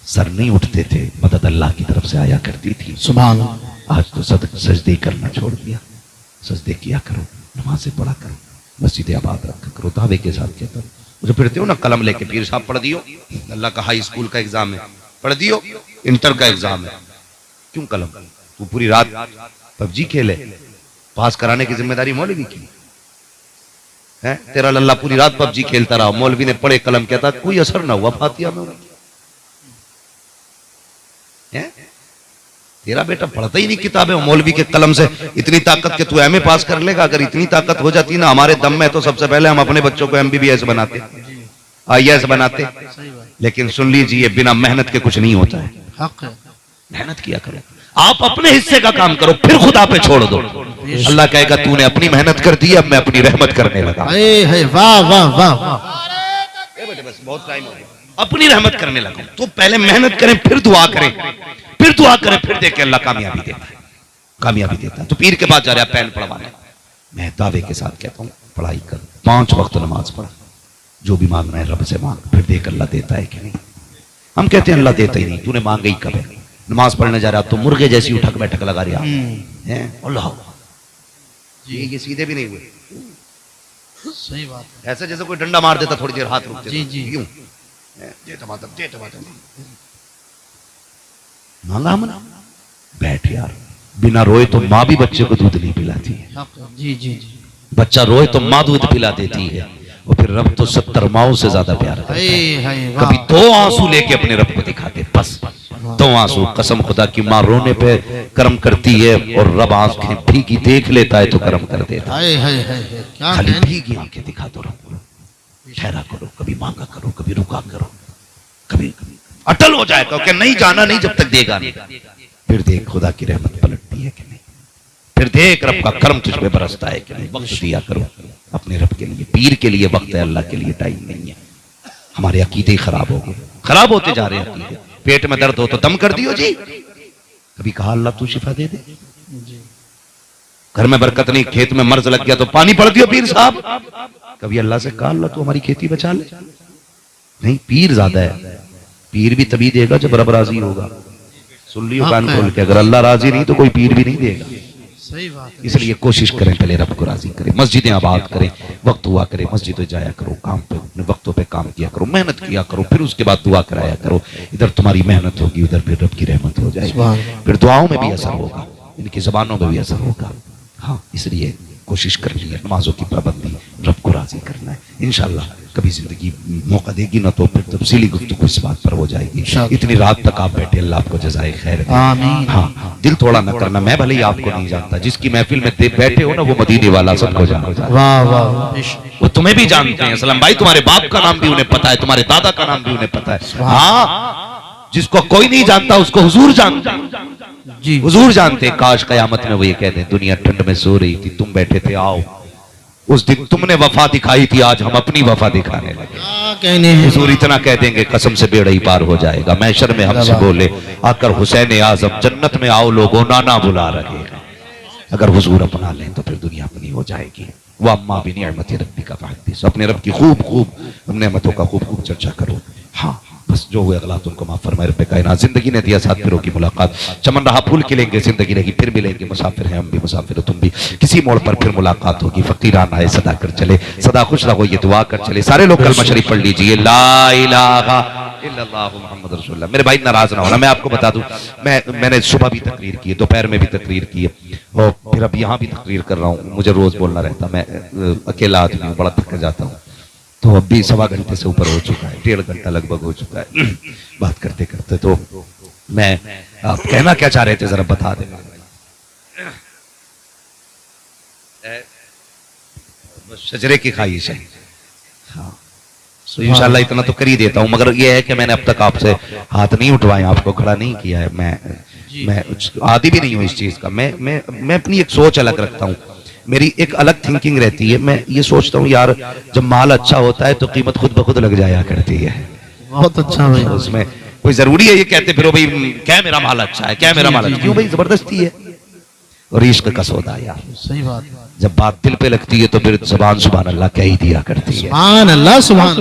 सर नहीं उठते थे, मदद अल्लाह की तरफ से आया करती थी। सुभान। आज तो सजदे करना छोड़ दिया। सजदे किया करो, नमाज़ें पढ़ा करो, मस्जिद आबाद रखा करो। दावे के साथ कहता हूँ, मुझे फिरते हो ना कलम लेके, पीर साहब पढ़ दियो, अल्लाह का हाई स्कूल का एग्जाम है, पढ़ दियो, इंटर का एग्जाम है, क्यों कलम। तू पूरी रात पबजी खेले, पास कराने की जिम्मेदारी मौलवी की है। तेरा लल्ला पूरी रात पबजी खेलता रहा, मौलवी ने पढ़े कलम, कहता कोई असर ना हुआ फातिया में। तेरा बेटा पढ़ता ही नहीं किताबें, मौलवी के कलम से इतनी ताकत के तू एमए पास कर लेगा। अगर इतनी ताकत हो जाती ना हमारे दम में, तो सबसे पहले हम अपने बच्चों को एमबीबीएस बनाते, आईएएस बनाते। लेकिन सुन लीजिए, बिना मेहनत के कुछ नहीं होता है। हक है। मेहनत किया करो, आप अपने हिस्से का काम करो, फिर खुदा पे छोड़ दो। अल्लाह कहेगा तूने अपनी मेहनत कर दी, अब मैं अपनी रहमत करने लगा। वाह वाह वाह। बस बहुत टाइम हो गया, अपनी रहमत करने लगा। तो पहले मेहनत करें, फिर दुआ करें, फिर दुआ करें, फिर देखें अल्लाह कामयाबी देता है, कामयाबी देता है। तो पीर के पास जा रहा है पैन पढ़वाने, मैं दावे के साथ कहता हूँ पढ़ाई कर, 5 वक्त नमाज पढ़, जो भी मांगना है रब से मांग, फिर देख अल्लाह देता है कि नहीं। हम कहते हैं अल्लाह देता ही नहीं, तूने मांगा ही कब है। नमाज पढ़ने जा रहा तो मुर्गे जैसी उठक बैठक लगा रहा है। अल्लाह ये सीधे भी नहीं हुए, सही बात है। ऐसा जैसे कोई डंडा मार देता, थोड़ी देर हाथ रुकते। जी जी। यूं दे टमाटर, दे टमाटर, मांगा हमने, बैठ यार। बिना रोए तो माँ भी बच्चे को दूध नहीं पिलाती है। जी जी जी। बच्चा रोए तो माँ दूध पिला देती है, और फिर रब तो 70 माओं से ज्यादा प्यार करता है। कभी 2 आंसू लेके अपने रब को दिखाते, बस 2 आंसू। कसम खुदा की माँ रोने पे कर्म करती है और रब आंखें भीगी देख लेता है तो कर्म कर देता है। खाली भीगी आंखें दिखा दो रब को, ठहरा करो, कभी मांगा करो, कभी रुका करो, कभी अटल हो जाएगा कि नहीं जाना नहीं जब तक देगा नहीं। फिर देख खुदा की रहमत पलटती है कि नहीं, फिर देख रब का कर्म तुझ पे बरसता है कि नहीं। वक्त दिया करो अपने रब के लिए, पीर के लिए वक्त है, अल्लाह के लिए टाइम नहीं है। हमारे अकीदे खराब हो गए, खराब होते जा रहे हैं अकीदे। पेट में दर्द हो तो दम कर दियो जी, कभी कहा अल्लाह तू शिफा दे दे। घर में बरकत नहीं, खेत में मर्ज लग गया तो पानी पड़ दियो पीर साहब। कभी अल्लाह से कहा अल्लाह तू हमारी खेती बचा ले। नहीं, पीर ज्यादा है, पीर भी तभी देगा जब रब राजी होगा। सुन लियो कान खोल के, अगर अल्लाह राजी नहीं तो कोई पीर भी नहीं देगा। सही बात। इसलिए कोशिश करें पहले रब को राजी करें, मस्जिदें आबाद करें, वक्त हुआ करे मस्जिद जाया करो, काम पे अपने वक्तों पे काम किया करो, मेहनत किया करो, फिर उसके बाद दुआ कराया करो। इधर तुम्हारी मेहनत होगी, उधर फिर रब की रहमत हो जाएगी, फिर दुआओं में भी असर होगा, इनकी जबानों में भी असर होगा। हाँ, इसलिए कोशिश करनी है, नमाजों की पाबंदी, रब को राजी करना है। इंशाल्लाह कभी जिंदगी मौका देगी ना तो फिर तफसीली गुफ्तगू इस बात पर हो जाएगी। इतनी रात तक आप बैठे, अल्लाह आपको जज़ाए खैर दे। आमीन। हाँ, दिल थोड़ा न करना, मैं भले ही आपको नहीं जानता, जिसकी महफिल में बैठे हो ना वो मदीने वाला सबको जानता है। वाह वाह, वो तुम्हें भी जानते हैं सलम भाई, तुम्हारे बाप का नाम भी उन्हें पता है, तुम्हारे दादा का नाम भी उन्हें पता है। हाँ, जिसको कोई नहीं जानता उसको हुजूर जानता जी, हुजूर जानते। काश कयामत में वो ये कह दें दुनिया ठंड में सो रही थी, तुम बैठे थे, आओ उस दिन तुमने वफा दिखाई थी, आज हम अपनी वफा दिखाने लगे। कहने हैं हुजूर इतना कह देंगे कसम से बेड़ा ही पार हो जाएगा। मैशर में हमसे बोले आकर हुसैन आजम जन्नत में आओ लोगों, नाना बुला रहे हैं। अगर हुजूर अपना लें तो फिर दुनिया अपनी हो जाएगी। वह अम्मा भी नियमत रब्बी का फायदे, अपने रब की खूब खूब नेमतों का खूब खूब चर्चा करो। हाँ, बस जो हुए अगला तुमको माफ फरमाए रब्बे कायनात। जिंदगी ने दिया साथ फिरों की मुलाकात, चमन रहा फूल खिलेंगे, जिंदगी रहेगी फिर मिलेंगे, मुसाफिर हैं हम भी, मुसाफिर हो तुम भी, किसी मोड़ पर फिर मुलाकात होगी। फकीरान आए सदा कर चले, सदा खुश रहो ये दुआ कर चले। सारे लोग कलमा शरीफ पढ़ लीजिए, ला इलाहा इल्लल्लाह मुहम्मद रसूलुल्लाह। मेरे भाई नाराज ना होना, मैं आपको बता दूं, मैंने सुबह भी तकरीर की है, दोपहर में भी तकरीर की है, और फिर अब यहाँ भी तकरीर कर रहा हूँ। मुझे रोज बोलना रहता, मैं अकेला आदमी हूँ, बड़ा थक जाता हूँ। तो अब भी 1.25 घंटे से ऊपर हो चुका है, 1.5 घंटा लगभग हो चुका है बात करते करते। तो मैं आप कहना क्या चाह रहे थे जरा बता दें। शजरे की ख्वाहिश है, हाँ, तो इंशाल्लाह इतना तो कर ही देता हूँ। मगर यह है कि मैंने अब तक आपसे हाथ नहीं उठवाए, आपको खड़ा नहीं किया है। मैं आदी भी नहीं हूँ इस चीज का। मैं अपनी एक सोच अलग रखता हूँ, मेरी एक अलग थिंकिंग रहती है। मैं ये सोचता हूँ यार जब माल अच्छा होता है तो कीमत खुद ब खुद लग जाया करती है। बहुत अच्छा भाई, उसमें कोई जरूरी है ये कहते फिर भाई क्या मेरा माल अच्छा है, क्या मेरा माल अच्छा, क्यों भाई, जबरदस्ती है। और इश्क का सौदा यार, सही बात। जब बात दिल पे लगती है तो फिर जुबान सुभान अल्लाह कह ही दिया करती है। सुभान अल्लाह, सुभान।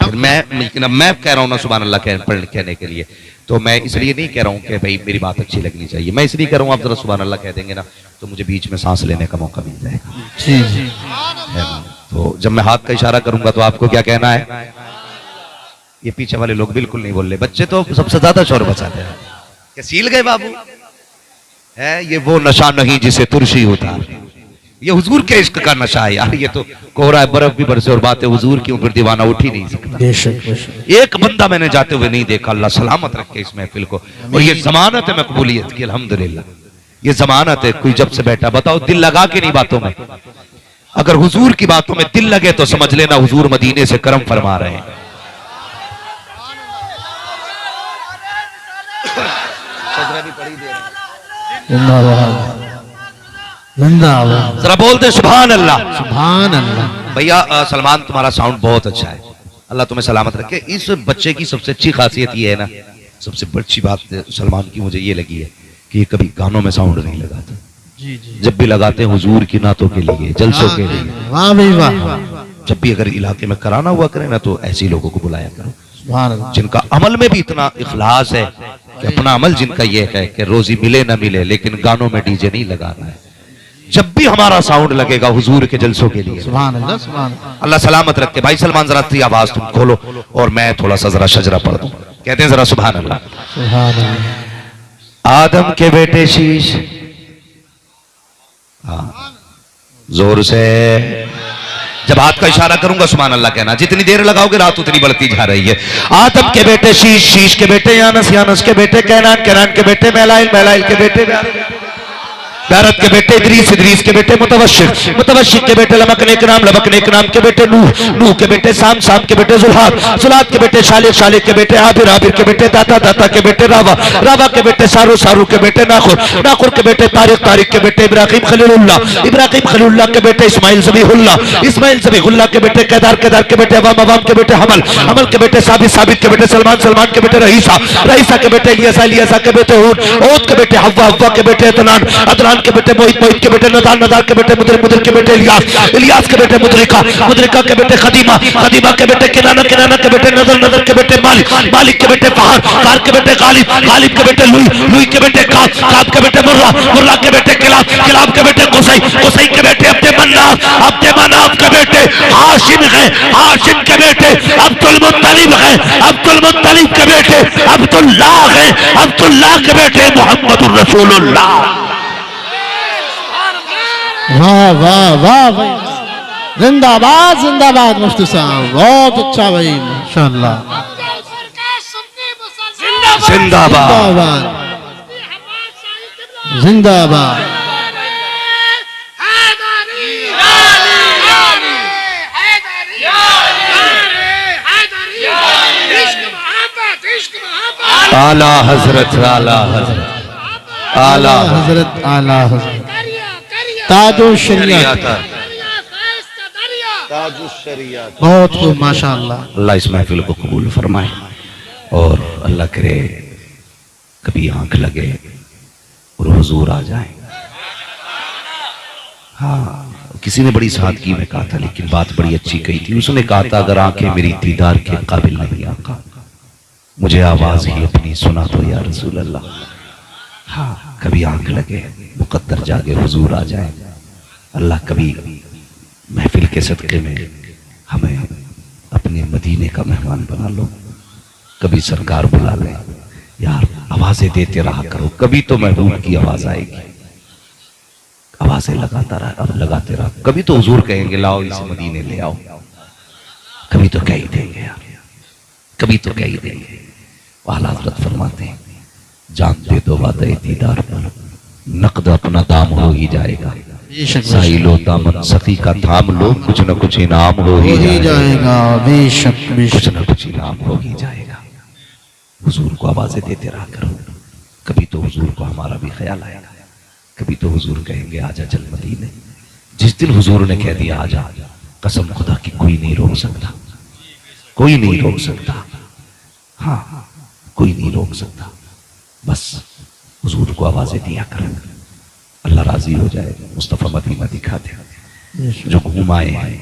फिर मैं कह रहा हूँ ना सुभान अल्लाह कहने के लिए, तो मैं इसलिए नहीं कह रहा हूँ कि भाई मेरी बात अच्छी लगनी चाहिए, मैं इसलिए कह रहा हूँ आप जरा सुभान अल्लाह कह देंगे ना तो मुझे बीच में सांस लेने का मौका मिल जाएगा। जी जी। तो जब मैं हाथ का इशारा करूंगा तो आपको क्या कहना है। ये पीछे वाले लोग बिल्कुल नहीं बोल रहे, बच्चे तो सबसे ज्यादा शोर बचाते हैं। क्या सील गए बाबू है, ये वो नशा नहीं जिसे तुरशी होता, ये हुजूर के इश्क का नशा है यार। ये तो कोहरा है, बर्फ भी बरसे और बातें हुजूर की, फिर दीवाना उठ ही नहीं सकता। बेशक। एक बंदा मैंने जाते हुए नहीं देखा, अल्लाह सलामत रखे इस महफिल को। और ये जमानत है मकबूलियत की, अल्हम्दुलिल्लाह ये जमानत है। कोई जब से बैठा बताओ दिल लगा के नहीं बातों में, अगर हुजूर की बातों में दिल लगे तो समझ लेना हुजूर मदीने से करम फरमा रहे हैं। जरा बोलते सुभान अल्लाह, सुभान अल्लाह। भैया सलमान तुम्हारा साउंड बहुत अच्छा है, अल्लाह तुम्हें सलामत रखे। इस बच्चे की सबसे अच्छी खासियत ये है ना, सबसे अच्छी बात सलमान की मुझे ये लगी है कि ये कभी गानों में साउंड नहीं लगाता। जी जी। जब भी लगाते हैं हुजूर की नातों के लिए, जलसों के लिए। वाह भाई वाह। जब भी अगर इलाके में कराना हुआ करे ना तो ऐसे लोगों को बुलाया करो सुभान अल्लाह। जिनका अमल में भी इतना इखलास है कि अपना अमल जिनका ये है कि रोजी मिले ना मिले लेकिन गानों में डीजे नहीं लगाना है। जब भी हमारा साउंड लगेगा हुजूर के जलसों के लिए। सुभान अल्लाह, सुभान अल्लाह। अल्लाह सलामत रखे। भाई सलमान जरा तेरी आवाज तुम खोलो और मैं थोड़ा सा जरा शजरा पढ़ दूं। कहते हैं जरा सुभान अल्लाह। सुभान अल्लाह। आदम के बेटे शीश, हाँ जोर से जब हाथ का इशारा करूंगा सुभान अल्लाह कहना। जितनी देर लगाओगे रात उतनी बढ़ती जा रही है। आदम के बेटे शीश, शीश के बेटे यानस, यानस के बेटे कैनान, कैनान के बेटे मैलाइल, मैलाइल के बेटे बैरत के बेटे इदरीस, इदरीस के बेटे मुतवशिर, मुतवशिर के बेटे लमक नेक नाम, लमक नेक नाम के बेटे नूह, नूह के बेटे साम, साम के बेटे जुल्हाद, जुल्हाद के बेटे शालिक, शालिक के बेटे आबिर, आबिर के बेटे दाता, दाता के बेटे रावा, रावा के बेटे सारू, सारू के बेटे नाखुर, नाखुर के बेटे तारिक, तारिक के बेटे इब्राहिम खलीलुल्लाह, इब्राहिम खलीलुल्लाह के बेटे इस्माइल ज़बीहुल्लाह, इस्माइल ज़बीहुल्लाह के बेटे केदार, केदार के बेटे अवाम, अवाम के बेटे हमल, हमल के बेटे साबित, साबित के बेटे सलमान, सलमान के बेटे रईसा, रईसा के बेटे इलियासा, इलियासा के बेटे हूद, हूद के बेटे हव्वा, हव्वा के बेटे अदनान, अदनान के बेटे मोहित, मोहित के बेटे नदार, नदार के बेटे मुदर, मुदर के बेटे इलियास, इलियास के बेटे मुदरिका, मुदरिका के बेटे खदीमा, खदीमा के बेटे किनाना, किनाना के बेटे नजर, नजर के बेटे मालिक, मालिक के बेटे फहर, फहर के बेटे गालिब, गालिब के बेटे लुई, लुई के बेटे काब, काब के बेटे मुर्रा, मुर्रा के बेटे किलाब, किलाब के बेटे कुसै, कुसै के बेटे अब्दे मन्नाफ, अब्दे मन्नाफ के बेटे हाशिम है, हाशिम के बेटे अब्दुल मुत्तलिब है, अब्दुल मुत्तलिब के बेटे अब्दुल्लाह है, अब्दुल्लाह के बेटे मोहम्मदुर रसूलुल्लाह। वाह वाह वाह भाई, जिंदाबाद जिंदाबाद मुफ्ती साहब, बहुत अच्छा भाई, माशाअल्लाह, जिंदाबाद जिंदाबाद जिंदाबाद। आला हजरत, आला हजरत, आला हजरत, आला हजरत, ताजो शरीयत, बहुत खूब माशाअल्लाह। अल्लाह इस महफिल को कबूल फरमाए और अल्लाह करे कभी आंख लगे और हुजूर आ जाए। हाँ, किसी ने बड़ी सादगी में कहा था लेकिन बात बड़ी अच्छी कही थी। उसने कहा था अगर आंखें मेरी दीदार के काबिल नहीं आका, मुझे आवाज ही अपनी सुना दो या रसूल अल्लाह। हाँ, कभी आंख लगे, मुकद्दर जागे, हुजूर आ जाए। अल्लाह कभी महफिल के सदके में हमें अपने मदीने का मेहमान बना लो, कभी सरकार बुला ले। यार आवाजें देते रहा करो, कभी तो महबूब की आवाज आएगी। आवाजें लगाता रहा, अब लगाते रहा, कभी तो हुजूर कहेंगे लाओ इसे मदीने ले आओ, कभी तो कह ही देंगे यार, कभी तो कह ही देंगे। आला हज़रत फरमाते हैं जानते दो वादे दीदार पर नकद अपना दाम हो ही जाएगा। साहिलो दामन सखी का थाम लो, कुछ न कुछ इनाम हो ही जाएगा, बेशक कुछ न कुछ इनाम हो ही जाएगा। हुजूर को आवाजें देते रहा करो, कभी तो हुजूर को हमारा भी ख्याल आएगा, कभी तो हुजूर कहेंगे आजा चल मदीने। जिस दिन हुजूर ने कह दिया आजा, कसम खुदा की कोई नहीं रोक सकता, कोई नहीं रोक सकता। हाँ, कोई नहीं रोक सकता। बस हुजूर को आवाजें दिया करें, अल्लाह राजी हो जाएगा। मुस्तफा मदीना दिखा दे, जो घूम आए हैं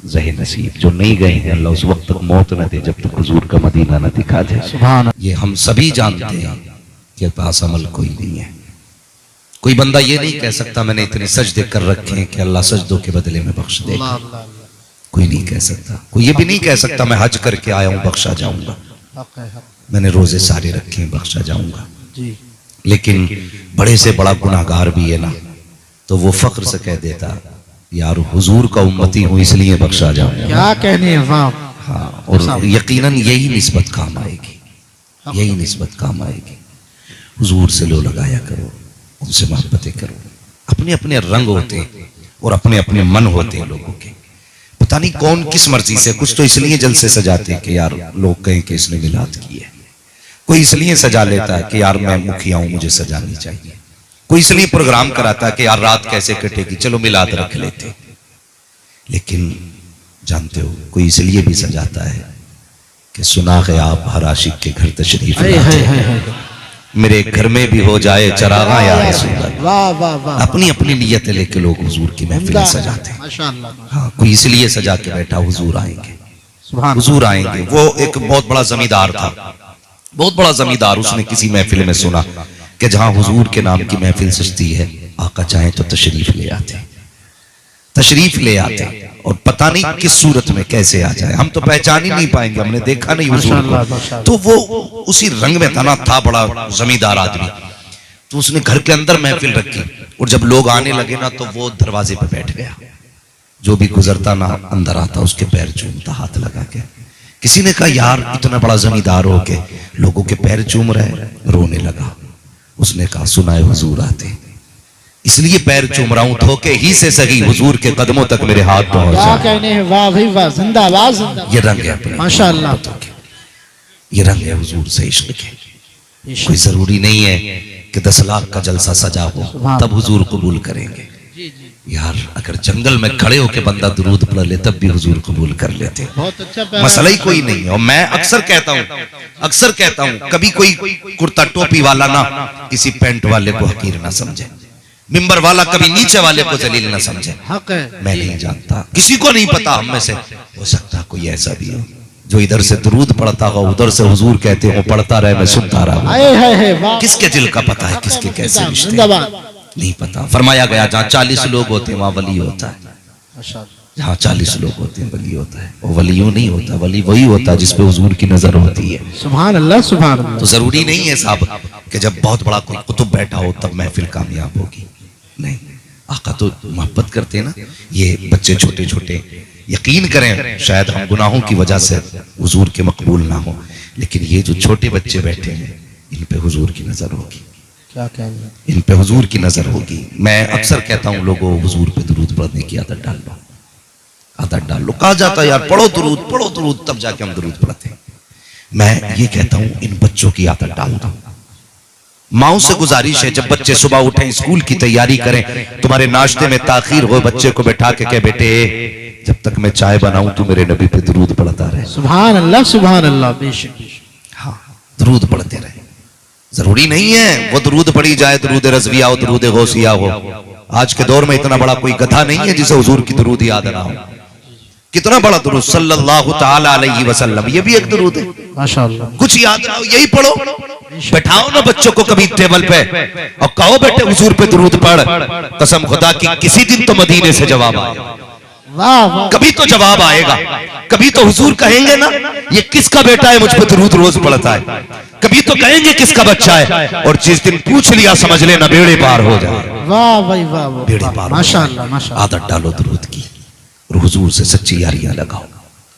ज़हे नसीब, जो नहीं गए हैं अल्लाह उस वक्त तक मौत न दे जब तक हुजूर का मदीना न दिखा दे। ये हम सभी जानते हैं कि पास अमल कोई नहीं है। कोई बंदा ये नहीं कह सकता मैंने इतने सजदे कर रखे हैं कि अल्लाह सजदों के बदले में बख्श देगा। कोई नहीं कह सकता। कोई ये भी नहीं कह सकता मैं हज करके आया हूं बख्शा जाऊंगा, मैंने रोजे सारे रखे हैं बख्शा जाऊंगा। लेकिन बड़े से बड़ा गुनाहगार भी है ना, तो वो फख्र से कह देता यार हुजूर का उम्मती हूं इसलिए बख्शा जाऊंगा। क्या कहने हैं, वाह। हाँ, और यकीनन यही निस्बत काम आएगी, यही निस्बत काम आएगी। हुजूर से लो लगाया करो, उनसे मोहब्बतें करो। अपने अपने रंग होते हैं और अपने अपने मन होते हैं लोगों के। पता नहीं कौन किस मर्जी से, कुछ तो इसलिए जलसे सजाते हैं कि यार लोग कहें कि इसने मिलाद की है, कोई इसलिए सजा लेता है कि यार मैं मुखिया हूं मुझे सजानी चाहिए, कोई इसलिए प्रोग्राम कराता है कि यार रात कैसे कटेगी चलो मिलाद रख लेते। लेकिन जानते हो कोई इसलिए भी सजाता है कि सुना है आप हर आशिक के घर तशरीफ लाते हैं, मेरे घर में भी हो जाए चरागा या रसूल अल्लाह। वाह वाह वाह। अपनी अपनी नियत लेके लोग हुजूर की महफिल सजाते हैं। माशाअल्लाह। हाँ, कोई इसलिए सजा के बैठा हुजूर आएंगे, सुभान हुजूर आएंगे। वो एक बहुत बड़ा जमींदार था, बहुत बड़ा जमींदार। उसने किसी महफिल में सुना कि जहां हुजूर के नाम की महफिल सजती है आका चाहे तो तशरीफ ले आते, तशरीफ ले आते। और पता नहीं किस सूरत में कैसे आ जाए, हम तो पहचान ही नहीं पाएंगे, हमने देखा नहीं हुजूर को। तो वो उसी रंग में था बड़ा जमींदार आदमी। तो उसने घर के अंदर महफिल रखी और जब लोग आने लगे ना तो वो दरवाजे पे बैठ गया। जो भी गुजरता ना अंदर आता उसके पैर चूमता हाथ लगा के। किसी ने कहा यार इतना बड़ा जमींदार हो के लोगों के पैर चूम रहे, रोने लगा। उसने कहा सुनाए हुजूर आते इसलिए पैर चूम रहा हूं, धोखे ही से सही हुजूर के कदमों तक मेरे हाथ पहुंच क्या जाए। कहने हैं, वाह भाई वाह, जिंदाबाद जिंदाबाद। ये रंग है अपने माशाअल्लाह। ये रंग है हुजूर से इश्क के। कोई जरूरी नहीं है कि 10 लाख का जलसा सजा हो तब हुजूर कबूल करेंगे। यार अगर जंगल में खड़े होके बंदा दुरूद पढ़ ले तब भी हुजूर कबूल कर लेते। बहुत अच्छा मसला ही कोई नहीं है। और मैं अक्सर कहता हूं कभी कोई कुर्ता टोपी वाला ना किसी पैंट वाले को हकीर ना समझे, मिंबर वाला कभी नीचे वाले को जलील ना समझे। हक है। मैं नहीं जानता, किसी को नहीं पता, हम में से हो सकता कोई ऐसा भी हो जो इधर से दुरूद पढ़ता हो उधर से हुजूर कहते हो पढ़ता रहे मैं सुनता रहा। आए है वाह। किसके दिल का पता है किसके कैसे रिश्ते, जिंदाबाद। नहीं पता। फरमाया गया जहाँ 40 लोग होते हैं वहां वली होता है, माशाअल्लाह। जहाँ 40 लोग होते हैं वली होता है। वो वलियों नहीं होता, वली वही होता है जिसपे हुजूर की नजर होती है। सुभान अल्लाह सुभान अल्लाह। तो जरूरी नहीं है साहब कि जब बहुत बड़ा कोई कुतुब बैठा हो तब महफिल कामयाब होगी, नहीं। आका तो मोहब्बत करते हैं ना। ये बच्चे छोटे छोटे यकीन करें शायद हम गुनाहों की वजह से हुजूर के मकबूल ना हो, लेकिन ये जो छोटे बच्चे बैठे हैं इन पे हुजूर की नजर होगी। क्या कहेंगे, इन पे हुजूर की नजर होगी। मैं अक्सर कहता हूँ लोगों हुजूर पे दुरूद पढ़ने की आदत डाल लो, आदत डाल लो। कहा जाता है यार पढ़ो दुरूद तब जाके हम दुरूद पढ़ते हैं। मैं ये कहता हूँ इन बच्चों की आदत डाल दो। माओ से गुजारिश है जब बच्चे सुबह उठें स्कूल की तैयारी करें, तुम्हारे नाश्ते में ताखीर हो, बच्चे को बैठा के कहे बेटे जब तक मैं चाय बनाऊं तू मेरे नबी पे दुरूद पढ़ता रहे। सुभान अल्लाह सुभान अल्लाह। बेशक हाँ दुरूद पढ़ते रहे। जरूरी नहीं है वो दुरूद पढ़ी जाए दुरूद रज़विया हो दुरूद गौसिया हो। आज के दौर में इतना बड़ा कोई गधा नहीं है जिसे हुजूर की दुरूद याद ना हो। कितना बड़ा दुरूद सल्लल्लाहु ताला अलैहि वसल्लम, ये भी एक दुरूद है। माशाअल्लाह। कुछ याद ना हो यही पढ़ो। बैठाओ ना बच्चों को कभी टेबल पे और कहो बेटे हुजूर पे दुरूद पढ़। कसम खुदा की किसी दिन तो मदीने से जवाब आएगा, वाह वाह। कभी तो जवाब आएगा। कभी तो हुजूर कहेंगे ना ये किसका बेटा है मुझ पे दुरूद रोज पढ़ता है। कभी तो कहेंगे किसका बच्चा है, और जिस दिन पूछ लिया समझ लेना बेड़े पार हो जाए। वाह भाई वाह बेड़े वाह। पार। माशाअल्लाह माशाअल्लाह। आदत डालो दुरूद की और हुजूर से सच्ची यारियां लगाओ,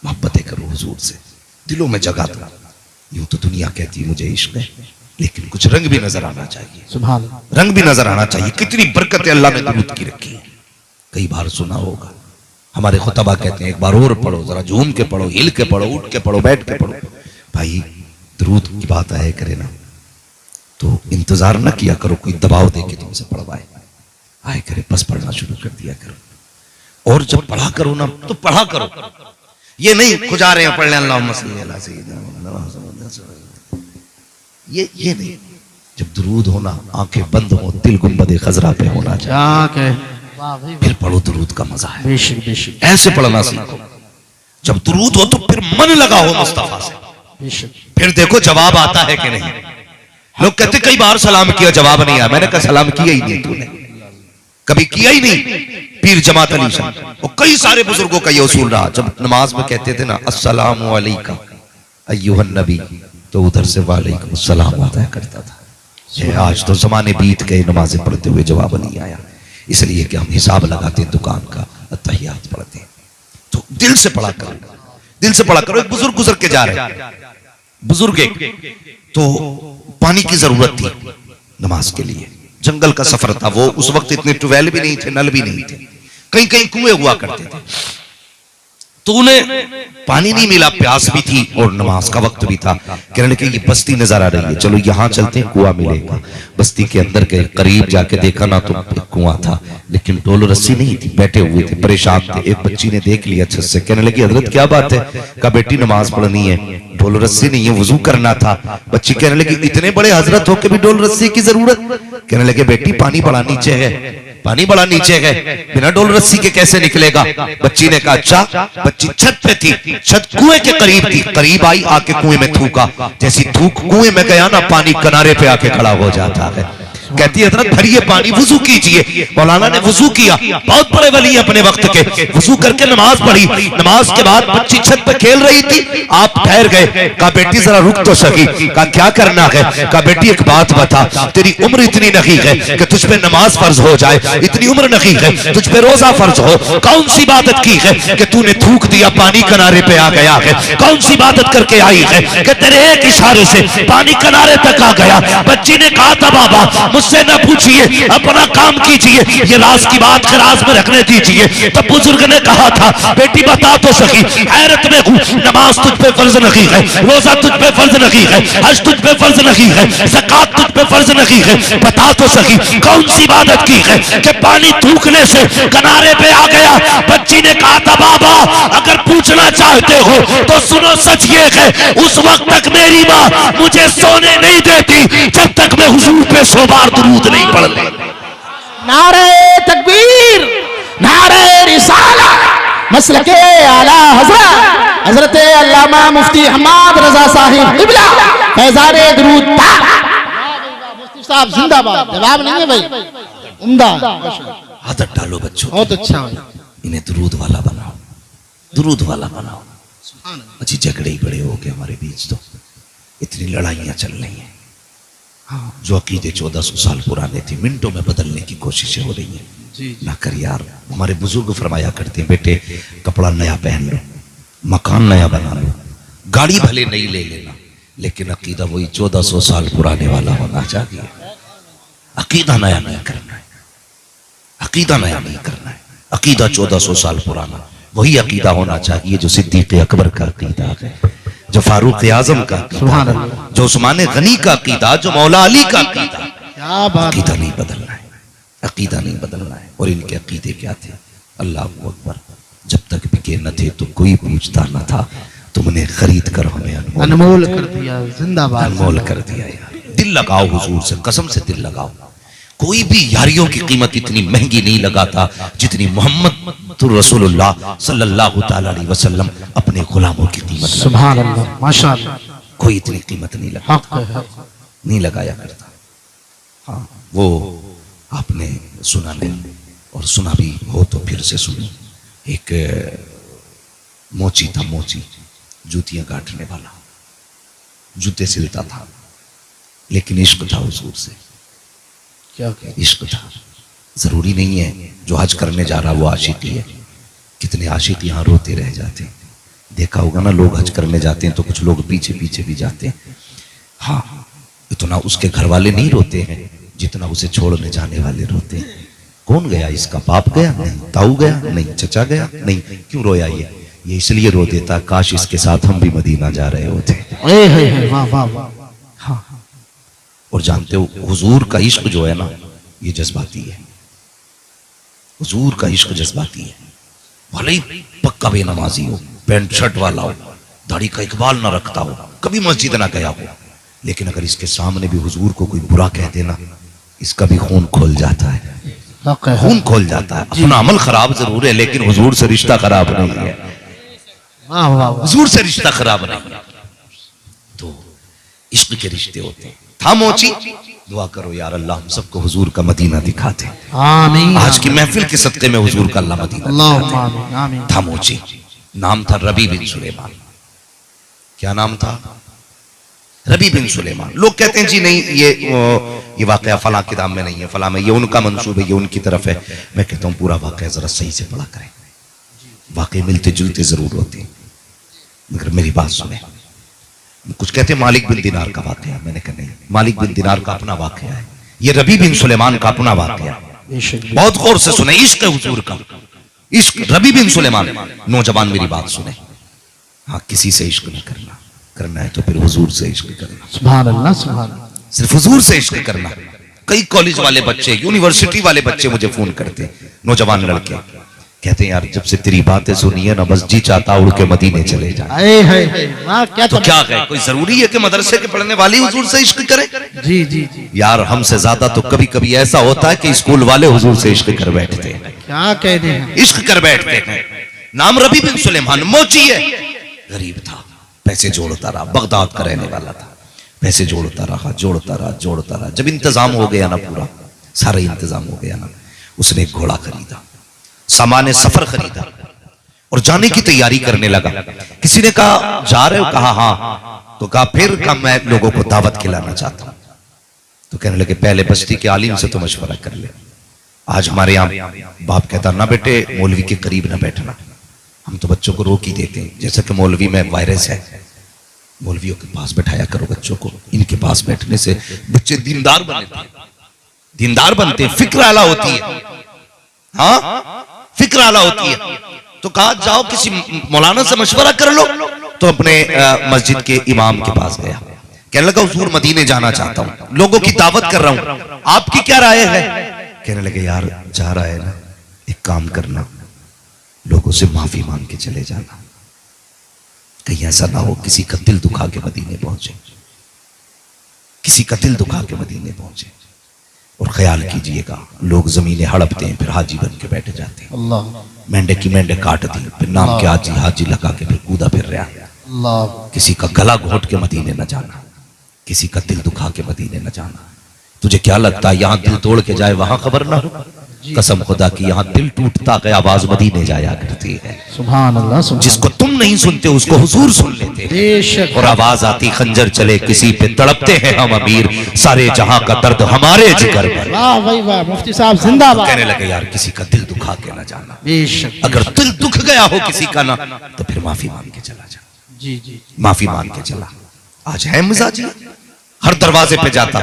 मोहब्बतें करो हुजूर से, दिलों में जगह दो। यूं तो दुनिया कहती है मुझे इश्क है, लेकिन कुछ रंग भी नजर आना चाहिए, सुभान अल्लाह। रंग भी नजर आना चाहिए। कितनी बरकतें अल्लाह ने दुरूद की रखी है। कई बार सुना होगा हमारे खुतबा कहते हैं एक बार और पढ़ो, जरा झूम के पढ़ो, हिल के पढ़ो, उठ के पढ़ो, बैठ के पढ़ो। भाई दुरूद की बात आए करे ना तो इंतजार ना किया करो कोई दबाव दे के तुमसे पढ़वाए, आए करे बस पढ़ना शुरू कर दिया करो। और जब पढ़ा करो ना तो पढ़ा करो, ये नहीं खुजा रहे हैं पढ़ लें अल्लाहुम्मा सल्ली अला सय्यिदिना, ये नहीं। जब दुरूद होना आंखें बंद हो, दिल गुंबद खजरा पे होना चाहिए। क्या कहे, वाह भाई फिर पढ़ो दुरूद का मजा है। बेशक बेशक ऐसे पढ़ना सीखो। जब दुरूद हो तो फिर मन लगा हो मुस्तफा से, बेशक। फिर देखो जवाब आता है कि नहीं। लोग कहते कई बार सलाम किया जवाब नहीं आया। मैंने कहा सलाम किया ही नहीं तूने, कभी किया ही नहीं। पीर जमात अली शाह और कई सारे बुजुर्गों का ये उसूल रहा, जब नमाज में कहते थे ना अस्सलामु अलैका अय्युहन नबी तो उधर से वालेकुम सलाम आता करता था। आज तो जमाने बीत गए नमाजें पढ़ते हुए जवाब नहीं आया, इसलिए कि हम हिसाब लगाते हैं दुकान का, अत्तहियात पढ़ते हैं। तो दिल से पढ़ा करो, दिल से पढ़ा करो। एक बुजुर्ग गुजर के जा रहे, बुजुर्ग एक तो पानी की जरूरत थी नमाज के लिए, जंगल का सफर था। वो उस वक्त इतने ट्यूबवेल भी नहीं थे, नल भी नहीं थे, कहीं कहीं कुएं हुआ करते थे। तो उन्हें पानी नहीं मिला, प्यास भी थी और नमाज का वक्त भी था। कहने लगे ये बस्ती नजर आ रही है, चलो यहाँ चलते हैं, कुआं मिलेगा। बस्ती के अंदर गए, करीब जाके देखा ना तो एक कुआं था, लेकिन डोल रस्सी नहीं थी, बैठे हुए थे, परेशान थे। एक बच्ची ने देख लिया छत से, कहने लगी हजरत क्या बात है? कहा बेटी नमाज पढ़नी है, डोल रस्सी नहीं है, वुजू करना था। बच्ची कहने लगी इतने बड़े हजरत हो के भी डोल रस्सी की जरूरत? कहने लगे बेटी पानी बड़ा नीचे है, पानी बड़ा नीचे है, बिना डोल रस्सी के कैसे निकलेगा? बच्ची ने कहा अच्छा। बच्ची छत पे थी, छत कुएं के करीब थी, करीब आई, आके कुएं में थूका। जैसी थूक कुएं में गया ना, पानी किनारे पे आके खड़ा हो जाता है। कहती है हजरत भरिए पानी, वुजू कीजिए। मौलाना ने वुजू किया, बहुत बड़े वली अपने वक्त के, वुजू करके नमाज पढ़ी। नमाज के बाद बच्ची छत पे खेल रही थी, आप ठहर गए, कहा बेटी जरा रुक तो सकी। कहा क्या करना है? कहा बेटी एक बात बता, तेरी उम्र इतनी नहीं है कि तुझ पे नमाज फर्ज हो जाए, इतनी उम्र नहीं है तुझ पे रोजा फर्ज हो। कौन सी इबादत की है कि तूने थूक दिया पानी किनारे पे आ गया है? कौन सी इबादत करके आई है कि तेरे एक इशारे से पानी किनारे तक आ गया? बच्ची ने कहा था बाबा मुझसे न पूछिए, अपना काम कीजिए, ये राज की बात के राज में रखने दीजिए। तब बुजुर्ग ने कहा था बेटी बता तो सकी, हैरत में हूं, नमाज तुझ पे फर्ज नहीं है, रोजा तुझ पे फर्ज नहीं है, हज तुझ पे फर्ज नहीं है, ज़कात तुझ पे फर्ज नहीं है, बता तो सकी कौन सी इबादत की है कि पानी थूकने से किनारे पे आ गया? बच्ची ने कहा था बाबा अगर पूछना चाहते हो तो सुनो, सच ये है उस वक्त तक मेरी माँ मुझे सोने नहीं देती जब तक मैं हुजूर पे 100 बार दुरूद नहीं पढ़ ले। नारे तकबीर, नारे रिसालत, मसलके आला हजरत हजरत अल्लामा मुफ्ती हम्माद रजा साहिब क़िबला फैज़ान दुरूद पाक। मुफ्ती साहब जिंदाबाद। जवाब नहीं है भाई, उम्दा। आदत डालो बच्चों, बहुत अच्छा भाई। इन्हें दुरूद वाला बनाओ, दुरूद वाला बनाओ। अच्छी झगड़े ही बड़े हो गए हमारे बीच, तो इतनी लड़ाइयां चल रही हैं। जो अकीदे 1400 साल पुराने थे मिनटों में बदलने की कोशिशें हो रही हैं। ना कर यार, हमारे बुजुर्ग फरमाया करते हैं बेटे कपड़ा नया पहन लो, मकान नया बना लो, गाड़ी भले नहीं ले लेना, लेकिन अकीदा वही 1400 साल पुराने वाला होना चाहिए। अकीदा नया नहीं करना है, अकीदा नया नहीं करना है, अकीदा 1400 साल पुराना वही अकीदा होना चाहिए जो सिद्दीक़ अकबर का अकीदा है, जो फारूक आजम का, जो उस्मान गनी का अकीदा, जो मौला अली का अकीदा। क्या बात। अकीदा नहीं बदलना है, अकीदा नहीं बदलना है। और इनके अकीदे क्या थे? अल्लाह अकबर, जब तक बिके न थे तो कोई पूछता न था, तुमने खरीद कर हमें अनमोल कर दिया। जिंदाबाद। अनमोल कर दिया यार। दिल लगाओ हुजूर से, कसम से दिल लगाओ। कोई भी यारियों की कीमत इतनी महंगी नहीं लगाता जितनी मोहम्मद रसूलुल्लाह सल्लल्लाहु तआला अलैहि वसल्लम अपने गुलामों की कीमत। सुभान अल्लाह, माशाअल्लाह। कोई इतनी कीमत नहीं लगा, नहीं लगाया करता। हाँ, वो आपने सुना नहीं, और सुना भी हो तो फिर से सुनो। एक मोची था, मोची जूतियां काटने वाला, जूते सिलता था, लेकिन इश्क था हुजूर से। क्या इश्क था। जरूरी नहीं है जो हज करने जा रहा वो आशिकी है। कितने आशिक यहाँ रोते रह जाते हैं, देखा होगा ना, लोग हज करने जाते हैं तो कुछ लोग पीछे पीछे भी जाते हैं। हाँ, इतना उसके घर वाले नहीं रोते हैं जितना उसे छोड़ने जाने वाले रोते हैं। कौन गया? इसका बाप गया नहीं, ताऊ गया नहीं, चचा गया नहीं। क्यों रोया? ये इसलिए रो देता काश इसके साथ हम भी मदीना जा रहे होते। वाह वाह वाह। हाँ, और जानते हो हुजूर का इश्क जो है ना, ये जज्बाती है। हुजूर का इश्क जज्बाती है। भले ही पक्का बेनमाजी हो, पैंट शर्ट वाला हो, दाढ़ी का इकबाल ना रखता हो, कभी मस्जिद ना गया हो, लेकिन अगर इसके सामने भी हुजूर को कोई बुरा कह देना, इसका भी खून खोल जाता है, खून खोल जाता है। अपना अमल खराब जरूर है, लेकिन हुजूर से रिश्ता खराब नहीं है। हुजूर से रिश्ता खराब नहीं है, तो इश्क के रिश्ते होते हैं। था मोची, दुआ करो यार अल्लाह हम सबको हुजूर का मदीना दिखाते। आमीन। आज की महफिल के सदक़े में हुजूर का अल्लाह मदीना। अल्लाहुम्मा आमीन। था मोची, नाम था रबी बिन सुलेमान। क्या नाम था? रबी बिन सुलेमान। लोग कहते हैं जी नहीं, ये वाकया फला किताब में नहीं है, फला में, ये उनका मंसूब है, ये उनकी तरफ है। मैं कहता हूँ पूरा वाकया जरा सही से पढ़ा करें। वाकई मिलते जुलते जरूर होते हैं, मगर मेरी बात सुने। कुछ कहते हैं मालिक बिन दिनार का वाकया, मैंने कहा नहीं, मालिक बिन दिनार का अपना वाकया है, ये रबी बिन सुलेमान का अपना वाकया। बहुत गौर से सुने, इश्क है हुजूर का, इश्क। रबी बिन सुलेमान, नौजवान मेरी बात सुने। हाँ, किसी से इश्क नहीं करना, करना है तो फिर हुजूर से इश्क करना। सुभान अल्लाह, सुभान अल्लाह। सिर्फ हुजूर से इश्क करना। कई कॉलेज वाले बच्चे, यूनिवर्सिटी वाले बच्चे मुझे फोन करते हैं, नौजवान लड़के, कहते हैं यार जब से तेरी बातें सुनी है ना, बस जी चाहता उड़ के मदीने चले जाए। तो क्या है, कोई जरूरी है कि मदरसे के पढ़ने वाले हुजूर से इश्क करें? जी जी जी। यार हमसे ज्यादा तो कभी कभी ऐसा होता है कि स्कूल वाले हुजूर से इश्क कर बैठते हैं। क्या कहते हैं? इश्क कर बैठते हैं। नाम रबी बिन सुलेमान, मोची है, गरीब था, पैसे जोड़ता रहा, बगदाद का रहने वाला था। पैसे जोड़ता रहा, जोड़ता रहा, जोड़ता रहा। जब इंतजाम हो गया ना, पूरा सारा इंतजाम हो गया ना, उसने एक घोड़ा खरीदा, सामान सफर खरीदा और जाने की तैयारी करने लगा। किसी ने कहा जा रहे हो? कहा हाँ। तो कहा फिर कहा मैं लोगों को दावत खिलाना चाहता हूं। तो कहने लगे पहले बस्ती के आलिम से तो मशवरा कर ले। आज हमारे यहाँ बाप कहता ना बेटे मौलवी के करीब ना बैठना, हम तो बच्चों को रोक ही देते हैं, जैसे कि मौलवी में वायरस है, मौलवियों के पास बैठाया करो बच्चों को, इनके पास बैठने से बच्चे दीनदार बनते हैं, दीनदार बनते हैं, फिक्र आला होती है। हाँ, फिक्र आला होती है। तो कहा जाओ किसी मौलाना से मशवरा कर लो। तो अपने मस्जिद के इमाम के पास गया, कहने लगा हुजूर मदीने जाना चाहता हूं, लोगों की दावत कर रहा हूं, आपकी क्या राय है? कहने लगे यार जा रहा है ना, एक काम करना, लोगों से माफी मांग के चले जाना, कहीं ऐसा ना हो किसी का दिल दुखा के मदीने पहुंचे, किसी का दिल दुखा के मदीने पहुंचे। और ख्याल कीजिएगा लोग जमीनें हड़पते हैं फिर हाजी बन के बैठ जाते हैं। अल्लाह मेंढे की मेंढे काट दी, फिर नाम के हाजी हाजी लगा के फिर कूदा फिर रहा। अल्लाह किसी का गला घोट के मदीने न जाना, किसी का दिल दुखा के मदीने न जाना। तुझे क्या लगता है यहाँ दिल तोड़ के जाए वहां खबर ना हो? कसम खुदा की यहाँ दिल टूटता के आवाज मदीने जाया करती है। सुभान अल्लाह, सुभान जिसको तुम नहीं सुनते उसको हुजूर सुन लेते हैं। बेशक। और आवाज आती खंजर चले किसी पे तड़पते हैं हम अमीर, सारे जहां का दर्द हमारे जिगर पर। वाह भाई वाह, मुफ्ती साहब जिंदाबाद। कहने लगे यार किसी का दिल दुखा के ना जाना, बेशक। अगर दिल दुख गया हो किसी का ना तो फिर माफी मांग के चला जा, जी जी, माफी मांग के चला। आज है मिजाजी, हर दरवाजे पे जाता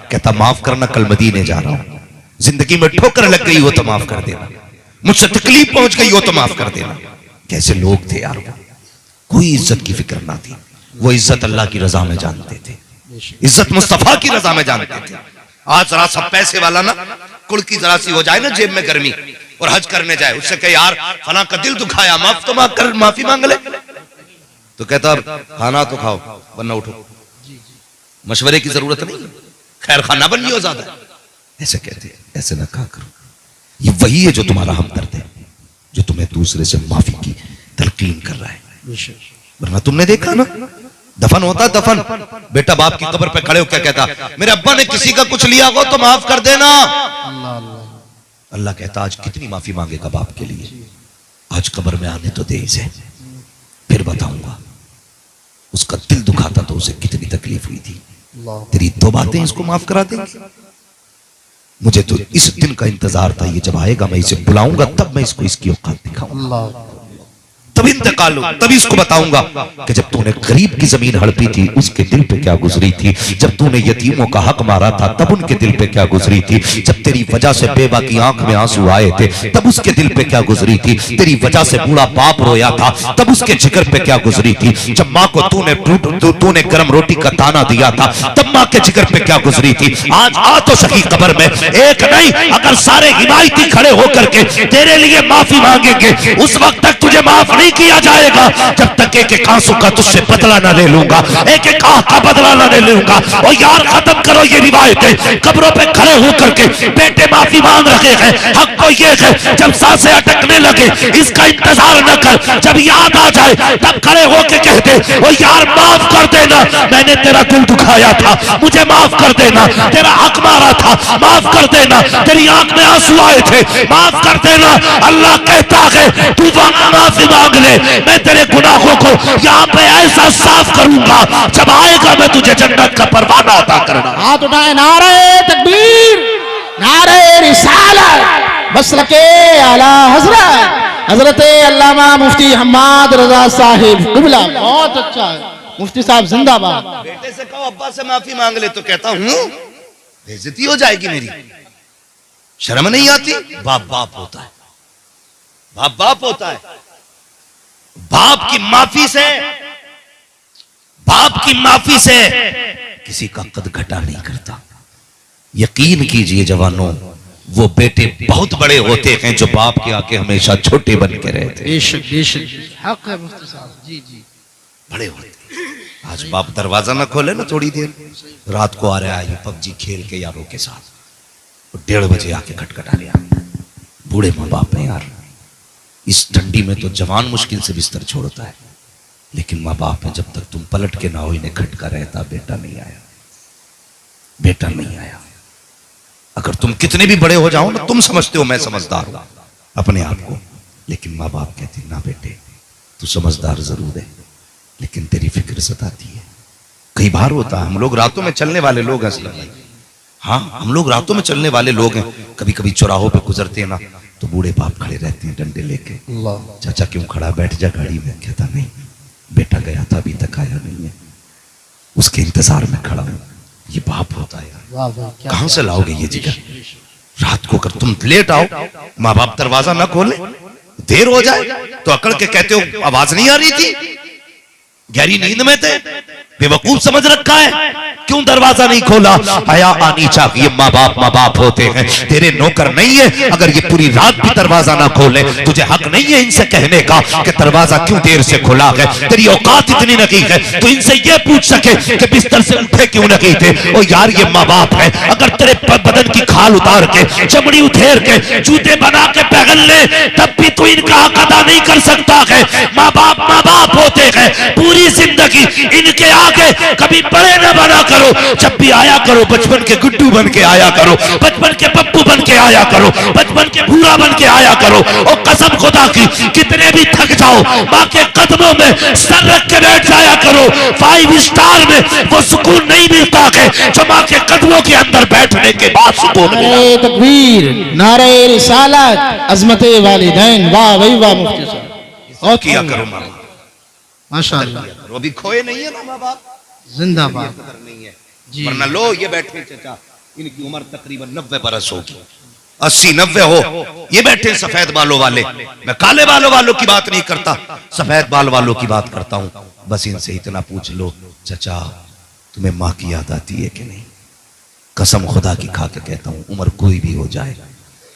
कहता माफ करना कल मदीने जा रहा हूं, जिंदगी में ठोकर लग गई हो तो माफ कर देना, मुझसे तकलीफ पहुंच गई हो तो माफ कर देना। कैसे लोग थे यार, वो कोई इज्जत की फिक्र ना थी, वो इज्जत अल्लाह की रजा में जानते थे, इज्जत मुस्तफा की रजा में जानते थे। आज जरा सब पैसे वाला ना कुल की जरा सी हो जाए ना जेब में गर्मी और हज करने जाए, उससे कहे यार फला का दिल दुखाया माफ तो माफ कर, माफी मांग ले, तो कहता खाना तो खाओ वरना उठो, मशवरे की जरूरत नहीं, खैर खाना बनियो ज्यादा। ऐसे कहते हैं, ऐसे ना कहा करो। ये वही है जो तुम्हारा हमदर्द है, जो तुम्हें दूसरे से माफी की तलकीन कर रहा है। वरना तुमने देखा ना दफन होता, दफन बेटा बाप की कब्र पे खड़े हो क्या कहता, मेरे अब्बा ने किसी का कुछ लिया हो तो माफ कर देना। अल्लाह कहता आज कितनी माफी मांगेगा बाप के लिए, आज कब्र में आने तो दे इसे, फिर बताऊंगा उसका दिल दुखाता तो उसे कितनी तकलीफ हुई थी। तेरी दो बातें इसको माफ करा देंगी। मुझे तो इस दिन का इंतजार था, ये जब आएगा मैं इसे बुलाऊंगा तब मैं इसको इसकी औकात दिखाऊंगा, तब इंतकाल हो, तभी इसको बताऊंगा कि जब तूने गरीब की जमीन हड़पी थी उसके दिल पे क्या गुजरी थी, जब तूने यतीमों का हक मारा था तब उनके दिल पे क्या गुजरी थी, जब तेरी वजह से बेबा की आंख में आंसू आए थे तब उसके दिल पे क्या गुजरी थी, तेरी वजह से बूढ़ा बाप रोया था तब उसके जिगर पे क्या गुजरी थी, जब माँ को तूने गर्म रोटी का ताना दिया था तब माँ के जिगर पे क्या गुजरी थी। आज आ तो सही कब्र में, एक नहीं अगर सारे हिमायती खड़े होकर के तेरे लिए माफी मांगेंगे उस वक्त तक तुझे माफ नहीं किया जाएगा जब तक एक एक आंसू का तुझसे बदला ना ले लूंगा, एक एक आह का बदला ना ले लूंगा। और यार खत्म करो ये रिवायतें, कब्रों पे खड़े होकर के बेटे माफी मांग रहे हैं, हक तो ये है जब सांसें अटकने लगे इसका इंतजार न कर, जब याद आ जाए तब खड़े होकर कह दे ओ यार माफ कर देना, मैंने तेरा दिल दुखाया था, मुझे माफ कर देना, तेरा हक मारा था, माफ कर देना, तेरी आंख में आंसू आए थे, माफ कर देना। अल्लाह कहता है तू वहां माफी मांग ले, मैं तेरे गुनाहों को यहाँ पे ऐसा साफ करूंगा जब आएगा मैं तुझे जन्नत का परवाना अता करना। हाथ उठाए, नारे तकबीर, नारे रिसालत, मसलके आला हजरत हजरत अल्लामा मुफ्ती हम्माद रजा साहिब क़िबला। बहुत अच्छा है मुफ्ती साहब जिंदाबाद। बेटे से कहो अब्बा से माफी मांग ले तो कहता हूं बेइज्जती हो जाएगी मेरी, शर्म नहीं आती। बाप बाप होता है, बाप बाप होता है। बाप की माफी से, बाप की माफी से किसी का कद घटा नहीं करता। यकीन कीजिए जवानों, वो बेटे बहुत बड़े होते हैं जो बाप के आके हमेशा छोटे बन के रहते हैं। बेशक बेशक हक है मुफ्ती साहब, जी जी बड़े होते हैं। आज बाप दरवाजा ना खोले ना थोड़ी देर, रात को आ रहा है पबजी खेल के यारों के साथ, 1:30 बजे आके खटखटा लिया। बूढ़े माँ बाप हैं यार, इस ठंडी में तो जवान मुश्किल से बिस्तर छोड़ता है, लेकिन माँ बाप है जब तक तुम पलट के ना हो इन्हें खटका रहता बेटा नहीं आया। बेटा नहीं आया। अगर तुम कितने भी बड़े हो जाओ ना, तुम समझते हो मैं समझदार हूं अपने आप को, लेकिन माँ बाप कहते ना बेटे तू समझदार जरूर है, लेकिन तेरी फिक्र सताती है। कई बार होता है, हम लोग रातों में चलने वाले लोग हैं असलम भाई, हाँ हम लोग रातों में चलने वाले लोग हैं। कभी कभी चौराहों पे गुजरते हैं ना, तो बूढ़े बाप खड़े रहते हैं डंडे लेके, चाचा क्यों खड़ा, बैठ जा गाड़ी में। कहता नहीं बेटा गया था अभी तक आया नहीं है, उसके इंतजार में खड़ा हूं। ये बाप होता है यार, कहां से लाओगे ये जिगर। रात को अगर तुम लेट आओ, माँ बाप दरवाजा ना खोले, देर हो जाए तो अकड़ के कहते हो आवाज नहीं आ रही थी, गहरी नींद में थे, बेवकूफ समझ रखा है, क्यों दरवाजा नहीं खोला। हया आनी चाहिए, माँ बाप होते हैं, तेरे नौकर नहीं है। अगर ये पूरी रात भी दरवाजा ना खोले, तुझे हक नहीं है इनसे कहने का कि दरवाजा क्यों देर से खोला है। तेरी औकात इतनी नहीं है तो इनसे ये पूछ सके कि बिस्तर से उठे क्यों नहीं थे। ओ यार ये माँ बाप है, अगर तेरे बदन की खाल उतार के, चमड़ी उधेर के, जूते बना के पहन ले, तब भी तू इनका हक अदा नहीं कर सकता है। माँ बाप होते हैं, पूरी जिंदगी इनके आगे कभी बड़े न बना करो। जब भी आया करो बचपन के गुड्डू बन के आया करो, बचपन के पप्पू बन के आया करो, बचपन के भूरा बन के आया करो। और कसम खुदा की कितने भी थक जाओ, माँ के कदमों में सर रख के बैठ जाया करो। 5 स्टार में वो सुकून नहीं मिलता है जो माँ के कदमों के अंदर बैठने के बाद सुकून मिला। नारे तकबीर, नारे रिसालत, अज़मते वालिदैन। वाह भाई वाह मुफ्ती साहब, और किया करो माँ, माशाअल्लाह, अभी खोए नहीं है ना माँ बाप, जिंदाबाद नहीं है जी। वरना लो ये बैठे चाचा, इनकी उम्र तकरीबन 90 बरस होगी, 80-90 हो, ये बैठे सफेद बालों वाले। मैं काले बालों वालों की बात नहीं करता, सफेद बाल वालों की बात करता हूं। बस इनसे इतना पूछ लो, चाचा तुम्हें माँ की याद आती है कि नहीं। कसम खुदा की खा के कहता हूं, उम्र कोई भी हो जाए,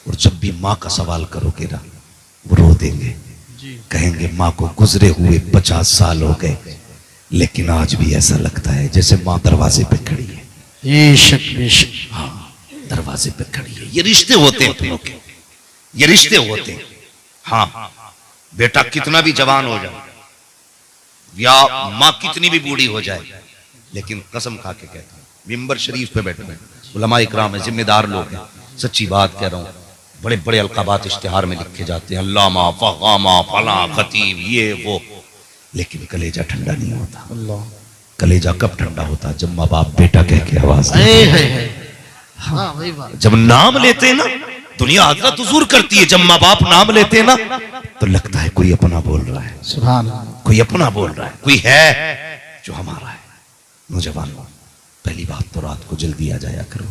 और जब भी माँ का सवाल करोगे ना, वो रो देंगे, कहेंगे माँ को गुजरे हुए 50 साल हो गए, लेकिन आज भी ऐसा लगता है जैसे माँ दरवाजे पे खड़ी है। बेशक, हाँ दरवाजे पे खड़ी है। ये रिश्ते होते हैं तुम के, ये रिश्ते होते हैं। हाँ बेटा कितना भी जवान हो जाए या माँ कितनी भी बूढ़ी हो जाए, लेकिन कसम खा के कहता हूँ, मिंबर शरीफ पे बैठे हैं, उलमा इकराम है, जिम्मेदार लोग हैं, सच्ची बात कह रहा हूँ। बड़े बड़े अलकाबात इश्तिहार में लिखे जाते हैं, अल्लामा फगामा फला खतीब ये वो, लेकिन कलेजा ठंडा नहीं होता। कलेजा कब ठंडा होता, जब माँ बाप बेटा कह के आवाज जब नाम लेते हैं ना, दुनिया हजरत हुजूर करती है, जब माँ बाप नाम लेते हैं ना, तो लगता है कोई अपना बोल रहा है, सुभान अल्लाह, कोई अपना बोल रहा है, कोई है जो हमारा है। नौजवान पहली बात तो रात को जल्दी आ जाया करो,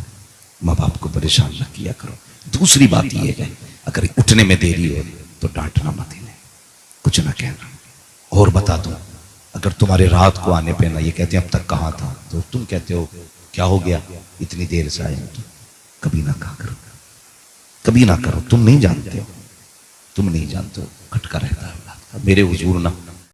माँ बाप को परेशान न किया करो। दूसरी बात यह है, अगर उठने में देरी हो तो डांटना मत इन्हें, कुछ ना कहना। और बता दूं, अगर तुम्हारे रात को आने पे ना ये कहते हैं अब तक कहाँ था, तो तुम कहते हो क्या हो गया इतनी देर से आए, तो कभी ना कहा करो, कभी ना करो। तुम नहीं जानते हो, तुम नहीं जानते हो, खटका रहता है। मेरे हुजूर ना